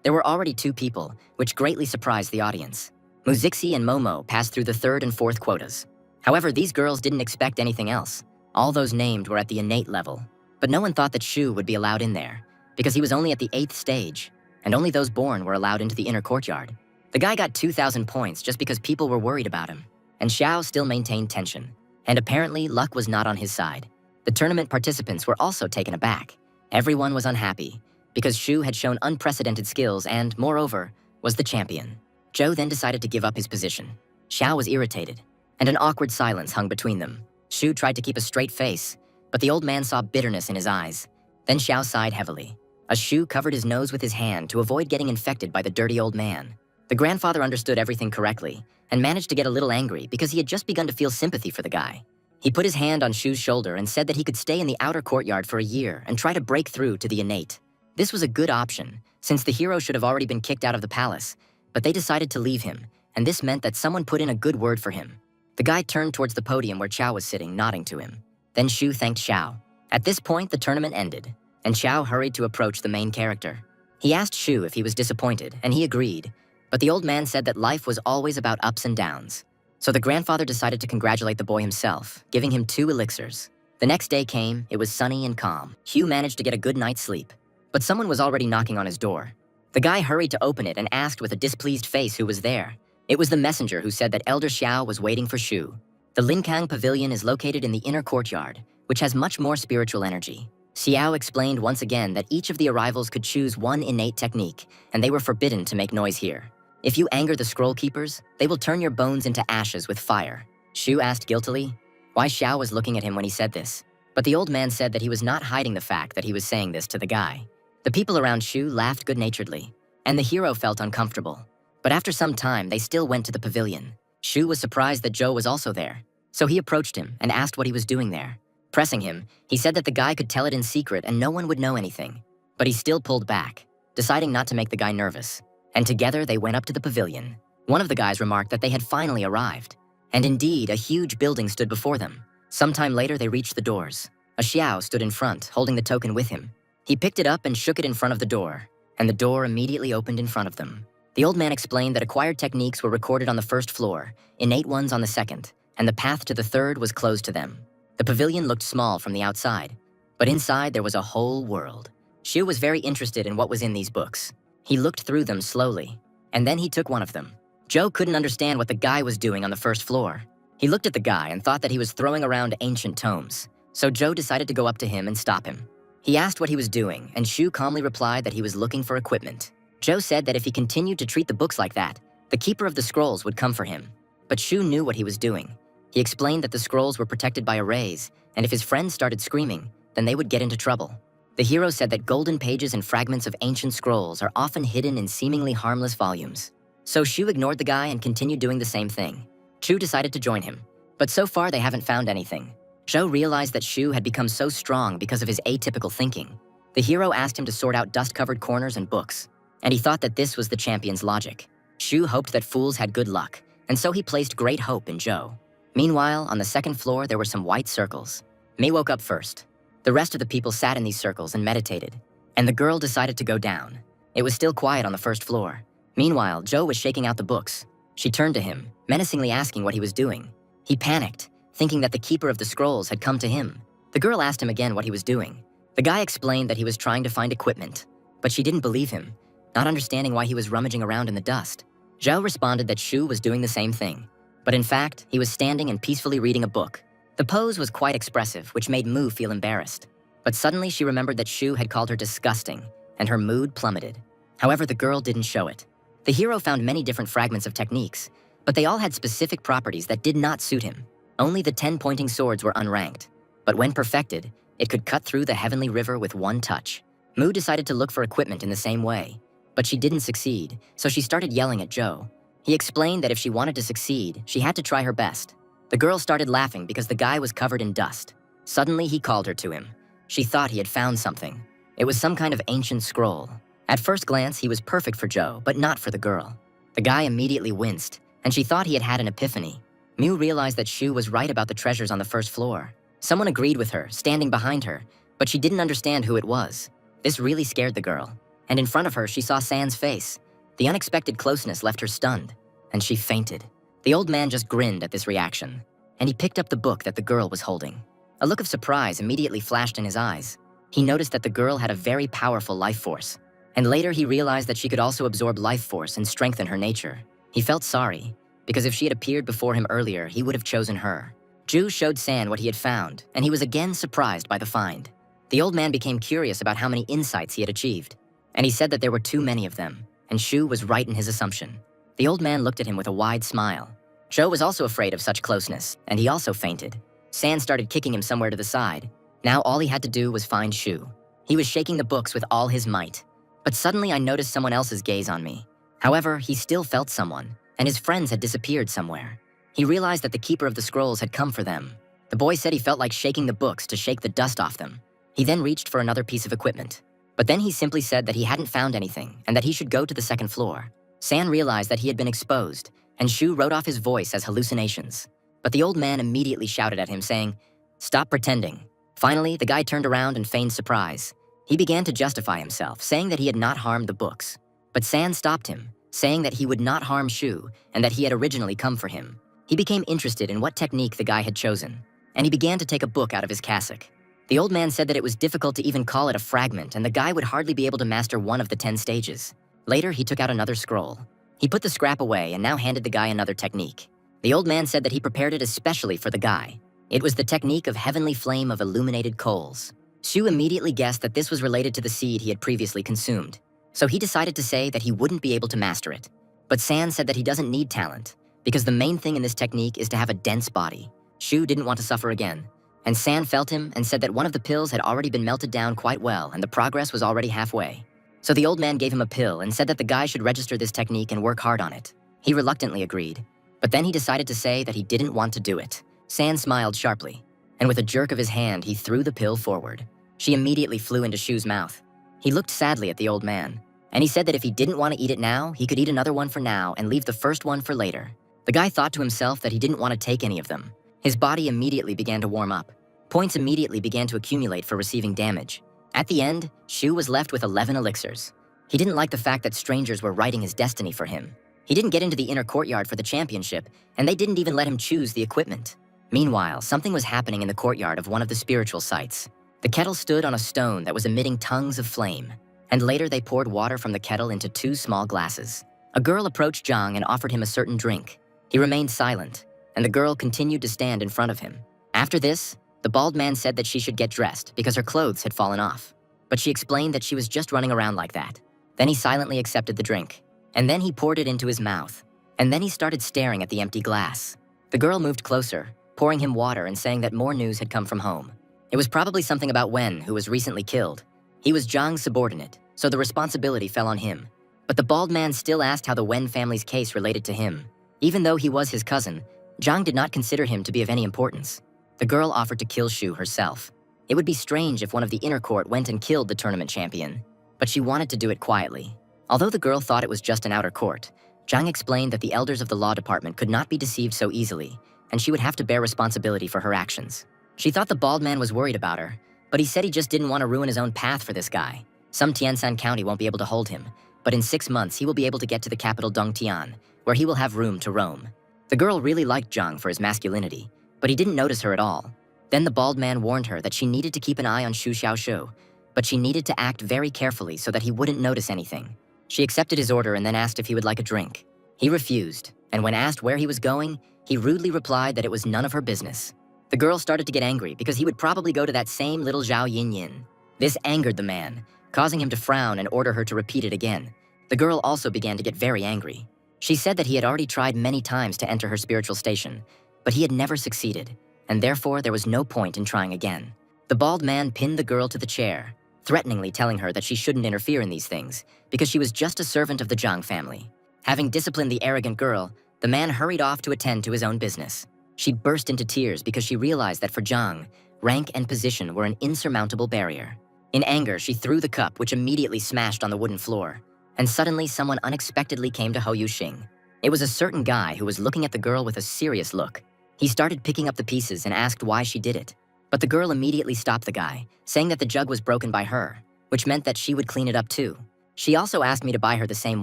Speaker 1: There were already 2 people, which greatly surprised the audience. Muzixi and Momo passed through the 3rd and 4th quotas. However, these girls didn't expect anything else. All those named were at the innate level. But no one thought that Shu would be allowed in there, because he was only at the 8th stage, and only those born were allowed into the inner courtyard. The guy got 2,000 points just because people were worried about him, and Xiao still maintained tension. And apparently, luck was not on his side. The tournament participants were also taken aback. Everyone was unhappy, because Shu had shown unprecedented skills and, moreover, was the champion. Zhou then decided to give up his position. Xiao was irritated, and an awkward silence hung between them. Shu tried to keep a straight face, but the old man saw bitterness in his eyes. Then Xiao sighed heavily. As Shu covered his nose with his hand to avoid getting infected by the dirty old man. The grandfather understood everything correctly and managed to get a little angry because he had just begun to feel sympathy for the guy. He put his hand on Shu's shoulder and said that he could stay in the outer courtyard for a year and try to break through to the innate. This was a good option, since the hero should have already been kicked out of the palace, but they decided to leave him, and this meant that someone put in a good word for him. The guy turned towards the podium where Xiao was sitting, nodding to him. Then Shu thanked Xiao. At this point, the tournament ended, and Xiao hurried to approach the main character. He asked Shu if he was disappointed, and he agreed, but the old man said that life was always about ups and downs. So the grandfather decided to congratulate the boy himself, giving him 2 elixirs. The next day came, it was sunny and calm. Hugh managed to get a good night's sleep, but someone was already knocking on his door. The guy hurried to open it and asked with a displeased face who was there. It was the messenger who said that Elder Xiao was waiting for Shu. The Linkang Pavilion is located in the inner courtyard, which has much more spiritual energy. Xiao explained once again that each of the arrivals could choose 1 innate technique, and they were forbidden to make noise here. If you anger the scroll keepers, they will turn your bones into ashes with fire. Shu asked guiltily why Xiao was looking at him when he said this, but the old man said that he was not hiding the fact that he was saying this to the guy. The people around Shu laughed good-naturedly, and the hero felt uncomfortable. But after some time, they still went to the pavilion. Shu was surprised that Zhou was also there, so he approached him and asked what he was doing there. Pressing him, he said that the guy could tell it in secret and no one would know anything. But he still pulled back, deciding not to make the guy nervous. And together they went up to the pavilion. One of the guys remarked that they had finally arrived. And indeed, a huge building stood before them. Sometime later, they reached the doors. A xiao stood in front, holding the token with him. He picked it up and shook it in front of the door, and the door immediately opened in front of them. The old man explained that acquired techniques were recorded on the first floor, innate ones on the second, and the path to the third was closed to them. The pavilion looked small from the outside, but inside there was a whole world. Shu was very interested in what was in these books. He looked through them slowly, and then he took one of them. Joe couldn't understand what the guy was doing on the first floor. He looked at the guy and thought that he was throwing around ancient tomes, so Joe decided to go up to him and stop him. He asked what he was doing, and Shu calmly replied that he was looking for equipment. Joe said that if he continued to treat the books like that, the keeper of the scrolls would come for him. But Shu knew what he was doing. He explained that the scrolls were protected by arrays, and if his friends started screaming, then they would get into trouble. The hero said that golden pages and fragments of ancient scrolls are often hidden in seemingly harmless volumes. So Shu ignored the guy and continued doing the same thing. Shu decided to join him, but so far they haven't found anything. Joe realized that Shu had become so strong because of his atypical thinking. The hero asked him to sort out dust-covered corners and books, and he thought that this was the champion's logic. Shu hoped that fools had good luck, and so he placed great hope in Joe. Meanwhile, on the second floor there were some white circles. Mei woke up first. The rest of the people sat in these circles and meditated, and the girl decided to go down. It was still quiet on the first floor. Meanwhile, Joe was shaking out the books. She turned to him, menacingly asking what he was doing. He panicked, thinking that the keeper of the scrolls had come to him. The girl asked him again what he was doing. The guy explained that he was trying to find equipment, but she didn't believe him, not understanding why he was rummaging around in the dust. Zhao responded that Shu was doing the same thing, but in fact, he was standing and peacefully reading a book. The pose was quite expressive, which made Mu feel embarrassed. But suddenly she remembered that Shu had called her disgusting, and her mood plummeted. However, the girl didn't show it. The hero found many different fragments of techniques, but they all had specific properties that did not suit him. Only the 10 pointing swords were unranked, but when perfected, it could cut through the heavenly river with one touch. Mu decided to look for equipment in the same way, but she didn't succeed, so she started yelling at Joe. He explained that if she wanted to succeed, she had to try her best. The girl started laughing because the guy was covered in dust. Suddenly, he called her to him. She thought he had found something. It was some kind of ancient scroll. At first glance, he was perfect for Joe, but not for the girl. The guy immediately winced, and she thought he had had an epiphany. Mu realized that Shu was right about the treasures on the first floor. Someone agreed with her, standing behind her, but she didn't understand who it was. This really scared the girl, and in front of her, she saw San's face. The unexpected closeness left her stunned, and she fainted. The old man just grinned at this reaction, and he picked up the book that the girl was holding. A look of surprise immediately flashed in his eyes. He noticed that the girl had a very powerful life force, and later he realized that she could also absorb life force and strengthen her nature. He felt sorry, because if she had appeared before him earlier, he would have chosen her. Ju showed San what he had found, and he was again surprised by the find. The old man became curious about how many insights he had achieved, and he said that there were too many of them, and Shu was right in his assumption. The old man looked at him with a wide smile. Joe was also afraid of such closeness, and he also fainted. San started kicking him somewhere to the side. Now all he had to do was find Shu. He was shaking the books with all his might. But suddenly I noticed someone else's gaze on me. However, he still felt someone, and his friends had disappeared somewhere. He realized that the keeper of the scrolls had come for them. The boy said he felt like shaking the books to shake the dust off them. He then reached for another piece of equipment. But then he simply said that he hadn't found anything and that he should go to the second floor. San realized that he had been exposed, and Shu wrote off his voice as hallucinations. But the old man immediately shouted at him, saying, "Stop pretending." Finally, the guy turned around and feigned surprise. He began to justify himself, saying that he had not harmed the books. But San stopped him, saying that he would not harm Shu and that he had originally come for him. He became interested in what technique the guy had chosen, and he began to take a book out of his cassock. The old man said that it was difficult to even call it a fragment, and the guy would hardly be able to master one of the 10 stages. Later, he took out another scroll. He put the scrap away and now handed the guy another technique. The old man said that he prepared it especially for the guy. It was the technique of heavenly flame of illuminated coals. Shu immediately guessed that this was related to the seed he had previously consumed, so he decided to say that he wouldn't be able to master it. But San said that he doesn't need talent, because the main thing in this technique is to have a dense body. Shu didn't want to suffer again, and San felt him and said that one of the pills had already been melted down quite well and the progress was already halfway. So the old man gave him a pill and said that the guy should register this technique and work hard on it. He reluctantly agreed, but then he decided to say that he didn't want to do it. San smiled sharply, and with a jerk of his hand, he threw the pill forward. She immediately flew into Shu's mouth. He looked sadly at the old man, and he said that if he didn't want to eat it now, he could eat another one for now and leave the first one for later. The guy thought to himself that he didn't want to take any of them. His body immediately began to warm up. Points immediately began to accumulate for receiving damage. At the end, Shu was left with 11 elixirs. He didn't like the fact that strangers were writing his destiny for him. He didn't get into the inner courtyard for the championship, and they didn't even let him choose the equipment. Meanwhile, something was happening in the courtyard of one of the spiritual sites. The kettle stood on a stone that was emitting tongues of flame, and later they poured water from the kettle into 2 small glasses. A girl approached Zhang and offered him a certain drink. He remained silent, and the girl continued to stand in front of him. After this, the bald man said that she should get dressed because her clothes had fallen off, but she explained that she was just running around like that. Then he silently accepted the drink, and then he poured it into his mouth, and then he started staring at the empty glass. The girl moved closer, pouring him water and saying that more news had come from home. It was probably something about Wen, who was recently killed. He was Zhang's subordinate, so the responsibility fell on him. But the bald man still asked how the Wen family's case related to him. Even though he was his cousin, Zhang did not consider him to be of any importance. The girl offered to kill Shu herself. It would be strange if one of the inner court went and killed the tournament champion, but she wanted to do it quietly. Although the girl thought it was just an outer court, Zhang explained that the elders of the law department could not be deceived so easily, and she would have to bear responsibility for her actions. She thought the bald man was worried about her, but he said he just didn't want to ruin his own path for this guy. Some Tianshan County won't be able to hold him, but in 6 months he will be able to get to the capital Dongtian, where he will have room to roam. The girl really liked Zhang for his masculinity, but he didn't notice her at all. Then the bald man warned her that she needed to keep an eye on Shu Xiaoshu, but she needed to act very carefully so that he wouldn't notice anything. She accepted his order and then asked if he would like a drink. He refused, and when asked where he was going, he rudely replied that it was none of her business. The girl started to get angry because he would probably go to that same little Zhao Yin. This angered the man, causing him to frown and order her to repeat it again. The girl also began to get very angry. She said that he had already tried many times to enter her spiritual station, but he had never succeeded, and therefore there was no point in trying again. The bald man pinned the girl to the chair, threateningly telling her that she shouldn't interfere in these things because she was just a servant of the Zhang family. Having disciplined the arrogant girl, the man hurried off to attend to his own business. She burst into tears because she realized that for Zhang, rank and position were an insurmountable barrier. In anger, she threw the cup, which immediately smashed on the wooden floor, and suddenly someone unexpectedly came to Ho Yuxing. It was a certain guy who was looking at the girl with a serious look. He started picking up the pieces and asked why she did it. But the girl immediately stopped the guy, saying that the jug was broken by her, which meant that she would clean it up too. She also asked me to buy her the same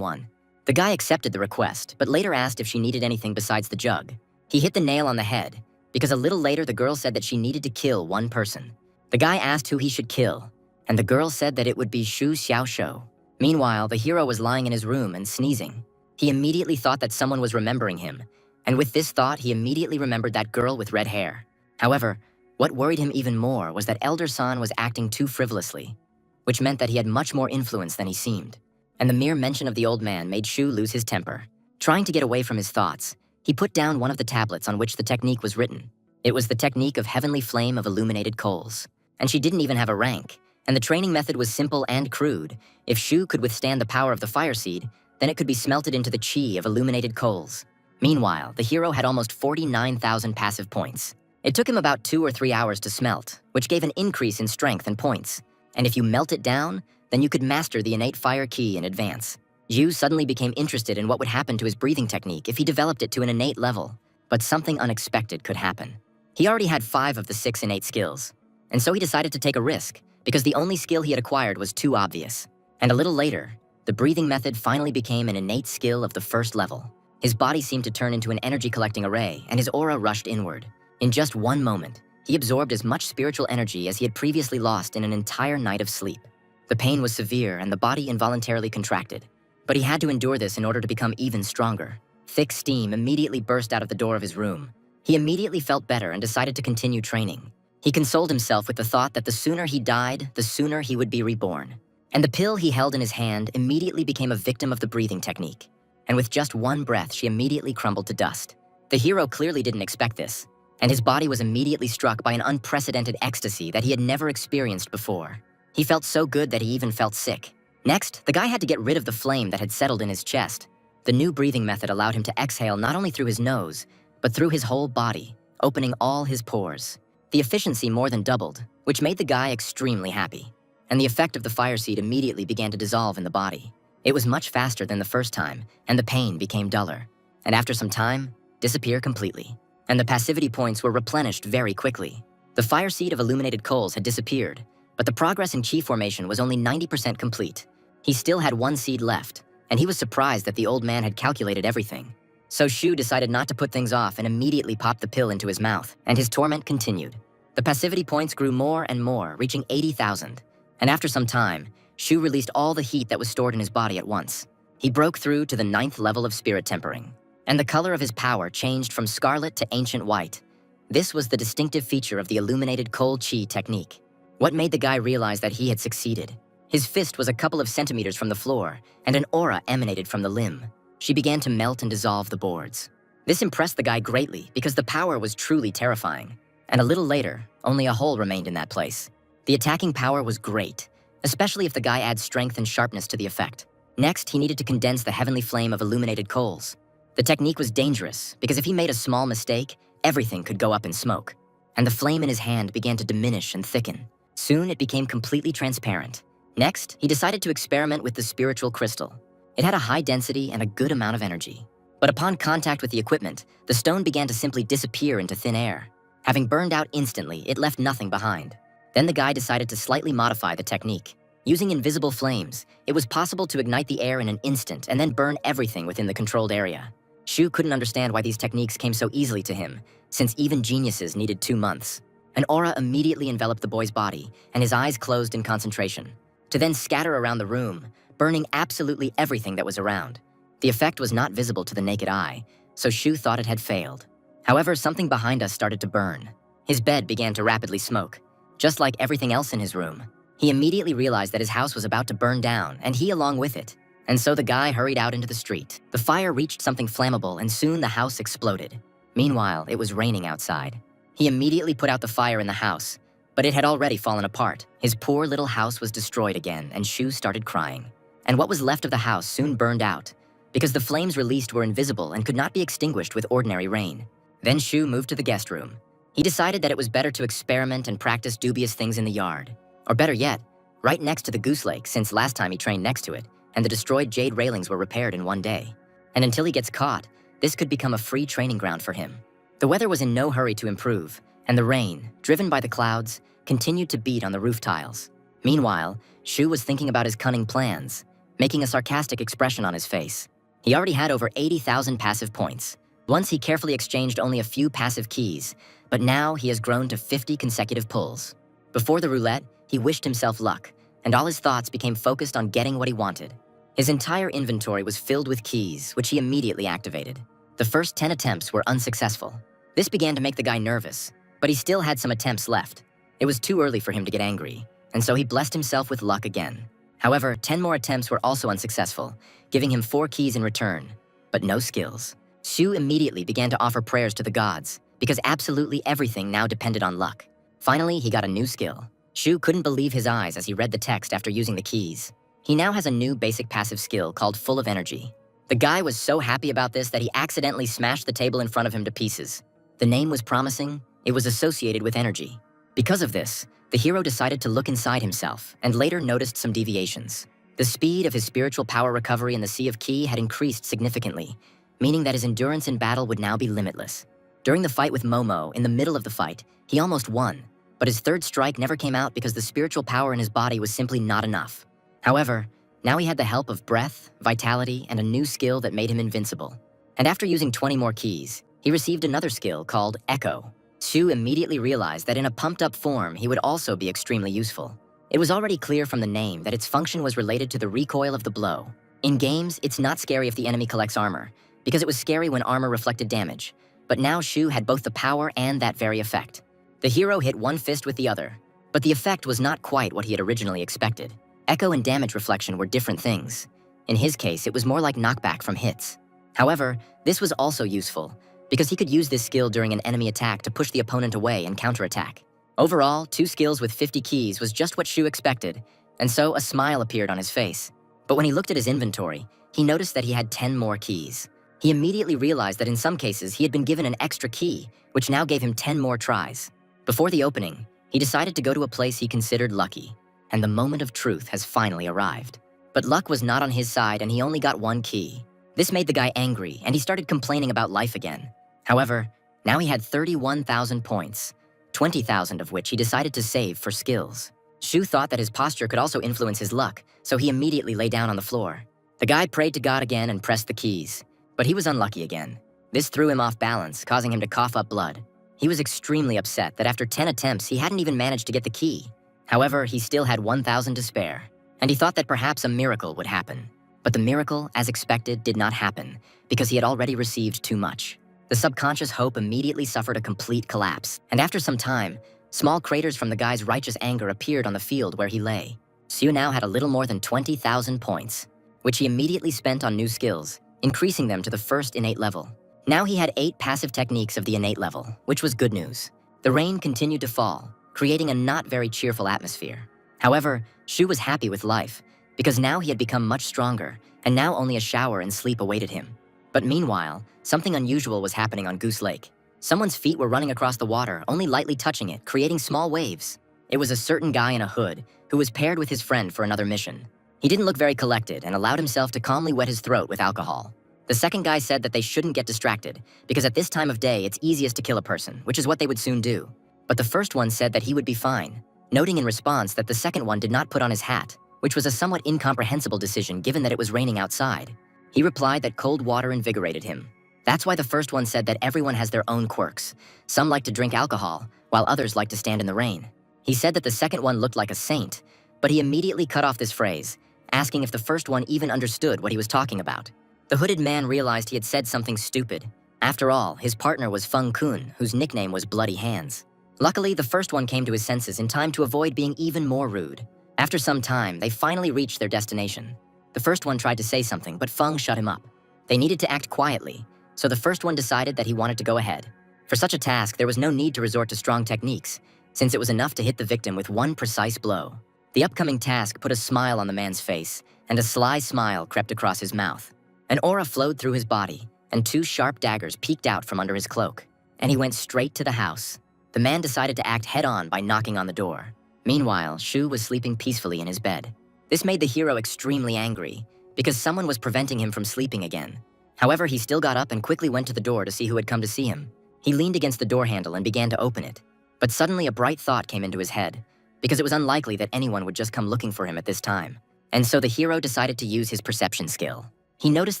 Speaker 1: one. The guy accepted the request, but later asked if she needed anything besides the jug. He hit the nail on the head, because a little later the girl said that she needed to kill one person. The guy asked who he should kill, and the girl said that it would be Shu Xiaoshu. Meanwhile, the hero was lying in his room and sneezing. He immediately thought that someone was remembering him, and with this thought, he immediately remembered that girl with red hair. However, what worried him even more was that Elder San was acting too frivolously, which meant that he had much more influence than he seemed. And the mere mention of the old man made Shu lose his temper. Trying to get away from his thoughts, he put down one of the tablets on which the technique was written. It was the technique of heavenly flame of illuminated coals. And she didn't even have a rank, and the training method was simple and crude. If Shu could withstand the power of the fire seed, then it could be smelted into the chi of illuminated coals. Meanwhile, the hero had almost 49,000 passive points. It took him about 2 or 3 hours to smelt, which gave an increase in strength and points. And if you melt it down, then you could master the innate fire key in advance. Yu suddenly became interested in what would happen to his breathing technique if he developed it to an innate level. But something unexpected could happen. He already had 5 of the 6 innate skills, and so he decided to take a risk, because the only skill he had acquired was too obvious. And a little later, the breathing method finally became an innate skill of the 1st level. His body seemed to turn into an energy-collecting array, and his aura rushed inward. In just one moment, he absorbed as much spiritual energy as he had previously lost in an entire night of sleep. The pain was severe, and the body involuntarily contracted. But he had to endure this in order to become even stronger. Thick steam immediately burst out of the door of his room. He immediately felt better and decided to continue training. He consoled himself with the thought that the sooner he died, the sooner he would be reborn. And the pill he held in his hand immediately became a victim of the breathing technique. And with just one breath, she immediately crumbled to dust. The hero clearly didn't expect this, and his body was immediately struck by an unprecedented ecstasy that he had never experienced before. He felt so good that he even felt sick. Next, the guy had to get rid of the flame that had settled in his chest. The new breathing method allowed him to exhale not only through his nose, but through his whole body, opening all his pores. The efficiency more than doubled, which made the guy extremely happy. And the effect of the fire seed immediately began to dissolve in the body. It was much faster than the first time, and the pain became duller. And after some time, disappear completely. And the passivity points were replenished very quickly. The fire seed of illuminated coals had disappeared, But the progress in chi formation was only 90% complete. He still had one seed left, and he was surprised that the old man had calculated everything. So Shu decided not to put things off and immediately popped the pill into his mouth, and his torment continued. The passivity points grew more and more, reaching 80,000. And after some time, Shu released all the heat that was stored in his body at once. He broke through to the 9th level of spirit tempering, and the color of his power changed from scarlet to ancient white. This was the distinctive feature of the illuminated cold chi technique. What made the guy realize that he had succeeded? His fist was a couple of centimeters from the floor, and an aura emanated from the limb. She began to melt and dissolve the boards. This impressed the guy greatly because the power was truly terrifying. And a little later, only a hole remained in that place. The attacking power was great, especially if the guy adds strength and sharpness to the effect. Next, he needed to condense the heavenly flame of illuminated coals. The technique was dangerous because if he made a small mistake, everything could go up in smoke. And the flame in his hand began to diminish and thicken. Soon, it became completely transparent. Next, he decided to experiment with the spiritual crystal. It had a high density and a good amount of energy. But upon contact with the equipment, the stone began to simply disappear into thin air. Having burned out instantly, it left nothing behind. Then the guy decided to slightly modify the technique. Using invisible flames, it was possible to ignite the air in an instant and then burn everything within the controlled area. Shu couldn't understand why these techniques came so easily to him, since even geniuses needed 2 months. An aura immediately enveloped the boy's body, and his eyes closed in concentration, to then scatter around the room, burning absolutely everything that was around. The effect was not visible to the naked eye, so Shu thought it had failed. However, something behind us started to burn. His bed began to rapidly smoke. Just like everything else in his room, he immediately realized that his house was about to burn down, and he along with it. And so the guy hurried out into the street. The fire reached something flammable, and soon the house exploded. Meanwhile, it was raining outside. He immediately put out the fire in the house, but it had already fallen apart. His poor little house was destroyed again, and Shu started crying. And what was left of the house soon burned out, because the flames released were invisible and could not be extinguished with ordinary rain. Then Shu moved to the guest room. He decided that it was better to experiment and practice dubious things in the yard. Or better yet, right next to the goose lake, since last time he trained next to it, and the destroyed jade railings were repaired in one day. And until he gets caught, this could become a free training ground for him. The weather was in no hurry to improve, and the rain, driven by the clouds, continued to beat on the roof tiles. Meanwhile, Shu was thinking about his cunning plans, making a sarcastic expression on his face. He already had over 80,000 passive points. Once he carefully exchanged only a few passive keys, but now he has grown to 50 consecutive pulls. Before the roulette, he wished himself luck, and all his thoughts became focused on getting what he wanted. His entire inventory was filled with keys, which he immediately activated. The first 10 attempts were unsuccessful. This began to make the guy nervous, but he still had some attempts left. It was too early for him to get angry, and so he blessed himself with luck again. However, 10 more attempts were also unsuccessful, giving him 4 keys in return, but no skills. Shu immediately began to offer prayers to the gods, because absolutely everything now depended on luck. Finally, he got a new skill. Shu couldn't believe his eyes as he read the text after using the keys. He now has a new basic passive skill called Full of Energy. The guy was so happy about this that he accidentally smashed the table in front of him to pieces. The name was promising. It was associated with energy. Because of this, the hero decided to look inside himself and later noticed some deviations. The speed of his spiritual power recovery in the Sea of Ki had increased significantly, meaning that his endurance in battle would now be limitless. During the fight with Momo, in the middle of the fight, he almost won, but his third strike never came out because the spiritual power in his body was simply not enough. However, now he had the help of breath, vitality, and a new skill that made him invincible. And after using 20 more keys, he received another skill called Echo. Shu immediately realized that in a pumped-up form, he would also be extremely useful. It was already clear from the name that its function was related to the recoil of the blow. In games, it's not scary if the enemy collects armor, because it was scary when armor reflected damage. But now Shu had both the power and that very effect. The hero hit one fist with the other, but the effect was not quite what he had originally expected. Echo and damage reflection were different things. In his case, it was more like knockback from hits. However, this was also useful, because he could use this skill during an enemy attack to push the opponent away and counterattack. Overall, 2 skills with 50 keys was just what Shu expected, and so a smile appeared on his face. But when he looked at his inventory, he noticed that he had 10 more keys. He immediately realized that in some cases he had been given an extra key, which now gave him 10 more tries. Before the opening, he decided to go to a place he considered lucky, and the moment of truth has finally arrived. But luck was not on his side, and he only got 1 key. This made the guy angry, and he started complaining about life again. However, now he had 31,000 points, 20,000 of which he decided to save for skills. Shu thought that his posture could also influence his luck, so he immediately lay down on the floor. The guy prayed to God again and pressed the keys, but he was unlucky again. This threw him off balance, causing him to cough up blood. He was extremely upset that after 10 attempts, he hadn't even managed to get the key. However, he still had 1,000 to spare, and he thought that perhaps a miracle would happen. But the miracle, as expected, did not happen because he had already received too much. The subconscious hope immediately suffered a complete collapse, and after some time, small craters from the guy's righteous anger appeared on the field where he lay. Shu now had a little more than 20,000 points, which he immediately spent on new skills, increasing them to the first innate level. Now he had 8 passive techniques of the innate level, which was good news. The rain continued to fall, creating a not very cheerful atmosphere. However, Shu was happy with life, because now he had become much stronger, and now only a shower and sleep awaited him. But meanwhile, something unusual was happening on Goose Lake. Someone's feet were running across the water, only lightly touching it, creating small waves. It was a certain guy in a hood, who was paired with his friend for another mission. He didn't look very collected and allowed himself to calmly wet his throat with alcohol. The second guy said that they shouldn't get distracted, because at this time of day it's easiest to kill a person, which is what they would soon do. But the first one said that he would be fine, noting in response that the second one did not put on his hat, which was a somewhat incomprehensible decision given that it was raining outside. He replied that cold water invigorated him. That's why the first one said that everyone has their own quirks. Some like to drink alcohol, while others like to stand in the rain. He said that the second one looked like a saint, but he immediately cut off this phrase, asking if the first one even understood what he was talking about. The hooded man realized he had said something stupid. After all, his partner was Feng Kun, whose nickname was Bloody Hands. Luckily, the first one came to his senses in time to avoid being even more rude. After some time, they finally reached their destination. The first one tried to say something, but Feng shut him up. They needed to act quietly, so the first one decided that he wanted to go ahead. For such a task, there was no need to resort to strong techniques, since it was enough to hit the victim with one precise blow. The upcoming task put a smile on the man's face, and a sly smile crept across his mouth. An aura flowed through his body, and 2 sharp daggers peeked out from under his cloak, and he went straight to the house. The man decided to act head-on by knocking on the door. Meanwhile, Shu was sleeping peacefully in his bed. This made the hero extremely angry, because someone was preventing him from sleeping again. However, he still got up and quickly went to the door to see who had come to see him. He leaned against the door handle and began to open it. But suddenly a bright thought came into his head, because it was unlikely that anyone would just come looking for him at this time. And so the hero decided to use his perception skill. He noticed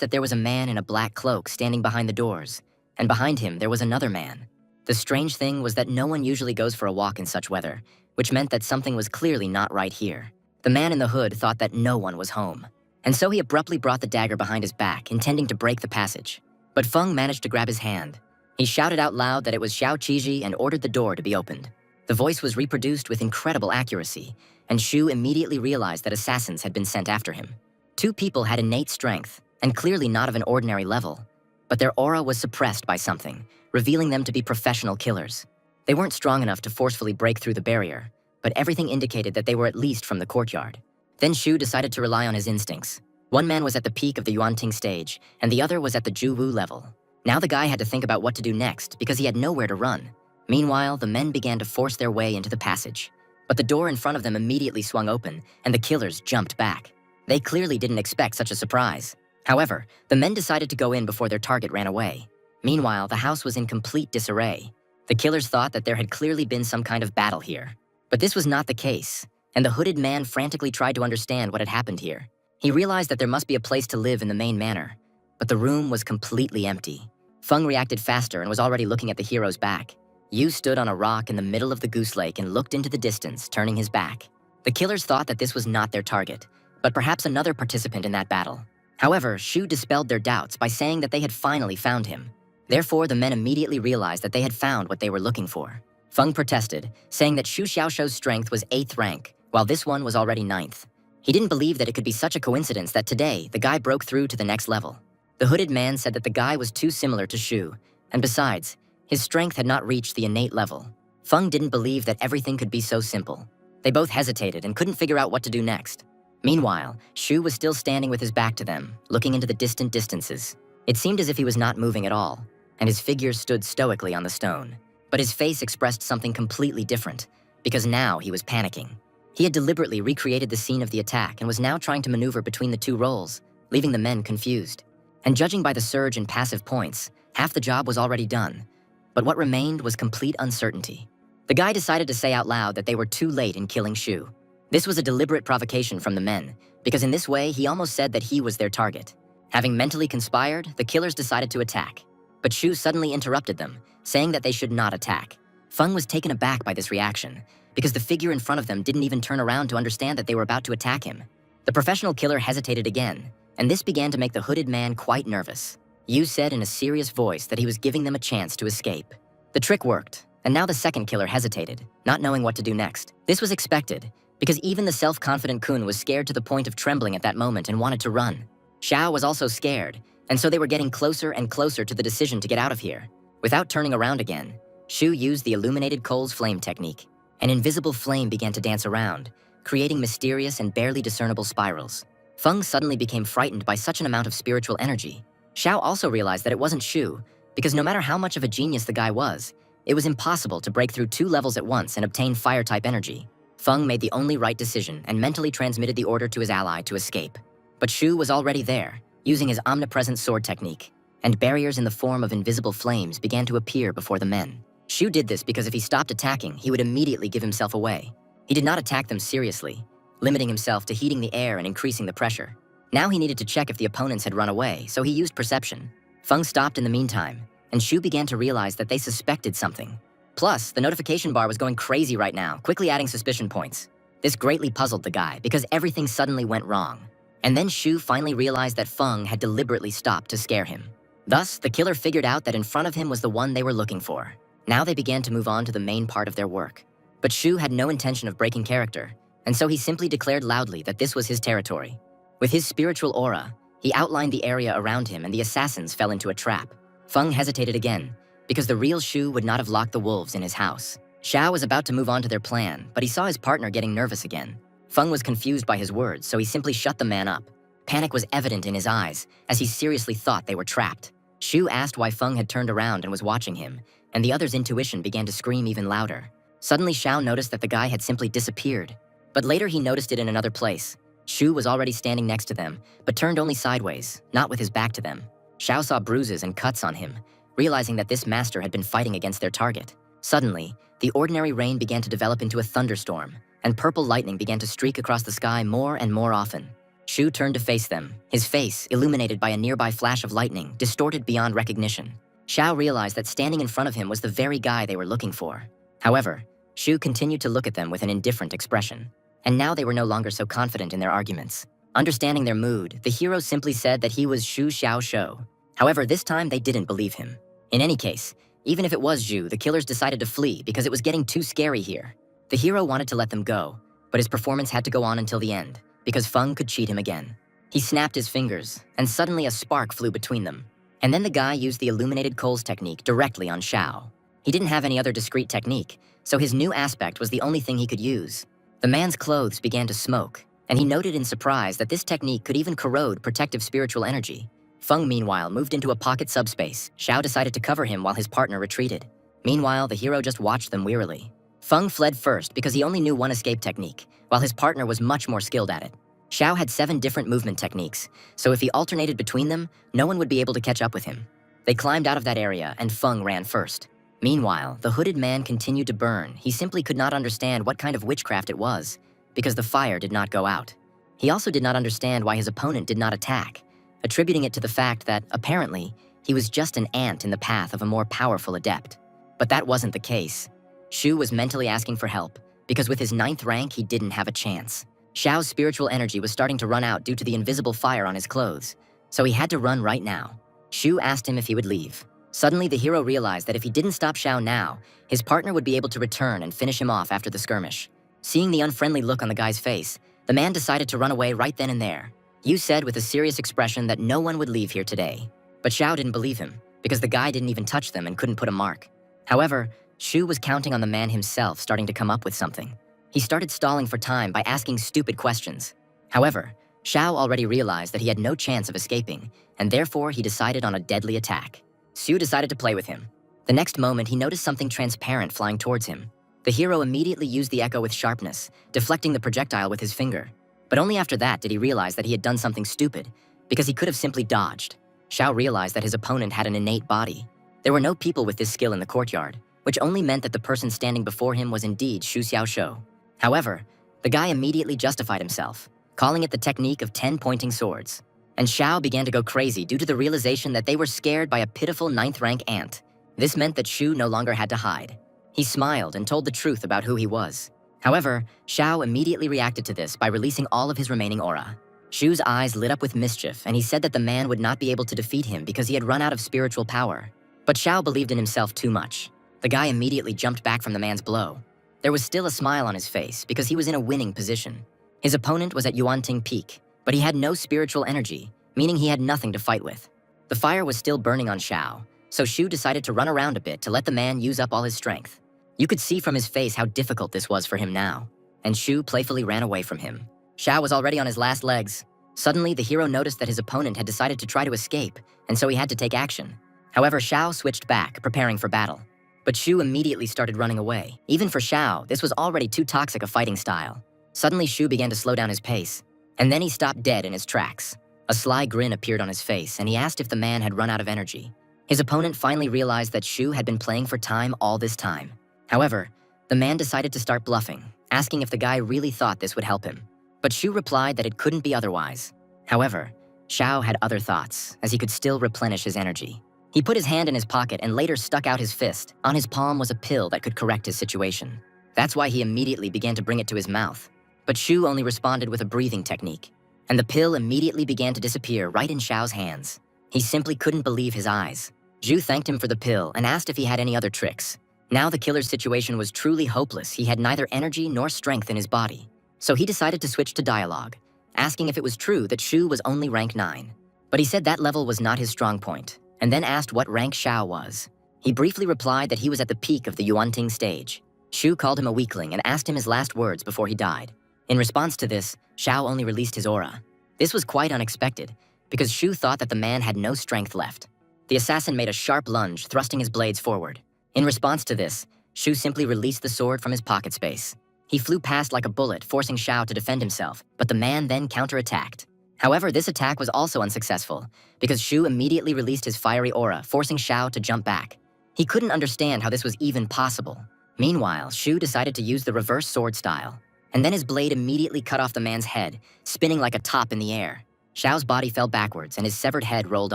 Speaker 1: that there was a man in a black cloak standing behind the doors, and behind him there was another man. The strange thing was that no one usually goes for a walk in such weather, which meant that something was clearly not right here. The man in the hood thought that no one was home, and so he abruptly brought the dagger behind his back, intending to break the passage. But Feng managed to grab his hand. He shouted out loud that it was Xiao Qiji and ordered the door to be opened. The voice was reproduced with incredible accuracy, and Shu immediately realized that assassins had been sent after him. 2 people had innate strength, and clearly not of an ordinary level, but their aura was suppressed by something, revealing them to be professional killers. They weren't strong enough to forcefully break through the barrier, but everything indicated that they were at least from the courtyard. Then Shu decided to rely on his instincts. One man was at the peak of the Yuanting stage, and the other was at the Juwu level. Now the guy had to think about what to do next because he had nowhere to run. Meanwhile, the men began to force their way into the passage. But the door in front of them immediately swung open, and the killers jumped back. They clearly didn't expect such a surprise. However, the men decided to go in before their target ran away. Meanwhile, the house was in complete disarray. The killers thought that there had clearly been some kind of battle here. But this was not the case, and the hooded man frantically tried to understand what had happened here. He realized that there must be a place to live in the main manor, but the room was completely empty. Feng reacted faster and was already looking at the hero's back. Yu stood on a rock in the middle of the Goose Lake and looked into the distance, turning his back. The killers thought that this was not their target, but perhaps another participant in that battle. However, Shu dispelled their doubts by saying that they had finally found him. Therefore, the men immediately realized that they had found what they were looking for. Feng protested, saying that Shu Xiaoshuo's strength was 8th rank, while this one was already 9th. He didn't believe that it could be such a coincidence that today, the guy broke through to the next level. The hooded man said that the guy was too similar to Shu, and besides, his strength had not reached the innate level. Feng didn't believe that everything could be so simple. They both hesitated and couldn't figure out what to do next. Meanwhile, Shu was still standing with his back to them, looking into the distant distances. It seemed as if he was not moving at all, and his figure stood stoically on the stone. But his face expressed something completely different, because now he was panicking. He had deliberately recreated the scene of the attack and was now trying to maneuver between the 2 roles, leaving the men confused. And judging by the surge in passive points, half the job was already done. But what remained was complete uncertainty. The guy decided to say out loud that they were too late in killing Shu. This was a deliberate provocation from the men, because in this way he almost said that he was their target. Having mentally conspired, the killers decided to attack. But Shu suddenly interrupted them, saying that they should not attack. Feng was taken aback by this reaction, because the figure in front of them didn't even turn around to understand that they were about to attack him. The professional killer hesitated again, and this began to make the hooded man quite nervous. Yu said in a serious voice that he was giving them a chance to escape. The trick worked, and now the second killer hesitated, not knowing what to do next. This was expected, because even the self-confident Kun was scared to the point of trembling at that moment and wanted to run. Xiao was also scared, and so they were getting closer and closer to the decision to get out of here. Without turning around again, Shu used the illuminated coals flame technique. An invisible flame began to dance around, creating mysterious and barely discernible spirals. Feng suddenly became frightened by such an amount of spiritual energy. Xiao also realized that it wasn't Shu, because no matter how much of a genius the guy was, it was impossible to break through 2 levels at once and obtain fire-type energy. Feng made the only right decision and mentally transmitted the order to his ally to escape. But Shu was already there, using his omnipresent sword technique, and barriers in the form of invisible flames began to appear before the men. Shu did this because if he stopped attacking, he would immediately give himself away. He did not attack them seriously, limiting himself to heating the air and increasing the pressure. Now he needed to check if the opponents had run away, so he used perception. Feng stopped in the meantime, and Shu began to realize that they suspected something. Plus, the notification bar was going crazy right now, quickly adding suspicion points. This greatly puzzled the guy, because everything suddenly went wrong. And then Shu finally realized that Feng had deliberately stopped to scare him. Thus, the killer figured out that in front of him was the one they were looking for. Now they began to move on to the main part of their work. But Shu had no intention of breaking character, and so he simply declared loudly that this was his territory. With his spiritual aura, he outlined the area around him and the assassins fell into a trap. Feng hesitated again, because the real Shu would not have locked the wolves in his house. Xiao was about to move on to their plan, but he saw his partner getting nervous again. Feng was confused by his words, so he simply shut the man up. Panic was evident in his eyes, as he seriously thought they were trapped. Shu asked why Feng had turned around and was watching him, and the other's intuition began to scream even louder. Suddenly Xiao noticed that the guy had simply disappeared. But later he noticed it in another place. Shu was already standing next to them, but turned only sideways, not with his back to them. Xiao saw bruises and cuts on him, realizing that this master had been fighting against their target. Suddenly, the ordinary rain began to develop into a thunderstorm, and purple lightning began to streak across the sky more and more often. Shu turned to face them, his face, illuminated by a nearby flash of lightning, distorted beyond recognition. Xiao realized that standing in front of him was the very guy they were looking for. However, Shu continued to look at them with an indifferent expression, and now they were no longer so confident in their arguments. Understanding their mood, the hero simply said that he was Shu Xiaoshuo. However, this time they didn't believe him. In any case, even if it was Zhu, the killers decided to flee because it was getting too scary here. The hero wanted to let them go, but his performance had to go on until the end, because Feng could cheat him again. He snapped his fingers, and suddenly a spark flew between them. And then the guy used the illuminated coals technique directly on Xiao. He didn't have any other discrete technique, so his new aspect was the only thing he could use. The man's clothes began to smoke, and he noted in surprise that this technique could even corrode protective spiritual energy. Feng, meanwhile, moved into a pocket subspace. Xiao decided to cover him while his partner retreated. Meanwhile, the hero just watched them wearily. Feng fled first because he only knew one escape technique, while his partner was much more skilled at it. Xiao had 7 different movement techniques, so if he alternated between them, no one would be able to catch up with him. They climbed out of that area, and Feng ran first. Meanwhile, the hooded man continued to burn. He simply could not understand what kind of witchcraft it was, because the fire did not go out. He also did not understand why his opponent did not attack, attributing it to the fact that, apparently, he was just an ant in the path of a more powerful adept. But that wasn't the case. Shu was mentally asking for help, because with his 9th rank, he didn't have a chance. Xiao's spiritual energy was starting to run out due to the invisible fire on his clothes, so he had to run right now. Shu asked him if he would leave. Suddenly, the hero realized that if he didn't stop Xiao now, his partner would be able to return and finish him off after the skirmish. Seeing the unfriendly look on the guy's face, the man decided to run away right then and there. Yu said with a serious expression that no one would leave here today. But Xiao didn't believe him, because the guy didn't even touch them and couldn't put a mark. However, Shu was counting on the man himself starting to come up with something. He started stalling for time by asking stupid questions. However, Xiao already realized that he had no chance of escaping, and therefore he decided on a deadly attack. Shu decided to play with him. The next moment, he noticed something transparent flying towards him. The hero immediately used the echo with sharpness, deflecting the projectile with his finger. But only after that did he realize that he had done something stupid, because he could have simply dodged. Xiao realized that his opponent had an innate body. There were no people with this skill in the courtyard, which only meant that the person standing before him was indeed Shu Xiaoshuo. However, The guy immediately justified himself, calling it the technique of 10 pointing swords. And Xiao began to go crazy due to the realization that they were scared by a pitiful 9th rank ant. This meant that Shu no longer had to hide. He smiled and told the truth about who he was. However, Xiao immediately reacted to this by releasing all of his remaining aura. Shu's eyes lit up with mischief, and he said that the man would not be able to defeat him because he had run out of spiritual power. But Xiao believed in himself too much. The guy immediately jumped back from the man's blow. There was still a smile on his face because he was in a winning position. His opponent was at Yuanting Peak, but he had no spiritual energy, meaning he had nothing to fight with. The fire was still burning on Xiao, so Shu decided to run around a bit to let the man use up all his strength. You could see from his face how difficult this was for him now, and Shu playfully ran away from him. Xiao was already on his last legs. Suddenly, the hero noticed that his opponent had decided to try to escape, and so he had to take action. However, Xiao switched back, preparing for battle. But Shu immediately started running away. Even for Xiao, this was already too toxic a fighting style. Suddenly, Shu began to slow down his pace, and then he stopped dead in his tracks. A sly grin appeared on his face, and he asked if the man had run out of energy. His opponent finally realized that Shu had been playing for time all this time. However, the man decided to start bluffing, asking if the guy really thought this would help him. But Shu replied that it couldn't be otherwise. However, Xiao had other thoughts, as he could still replenish his energy. He put his hand in his pocket and later stuck out his fist. On his palm was a pill that could correct his situation. That's why he immediately began to bring it to his mouth. But Shu only responded with a breathing technique, and the pill immediately began to disappear right in Xiao's hands. He simply couldn't believe his eyes. Zhu thanked him for the pill and asked if he had any other tricks. Now the killer's situation was truly hopeless. He had neither energy nor strength in his body. So he decided to switch to dialogue, asking if it was true that Shu was only rank 9. But he said that level was not his strong point, and then asked what rank Xiao was. He briefly replied that he was at the peak of the Yuanting stage. Shu called him a weakling and asked him his last words before he died. In response to this, Xiao only released his aura. This was quite unexpected, because Shu thought that the man had no strength left. The assassin made a sharp lunge, thrusting his blades forward. In response to this, Shu simply released the sword from his pocket space. He flew past like a bullet, forcing Xiao to defend himself, but the man then counterattacked. However, this attack was also unsuccessful, because Shu immediately released his fiery aura, forcing Xiao to jump back. He couldn't understand how this was even possible. Meanwhile, Shu decided to use the reverse sword style, and then his blade immediately cut off the man's head, spinning like a top in the air. Xiao's body fell backwards and his severed head rolled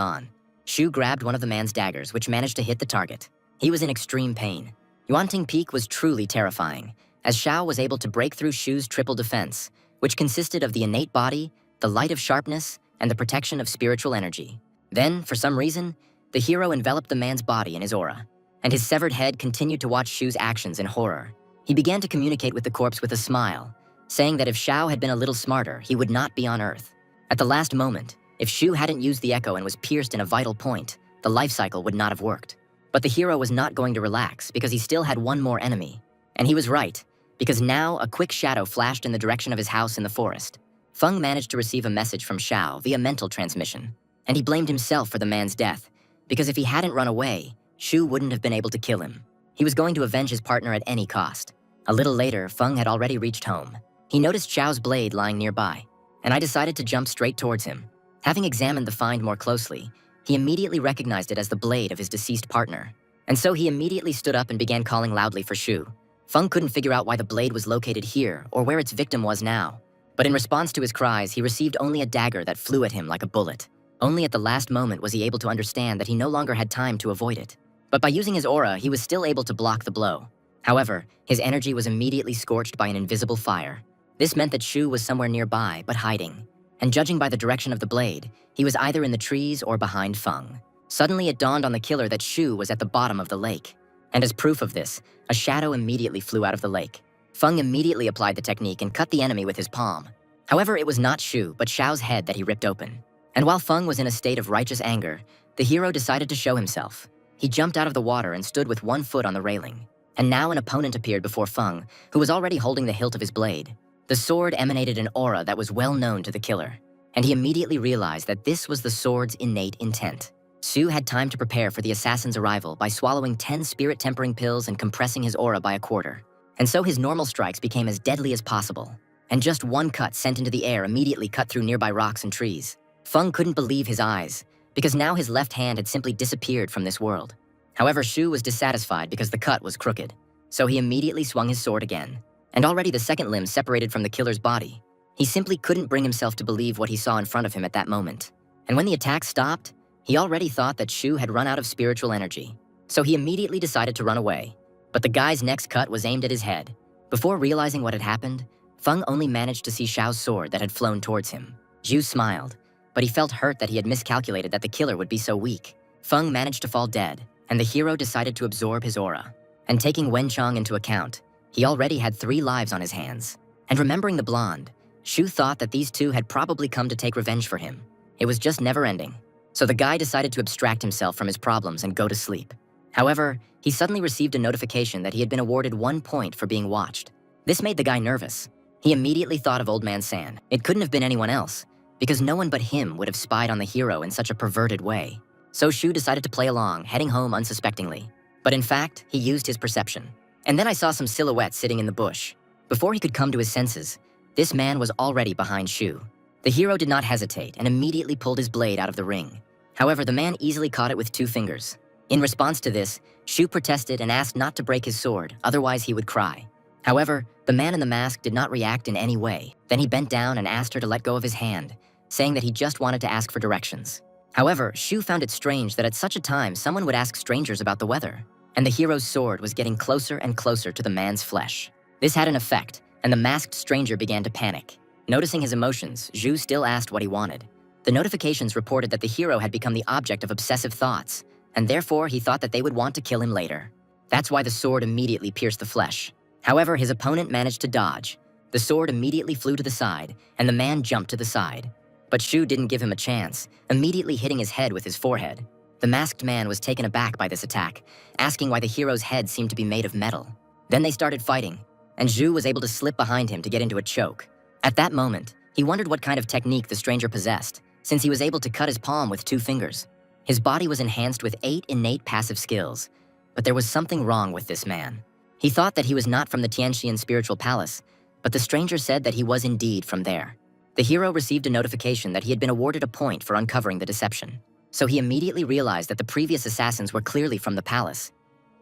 Speaker 1: on. Shu grabbed one of the man's daggers, which managed to hit the target. He was in extreme pain. Yuanting Peak was truly terrifying, as Xiao was able to break through Shu's triple defense, which consisted of the innate body, the light of sharpness, and the protection of spiritual energy. Then, for some reason, the hero enveloped the man's body in his aura, and his severed head continued to watch Shu's actions in horror. He began to communicate with the corpse with a smile, saying that if Xiao had been a little smarter, he would not be on Earth. At the last moment, if Shu hadn't used the echo and was pierced in a vital point, the life cycle would not have worked. But the hero was not going to relax because he still had one more enemy. And he was right, because now a quick shadow flashed in the direction of his house in the forest. Feng managed to receive a message from Xiao via mental transmission, and he blamed himself for the man's death, because if he hadn't run away, Shu wouldn't have been able to kill him. He was going to avenge his partner at any cost. A little later, Feng had already reached home. He noticed Xiao's blade lying nearby, and I decided to jump straight towards him. Having examined the find more closely, he immediately recognized it as the blade of his deceased partner. And so he immediately stood up and began calling loudly for Shu. Feng couldn't figure out why the blade was located here or where its victim was now. But in response to his cries, he received only a dagger that flew at him like a bullet. Only at the last moment was he able to understand that he no longer had time to avoid it. But by using his aura, he was still able to block the blow. However, his energy was immediately scorched by an invisible fire. This meant that Shu was somewhere nearby, but hiding. And judging by the direction of the blade, he was either in the trees or behind Feng. Suddenly it dawned on the killer that Shu was at the bottom of the lake. And as proof of this, a shadow immediately flew out of the lake. Feng immediately applied the technique and cut the enemy with his palm. However, it was not Shu, but Xiao's head that he ripped open. And while Feng was in a state of righteous anger, the hero decided to show himself. He jumped out of the water and stood with one foot on the railing. And now an opponent appeared before Feng, who was already holding the hilt of his blade. The sword emanated an aura that was well known to the killer, and he immediately realized that this was the sword's innate intent. Shu had time to prepare for the assassin's arrival by swallowing 10 spirit-tempering pills and compressing his aura by a quarter. And so his normal strikes became as deadly as possible. And just one cut sent into the air immediately cut through nearby rocks and trees. Feng couldn't believe his eyes, because now his left hand had simply disappeared from this world. However, Shu was dissatisfied because the cut was crooked, so he immediately swung his sword again. and already the second limb separated from the killer's body. He simply couldn't bring himself to believe what he saw in front of him at that moment. And when the attack stopped, he already thought that Shu had run out of spiritual energy. So he immediately decided to run away. But the guy's next cut was aimed at his head. Before realizing what had happened, Feng only managed to see Xiao's sword that had flown towards him. Zhu smiled, but he felt hurt that he had miscalculated that the killer would be so weak. Feng managed to fall dead, and the hero decided to absorb his aura. And taking Wenchong into account, he already had 3 lives on his hands. And remembering the blonde, Shu thought that these two had probably come to take revenge for him. It was just never ending. So the guy decided to abstract himself from his problems and go to sleep. However, he suddenly received a notification that he had been awarded 1 point for being watched. This made the guy nervous. He immediately thought of Old Man San. It couldn't have been anyone else, because no one but him would have spied on the hero in such a perverted way. So Shu decided to play along, heading home unsuspectingly. But in fact, he used his perception. And then I saw some silhouettes sitting in the bush. Before he could come to his senses, this man was already behind Shu. The hero did not hesitate and immediately pulled his blade out of the ring. However, the man easily caught it with 2 fingers. In response to this, Shu protested and asked not to break his sword, otherwise he would cry. However, the man in the mask did not react in any way. Then he bent down and asked her to let go of his hand, saying that he just wanted to ask for directions. However, Shu found it strange that at such a time someone would ask strangers about the weather, and the hero's sword was getting closer and closer to the man's flesh. This had an effect, and the masked stranger began to panic. Noticing his emotions, Zhu still asked what he wanted. The notifications reported that the hero had become the object of obsessive thoughts, and therefore he thought that they would want to kill him later. That's why the sword immediately pierced the flesh. However, his opponent managed to dodge. The sword immediately flew to the side, and the man jumped to the side. But Shu didn't give him a chance, immediately hitting his head with his forehead. The masked man was taken aback by this attack, asking why the hero's head seemed to be made of metal. Then they started fighting, and Zhu was able to slip behind him to get into a choke. At that moment, he wondered what kind of technique the stranger possessed, since he was able to cut his palm with 2 fingers. His body was enhanced with 8 innate passive skills, but there was something wrong with this man. He thought that he was not from the Tianxian Spiritual Palace, but the stranger said that he was indeed from there. The hero received a notification that he had been awarded a point for uncovering the deception. So he immediately realized that the previous assassins were clearly from the palace.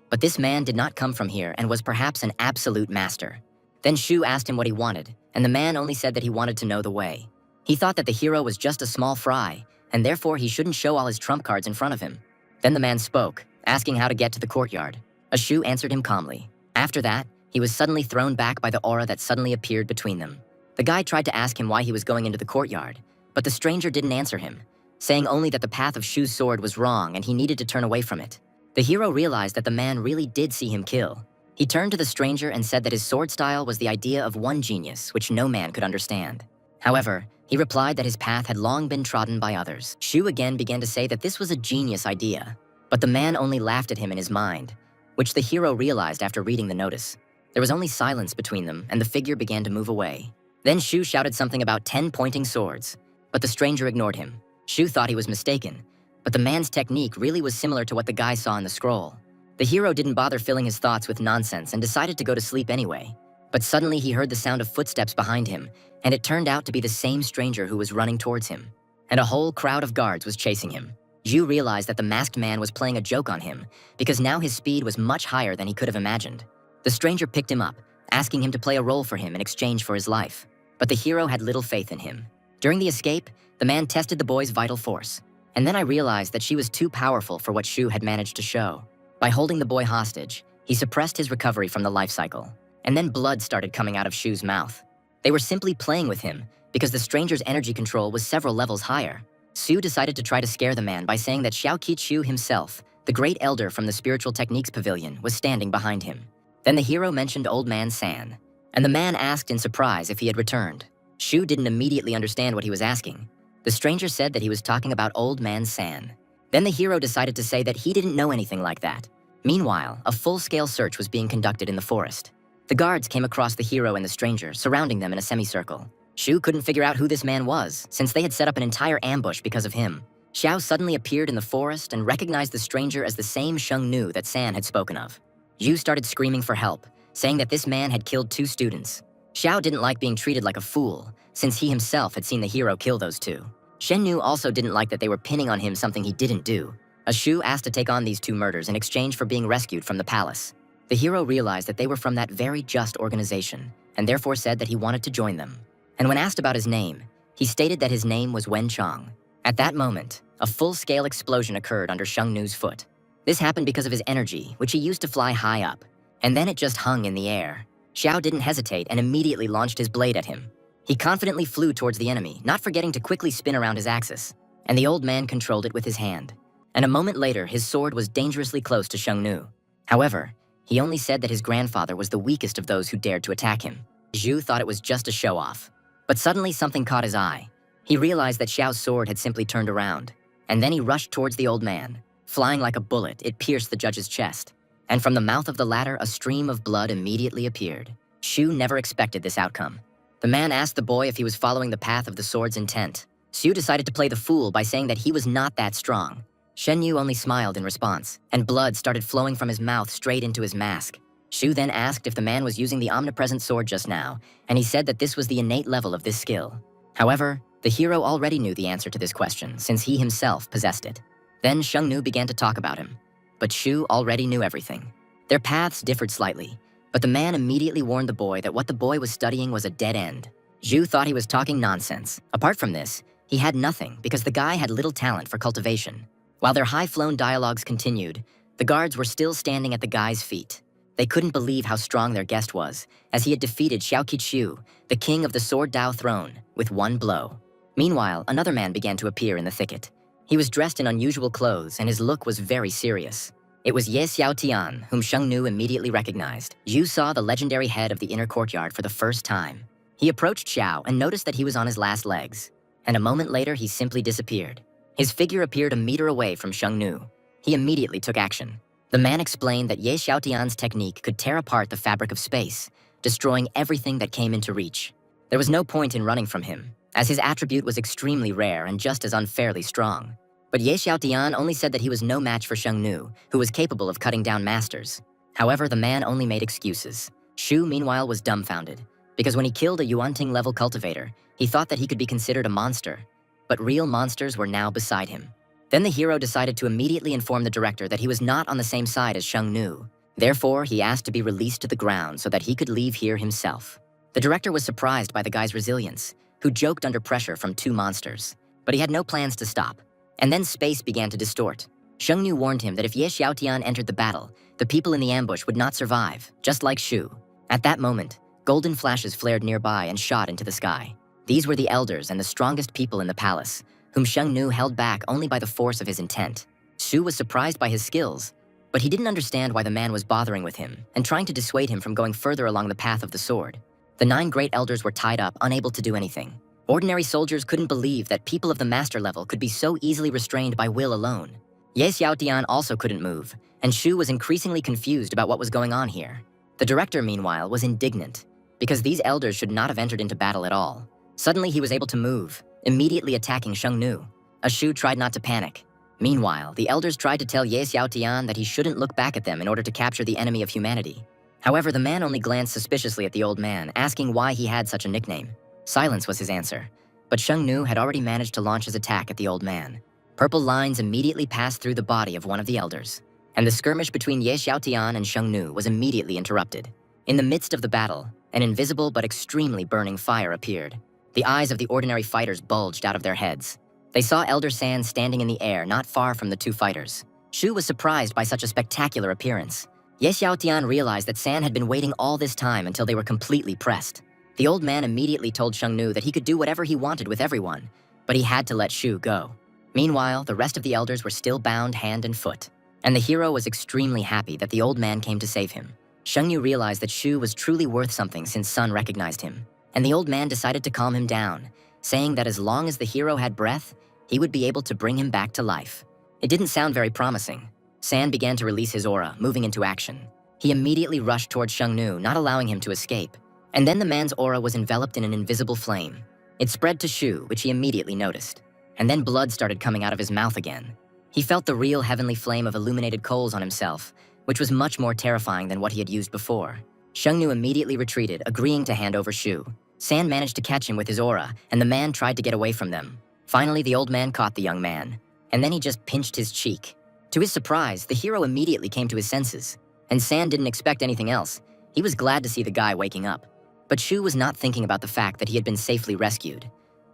Speaker 1: But this man did not come from here and was perhaps an absolute master. Then Shu asked him what he wanted, and the man only said that he wanted to know the way. He thought that the hero was just a small fry, and therefore he shouldn't show all his trump cards in front of him. Then the man spoke, asking how to get to the courtyard. Shu answered him calmly. After that, he was suddenly thrown back by the aura that suddenly appeared between them. The guy tried to ask him why he was going into the courtyard, but the stranger didn't answer him, saying only that the path of Shu's sword was wrong and he needed to turn away from it. The hero realized that the man really did see him kill. He turned to the stranger and said that his sword style was the idea of one genius, which no man could understand. However, he replied that his path had long been trodden by others. Shu again began to say that this was a genius idea, but the man only laughed at him in his mind, which the hero realized after reading the notice. There was only silence between them, and the figure began to move away. Then Shu shouted something about 10 pointing swords, but the stranger ignored him. Shu thought he was mistaken, but the man's technique really was similar to what the guy saw in the scroll. The hero didn't bother filling his thoughts with nonsense and decided to go to sleep anyway. But suddenly he heard the sound of footsteps behind him, and it turned out to be the same stranger who was running towards him. And a whole crowd of guards was chasing him. Zhu realized that the masked man was playing a joke on him, because now his speed was much higher than he could have imagined. The stranger picked him up, asking him to play a role for him in exchange for his life. But the hero had little faith in him. During the escape, the man tested the boy's vital force. And then I realized that she was too powerful for what Shu had managed to show. By holding the boy hostage, he suppressed his recovery from the life cycle. And then blood started coming out of Shu's mouth. They were simply playing with him, because the stranger's energy control was several levels higher. Su decided to try to scare the man by saying that Xiao Qichu himself, the great elder from the Spiritual Techniques Pavilion, was standing behind him. Then the hero mentioned Old Man San, and the man asked in surprise if he had returned. Shu didn't immediately understand what he was asking. The stranger said that he was talking about Old Man San. Then the hero decided to say that he didn't know anything like that. Meanwhile, a full-scale search was being conducted in the forest. The guards came across the hero and the stranger, surrounding them in a semicircle. Shu couldn't figure out who this man was, since they had set up an entire ambush because of him. Xiao suddenly appeared in the forest and recognized the stranger as the same Sheng Nu that San had spoken of. Yu started screaming for help, saying that this man had killed 2 students. Xiao didn't like being treated like a fool, since he himself had seen the hero kill those 2. Shen Nu also didn't like that they were pinning on him something he didn't do. Shu asked to take on these 2 murders in exchange for being rescued from the palace. The hero realized that they were from that very just organization, and therefore said that he wanted to join them. And when asked about his name, he stated that his name was Wen Chong. At that moment, a full-scale explosion occurred under Shengnu's foot. This happened because of his energy, which he used to fly high up, and then it just hung in the air. Xiao didn't hesitate and immediately launched his blade at him. He confidently flew towards the enemy, not forgetting to quickly spin around his axis, and the old man controlled it with his hand. And a moment later, his sword was dangerously close to Shengnu. However, he only said that his grandfather was the weakest of those who dared to attack him. Zhu thought it was just a show-off. But suddenly something caught his eye. He realized that Xiao's sword had simply turned around, and then he rushed towards the old man. Flying like a bullet, it pierced the judge's chest, and from the mouth of the latter, a stream of blood immediately appeared. Xu never expected this outcome. The man asked the boy if he was following the path of the sword's intent. Xu decided to play the fool by saying that he was not that strong. Shen Yu only smiled in response, and blood started flowing from his mouth straight into his mask. Xu then asked if the man was using the omnipresent sword just now, and he said that this was the innate level of this skill. However, the hero already knew the answer to this question, since he himself possessed it. Then Shengnu began to talk about him, but Xu already knew everything. Their paths differed slightly, but the man immediately warned the boy that what the boy was studying was a dead end. Xu thought he was talking nonsense. Apart from this, he had nothing because the guy had little talent for cultivation. While their high-flown dialogues continued, the guards were still standing at the guy's feet. They couldn't believe how strong their guest was, as he had defeated Xiao Qiqiu, the king of the Sword Dao throne, with one blow. Meanwhile, another man began to appear in the thicket. He was dressed in unusual clothes, and his look was very serious. It was Ye Xiaotian, whom Shengnu immediately recognized. Xu saw the legendary head of the inner courtyard for the first time. He approached Xiao and noticed that he was on his last legs, and a moment later he simply disappeared. His figure appeared a meter away from Shengnu. He immediately took action. The man explained that Ye Xiaotian's technique could tear apart the fabric of space, destroying everything that came into reach. There was no point in running from him, as his attribute was extremely rare and just as unfairly strong. But Ye Xiaotian only said that he was no match for Shengnu, who was capable of cutting down masters. However, the man only made excuses. Xu, meanwhile, was dumbfounded, because when he killed a Yuanting-level cultivator, he thought that he could be considered a monster. But real monsters were now beside him. Then the hero decided to immediately inform the director that he was not on the same side as Shengnu. Therefore, he asked to be released to the ground so that he could leave here himself. The director was surprised by the guy's resilience, who joked under pressure from two monsters. But he had no plans to stop. And then space began to distort. Shengnu warned him that if Ye Xiaotian entered the battle, the people in the ambush would not survive, just like Xu. At that moment, golden flashes flared nearby and shot into the sky. These were the elders and the strongest people in the palace, whom Shengnu held back only by the force of his intent. Xu was surprised by his skills, but he didn't understand why the man was bothering with him and trying to dissuade him from going further along the path of the sword. The 9 great elders were tied up, unable to do anything. Ordinary soldiers couldn't believe that people of the master level could be so easily restrained by will alone. Ye Xiaotian also couldn't move, and Xu was increasingly confused about what was going on here. The director, meanwhile, was indignant, because these elders should not have entered into battle at all. Suddenly he was able to move, immediately attacking Shengnu. Xu tried not to panic. Meanwhile, the elders tried to tell Ye Xiaotian that he shouldn't look back at them in order to capture the enemy of humanity. However, the man only glanced suspiciously at the old man, asking why he had such a nickname. Silence was his answer, but Shengnu had already managed to launch his attack at the old man. Purple lines immediately passed through the body of one of the elders, and the skirmish between Ye Xiaotian and Shengnu was immediately interrupted. In the midst of the battle, an invisible but extremely burning fire appeared. The eyes of the ordinary fighters bulged out of their heads. They saw Elder San standing in the air not far from the two fighters. Xu was surprised by such a spectacular appearance. Ye Xiaotian realized that San had been waiting all this time until they were completely pressed. The old man immediately told Shengnu that he could do whatever he wanted with everyone, but he had to let Xu go. Meanwhile, the rest of the elders were still bound hand and foot, and the hero was extremely happy that the old man came to save him. Shengnu realized that Xu was truly worth something since Sun recognized him, and the old man decided to calm him down, saying that as long as the hero had breath, he would be able to bring him back to life. It didn't sound very promising. San began to release his aura, moving into action. He immediately rushed towards Shengnu, not allowing him to escape. And then the man's aura was enveloped in an invisible flame. It spread to Xu, which he immediately noticed. And then blood started coming out of his mouth again. He felt the real heavenly flame of illuminated coals on himself, which was much more terrifying than what he had used before. Shengnu immediately retreated, agreeing to hand over Xu. San managed to catch him with his aura, and the man tried to get away from them. Finally, the old man caught the young man, and then he just pinched his cheek. To his surprise, the hero immediately came to his senses. and San didn't expect anything else. He was glad to see the guy waking up. But Shu was not thinking about the fact that he had been safely rescued,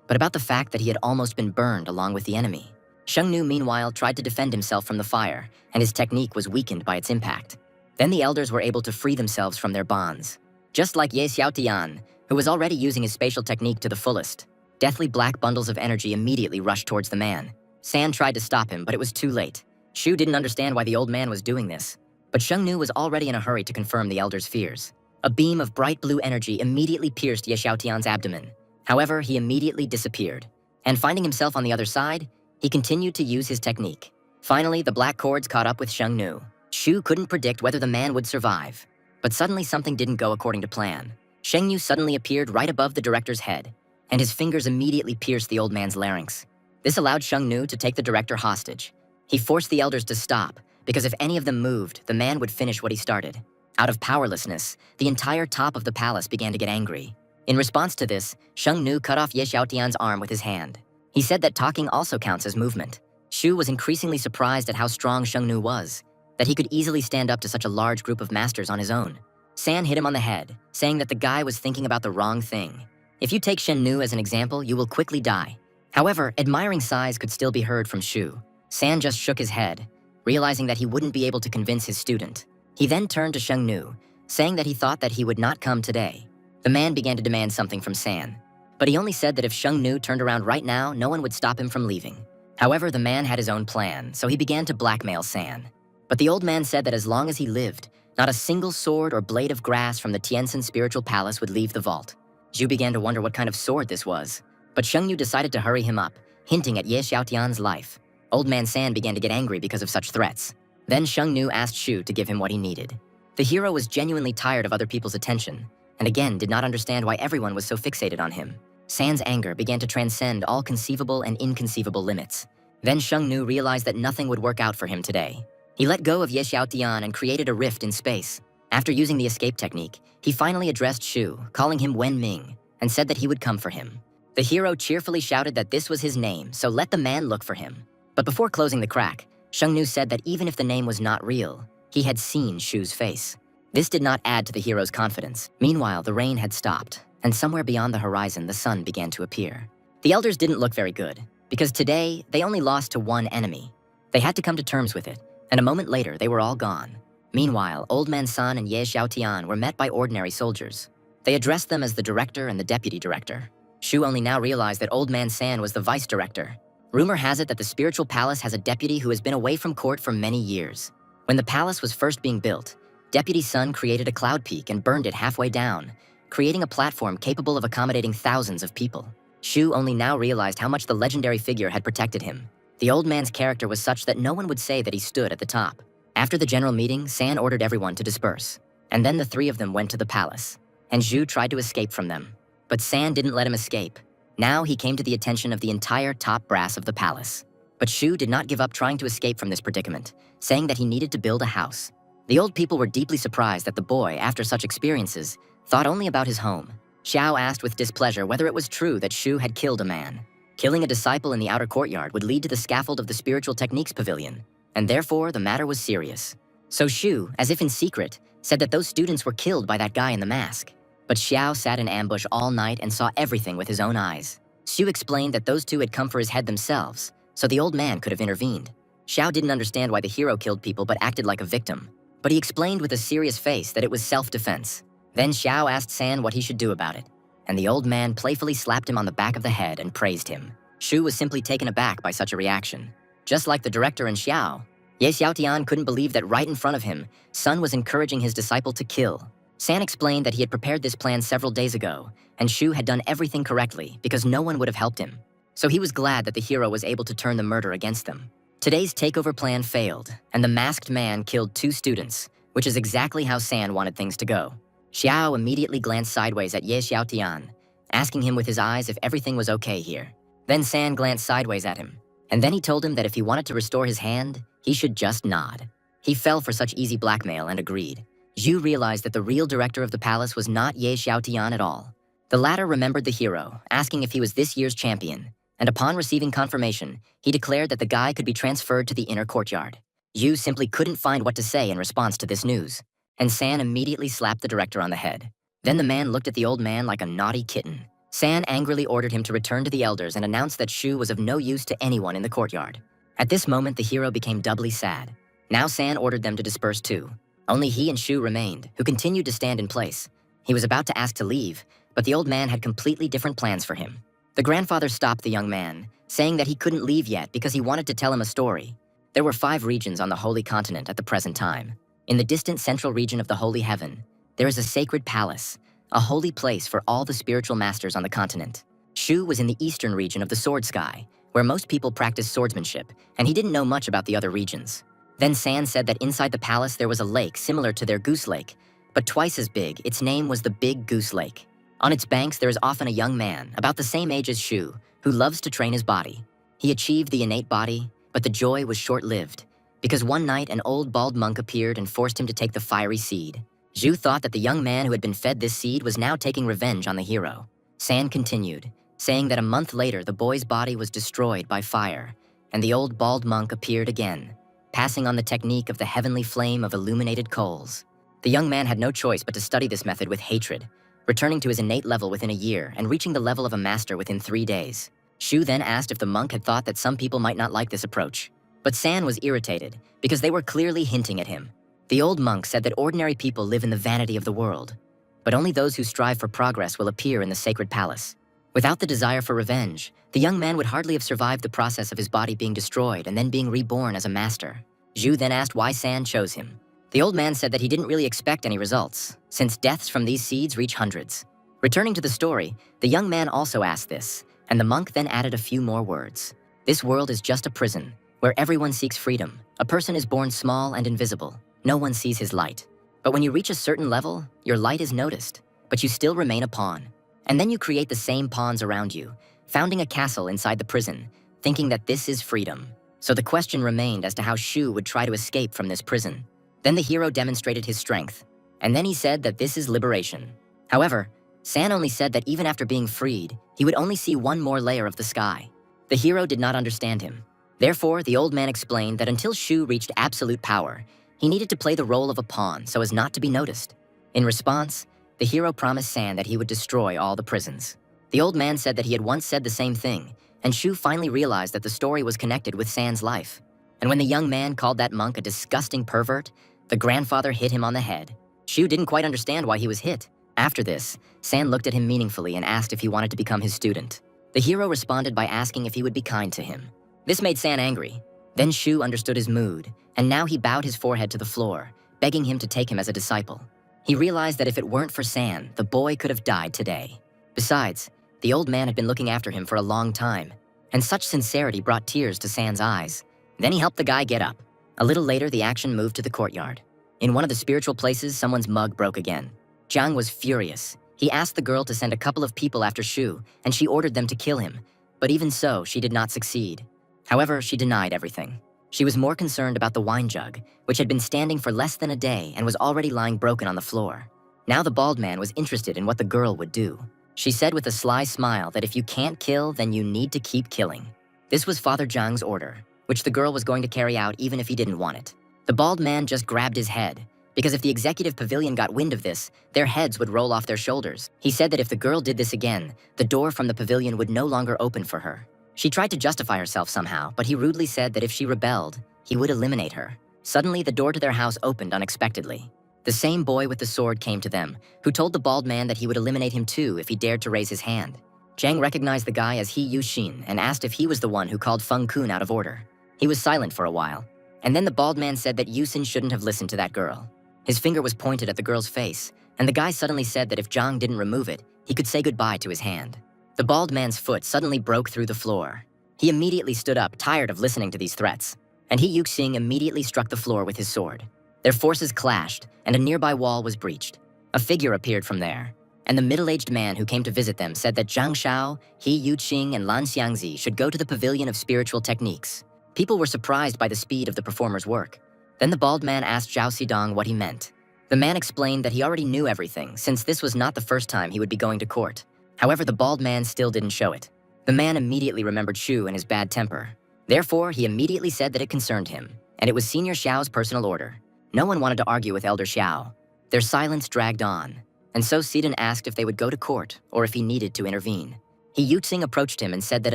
Speaker 1: but about the fact that he had almost been burned along with the enemy. Shengnu, meanwhile, tried to defend himself from the fire, and his technique was weakened by its impact. Then the elders were able to free themselves from their bonds. Just like Ye Xiaotian, who was already using his spatial technique to the fullest, deathly black bundles of energy immediately rushed towards the man. San tried to stop him, but it was too late. Shu didn't understand why the old man was doing this, but Shengnu was already in a hurry to confirm the elders' fears. A beam of bright blue energy immediately pierced Ye Xiaotian's abdomen. However, he immediately disappeared, and finding himself on the other side, he continued to use his technique. Finally, the black cords caught up with Shengnu. Shu couldn't predict whether the man would survive, but suddenly something didn't go according to plan. Shengnu suddenly appeared right above the director's head, and his fingers immediately pierced the old man's larynx. This allowed Shengnu to take the director hostage. He forced the elders to stop, because if any of them moved, the man would finish what he started. Out of powerlessness, the entire top of the palace began to get angry. In response to this, Shengnu cut off Ye Xiaotian's arm with his hand. He said that talking also counts as movement. Shu was increasingly surprised at how strong Shengnu was, that he could easily stand up to such a large group of masters on his own. San hit him on the head, saying that the guy was thinking about the wrong thing. If you take Shengnu as an example, you will quickly die. However, admiring sighs could still be heard from Shu. San just shook his head, realizing that he wouldn't be able to convince his student. He then turned to Shengnu, saying that he thought that he would not come today. The man began to demand something from San, but he only said that if Shengnu turned around right now, no one would stop him from leaving. However, the man had his own plan, so he began to blackmail San. But the old man said that as long as he lived, not a single sword or blade of grass from the Tianxin spiritual palace would leave the vault. Zhu began to wonder what kind of sword this was, but Shengnu decided to hurry him up, hinting at Ye Xiaotian's life. Old man San began to get angry because of such threats. Then Shengnu asked Shu to give him what he needed. The hero was genuinely tired of other people's attention, and again did not understand why everyone was so fixated on him. San's anger began to transcend all conceivable and inconceivable limits. Then Shengnu realized that nothing would work out for him today. He let go of Ye Xiaotian and created a rift in space. After using the escape technique, he finally addressed Shu, calling him Wen Ming, and said that he would come for him. The hero cheerfully shouted that this was his name, so let the man look for him. But before closing the crack, Shengnu said that even if the name was not real, he had seen Shu's face. This did not add to the hero's confidence. Meanwhile, the rain had stopped, and somewhere beyond the horizon, the sun began to appear. The elders didn't look very good, because today, they only lost to one enemy. They had to come to terms with it, and a moment later, they were all gone. Meanwhile, Old Man San and Ye Xiaotian were met by ordinary soldiers. They addressed them as the director and the deputy director. Shu only now realized that Old Man San was the vice director. Rumor has it that the spiritual palace has a deputy who has been away from court for many years. When the palace was first being built, Deputy Sun created a cloud peak and burned it halfway down, creating a platform capable of accommodating thousands of people. Shu only now realized how much the legendary figure had protected him. The old man's character was such that no one would say that he stood at the top. After the general meeting, San ordered everyone to disperse, and then the three of them went to the palace, and Zhu tried to escape from them. But San didn't let him escape. Now he came to the attention of the entire top brass of the palace. But Shu did not give up trying to escape from this predicament, saying that he needed to build a house. The old people were deeply surprised that the boy, after such experiences, thought only about his home. Xiao asked with displeasure whether it was true that Shu had killed a man. Killing a disciple in the outer courtyard would lead to the scaffold of the Spiritual Techniques Pavilion, and therefore the matter was serious. So Shu, as if in secret, said that those students were killed by that guy in the mask. But Xiao sat in ambush all night and saw everything with his own eyes. Xu explained that those two had come for his head themselves, so the old man could have intervened. Xiao didn't understand why the hero killed people but acted like a victim. But he explained with a serious face that it was self-defense. Then Xiao asked San what he should do about it, and the old man playfully slapped him on the back of the head and praised him. Shu was simply taken aback by such a reaction. Just like the director and Xiao, Ye Xiaotian couldn't believe that right in front of him, Sun was encouraging his disciple to kill. San explained that he had prepared this plan several days ago, and Shu had done everything correctly because no one would have helped him. So he was glad that the hero was able to turn the murder against them. Today's takeover plan failed, and the masked man killed 2 students, which is exactly how San wanted things to go. Xiao immediately glanced sideways at Ye Xiaotian, asking him with his eyes if everything was okay here. Then San glanced sideways at him, and then he told him that if he wanted to restore his hand, he should just nod. He fell for such easy blackmail and agreed. Zhu realized that the real director of the palace was not Ye Xiaotian at all. The latter remembered the hero, asking if he was this year's champion, and upon receiving confirmation, he declared that the guy could be transferred to the inner courtyard. Yu simply couldn't find what to say in response to this news, and San immediately slapped the director on the head. Then the man looked at the old man like a naughty kitten. San angrily ordered him to return to the elders and announced that Shu was of no use to anyone in the courtyard. At this moment, the hero became doubly sad. Now San ordered them to disperse too. Only he and Shu remained, who continued to stand in place. He was about to ask to leave, but the old man had completely different plans for him. The grandfather stopped the young man, saying that he couldn't leave yet because he wanted to tell him a story. There were 5 regions on the Holy Continent at the present time. In the distant central region of the Holy Heaven, there is a sacred palace, a holy place for all the spiritual masters on the continent. Shu was in the eastern region of the Sword Sky, where most people practice swordsmanship, and he didn't know much about the other regions. Then San said that inside the palace there was a lake similar to their Goose Lake, but twice as big. Its name was the Big Goose Lake. On its banks there is often a young man, about the same age as Shu, who loves to train his body. He achieved the innate body, but the joy was short-lived, because one night an old bald monk appeared and forced him to take the fiery seed. Zhu thought that the young man who had been fed this seed was now taking revenge on the hero. San continued, saying that a month later the boy's body was destroyed by fire, and the old bald monk appeared again, passing on the technique of the heavenly flame of illuminated coals. The young man had no choice but to study this method with hatred, returning to his innate level within a year and reaching the level of a master within 3 days. Shu then asked if the monk had thought that some people might not like this approach. But San was irritated, because they were clearly hinting at him. The old monk said that ordinary people live in the vanity of the world, but only those who strive for progress will appear in the sacred palace. Without the desire for revenge, the young man would hardly have survived the process of his body being destroyed and then being reborn as a master. Zhu then asked why San chose him. The old man said that he didn't really expect any results, since deaths from these seeds reach hundreds. Returning to the story, the young man also asked this, and the monk then added a few more words. This world is just a prison, where everyone seeks freedom. A person is born small and invisible. No one sees his light. But when you reach a certain level, your light is noticed, but you still remain a pawn. And then you create the same pawns around you, founding a castle inside the prison, thinking that this is freedom. So the question remained as to how Shu would try to escape from this prison. Then the hero demonstrated his strength, and then he said that this is liberation. However, San only said that even after being freed, he would only see one more layer of the sky. The hero did not understand him. Therefore, the old man explained that until Shu reached absolute power, he needed to play the role of a pawn so as not to be noticed. In response, the hero promised San that he would destroy all the prisons. The old man said that he had once said the same thing, and Shu finally realized that the story was connected with San's life. And when the young man called that monk a disgusting pervert, the grandfather hit him on the head. Shu didn't quite understand why he was hit. After this, San looked at him meaningfully and asked if he wanted to become his student. The hero responded by asking if he would be kind to him. This made San angry. Then Shu understood his mood, and now he bowed his forehead to the floor, begging him to take him as a disciple. He realized that if it weren't for San, the boy could have died today. Besides, the old man had been looking after him for a long time, and such sincerity brought tears to San's eyes. Then he helped the guy get up. A little later, the action moved to the courtyard. In one of the spiritual places, someone's mug broke again. Jiang was furious. He asked the girl to send a couple of people after Shu, and she ordered them to kill him. But even so, she did not succeed. However, she denied everything. She was more concerned about the wine jug, which had been standing for less than a day and was already lying broken on the floor. Now the bald man was interested in what the girl would do. She said with a sly smile that if you can't kill, then you need to keep killing. This was Father Jiang's order, which the girl was going to carry out even if he didn't want it. The bald man just grabbed his head, because if the executive pavilion got wind of this, their heads would roll off their shoulders. He said that if the girl did this again, the door from the pavilion would no longer open for her. She tried to justify herself somehow, but he rudely said that if she rebelled, he would eliminate her. Suddenly, the door to their house opened unexpectedly. The same boy with the sword came to them, who told the bald man that he would eliminate him too if he dared to raise his hand. Jiang recognized the guy as He Yuxin and asked if he was the one who called Feng Kun out of order. He was silent for a while, and then the bald man said that Yuxin shouldn't have listened to that girl. His finger was pointed at the girl's face, and the guy suddenly said that if Jiang didn't remove it, he could say goodbye to his hand. The bald man's foot suddenly broke through the floor. He immediately stood up, tired of listening to these threats, and He Yuxing immediately struck the floor with his sword. Their forces clashed, and a nearby wall was breached. A figure appeared from there, and the middle-aged man who came to visit them said that Zhang Shao, He Yuxing, and Lan Xiangzi should go to the Pavilion of Spiritual Techniques. People were surprised by the speed of the performer's work. Then the bald man asked Zhao Xidong what he meant. The man explained that he already knew everything, since this was not the first time he would be going to court. However, the bald man still didn't show it. The man immediately remembered Shu and his bad temper. Therefore, he immediately said that it concerned him. and it was Senior Xiao's personal order. No one wanted to argue with Elder Xiao. Their silence dragged on, and so Sidon asked if they would go to court or if he needed to intervene. He Yuxing approached him and said that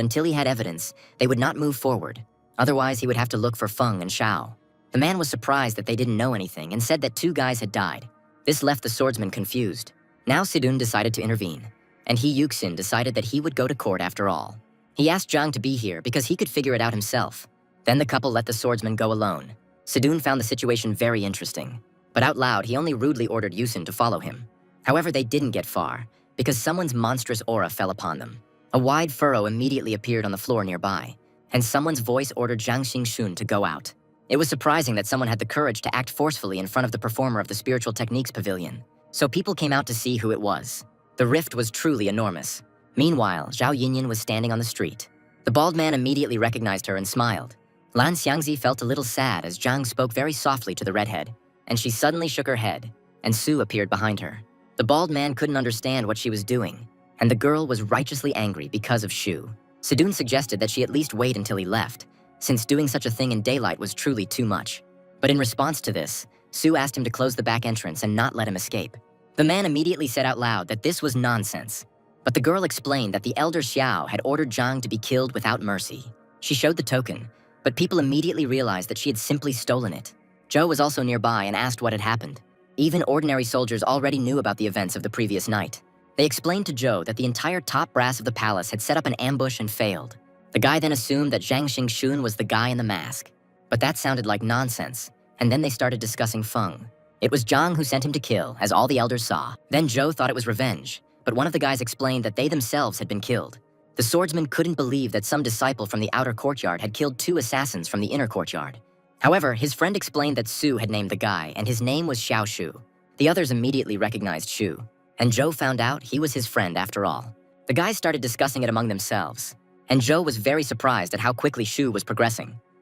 Speaker 1: until he had evidence, they would not move forward. Otherwise, he would have to look for Feng and Xiao. The man was surprised that they didn't know anything and said that 2 guys had died. This left the swordsman confused. Now Sidun decided to intervene, and He Yuxin decided that he would go to court after all. He asked Zhang to be here because he could figure it out himself. Then the couple let the swordsman go alone. Sidun found the situation very interesting, but out loud he only rudely ordered Yusin to follow him. However, they didn't get far, because someone's monstrous aura fell upon them. A wide furrow immediately appeared on the floor nearby, and someone's voice ordered Zhang Xingxun to go out. It was surprising that someone had the courage to act forcefully in front of the performer of the Spiritual Techniques Pavilion, so people came out to see who it was. The rift was truly enormous. Meanwhile, Zhao Yinyan was standing on the street. The bald man immediately recognized her and smiled. Lan Xiangzi felt a little sad as Zhang spoke very softly to the redhead, and she suddenly shook her head, and Su appeared behind her. The bald man couldn't understand what she was doing, and the girl was righteously angry because of Shu. Sidun suggested that she at least wait until he left, since doing such a thing in daylight was truly too much. But in response to this, Su asked him to close the back entrance and not let him escape. The man immediately said out loud that this was nonsense, but the girl explained that the Elder Xiao had ordered Zhang to be killed without mercy. She showed the token, but people immediately realized that she had simply stolen it. Zhou was also nearby and asked what had happened. Even ordinary soldiers already knew about the events of the previous night. They explained to Zhou that the entire top brass of the palace had set up an ambush and failed. The guy then assumed that Zhang Xingxun was the guy in the mask. But that sounded like nonsense, and then they started discussing Feng. It was Zhang who sent him to kill, as all the elders saw. Then Zhou thought it was revenge, but one of the guys explained that they themselves had been killed. The swordsman couldn't believe that some disciple from the outer courtyard had killed 2 assassins from the inner courtyard. However, his friend explained that Su had named the guy, and his name was Xiao Shu. The others immediately recognized Shu, and Zhou found out he was his friend after all. The guys started discussing it among themselves, and Zhou was very surprised at how quickly Shu was progressing.